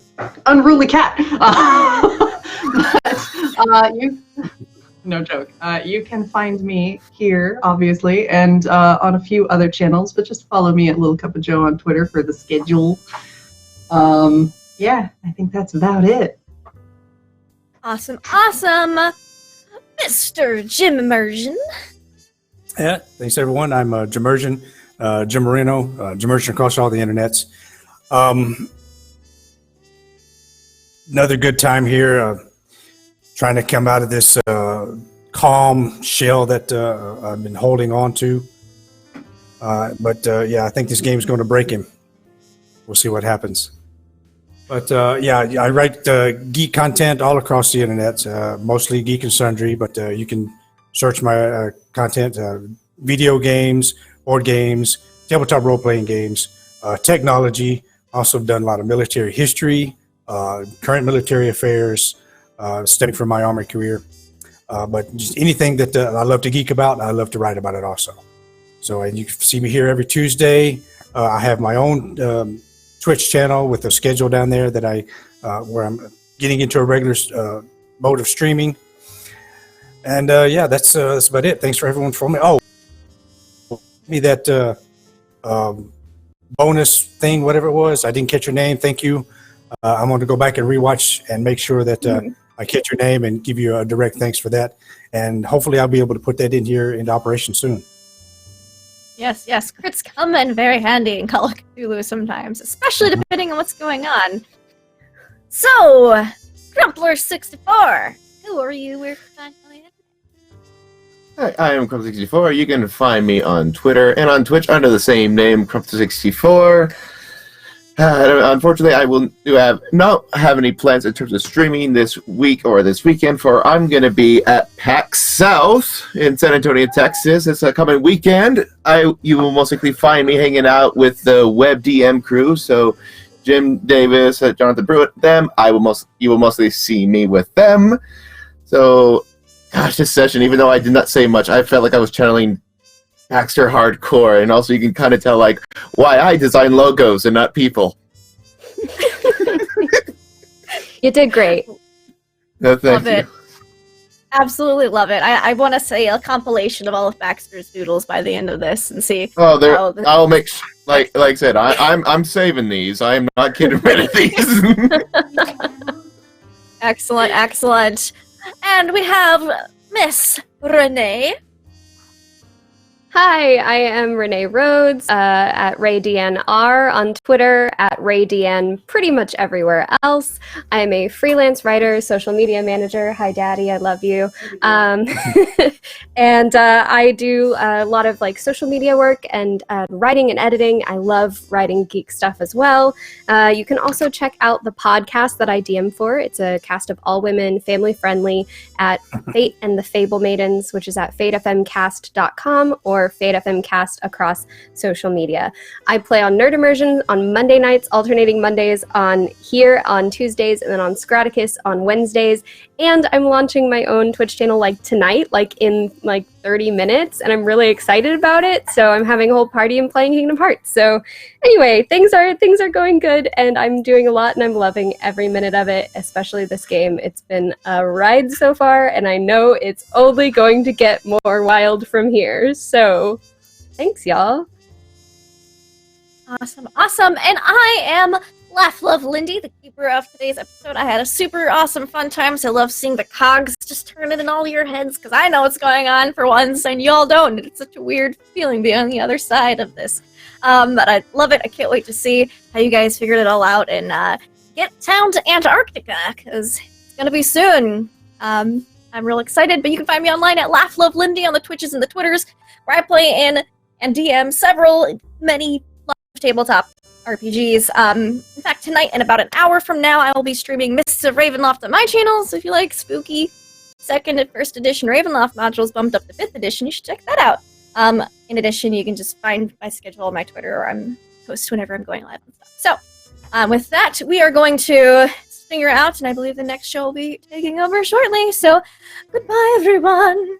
unruly cat. No joke. You can find me here, obviously, and on a few other channels, but just follow me at Little Cup of Joe on Twitter for the schedule. Yeah, I think that's about it. Awesome. Mr. Jim Immersion. Yeah, thanks everyone. I'm Jimersion, Jim Marino, Jimersion across all the internets. Another good time here, trying to come out of this calm shell that I've been holding on to. But yeah, I think this game is going to break him. We'll see what happens. But yeah, I write geek content all across the internet, mostly Geek and Sundry, but you can search my content, video games, board games, tabletop role-playing games, technology. Also done a lot of military history, current military affairs, stemming from my Army career. But just anything that I love to geek about, I love to write about it also. So and you can see me here every Tuesday. I have my own Twitch channel with a schedule down there that where I'm getting into a regular mode of streaming. And yeah, that's about it. Thanks for everyone for me. Oh, me that bonus thing, whatever it was. I didn't catch your name. Thank you. I'm going to go back and rewatch and make sure that I catch your name and give you a direct thanks for that. And hopefully I'll be able to put that in here into operation soon. Yes, crits come in very handy in Call of Cthulhu sometimes, especially depending on what's going on. So, Crumpler64, who are you? Where can I find you? Hi, I am Crumpler64. You can find me on Twitter and on Twitch under the same name, Crumpler64. Unfortunately, I will not have any plans in terms of streaming this week or this weekend, for I'm going to be at PAX South in San Antonio, Texas. It's a coming weekend. You will most likely find me hanging out with the Web DM crew. So Jim Davis, Jonathan Pruitt, them. You will mostly see me with them. So, gosh, this session, even though I did not say much, I felt like I was channeling Baxter hardcore, and also you can kind of tell like why I design logos and not people. You did great. No, thank Love it. Absolutely love it. I want to say a compilation of all of Baxter's doodles by the end of this and see. Oh, I'll make like I said, I'm saving these. I am not getting rid of these. Excellent. And we have Miss Renee. Hi, I am Renee Rhodes at RayDNR on Twitter, at RayDN pretty much everywhere else. I am a freelance writer, social media manager. Hi, Daddy, I love you. And I do a lot of like social media work and writing and editing. I love writing geek stuff as well. You can also check out the podcast that I DM for. It's a cast of all women, family friendly, at Fate and the Fable Maidens, which is at fatefmcast.com or FateFMcast across social media. I play on Nerd Immersion on Monday nights, alternating Mondays on here on Tuesdays, and then on Scraticus on Wednesdays. And I'm launching my own Twitch channel like tonight, like in like 30 minutes, and I'm really excited about it. So I'm having a whole party and playing Kingdom Hearts. So anyway, things are going good, and I'm doing a lot, and I'm loving every minute of it, especially this game. It's been a ride so far, and I know it's only going to get more wild from here. So thanks, y'all. Awesome. And I am Laugh Love Lindy, the keeper of today's episode. I had a super awesome fun time, so I love seeing the cogs just turning in all your heads, because I know what's going on for once, and y'all don't. It's such a weird feeling being on the other side of this. But I love it. I can't wait to see how you guys figured it all out and get down to Antarctica, because it's going to be soon. I'm real excited, but you can find me online at Laugh Love Lindy on the Twitches and the Twitters, where I play in and DM many tabletop RPGs. In fact, tonight and about an hour from now, I will be streaming Mists of Ravenloft on my channel, so if you like spooky 2nd and 1st edition Ravenloft modules bumped up to 5th edition, you should check that out. In addition, you can just find my schedule on my Twitter, or I'm post whenever I'm going live and stuff. So, with that, we are going to figure out, and I believe the next show will be taking over shortly, so goodbye, everyone!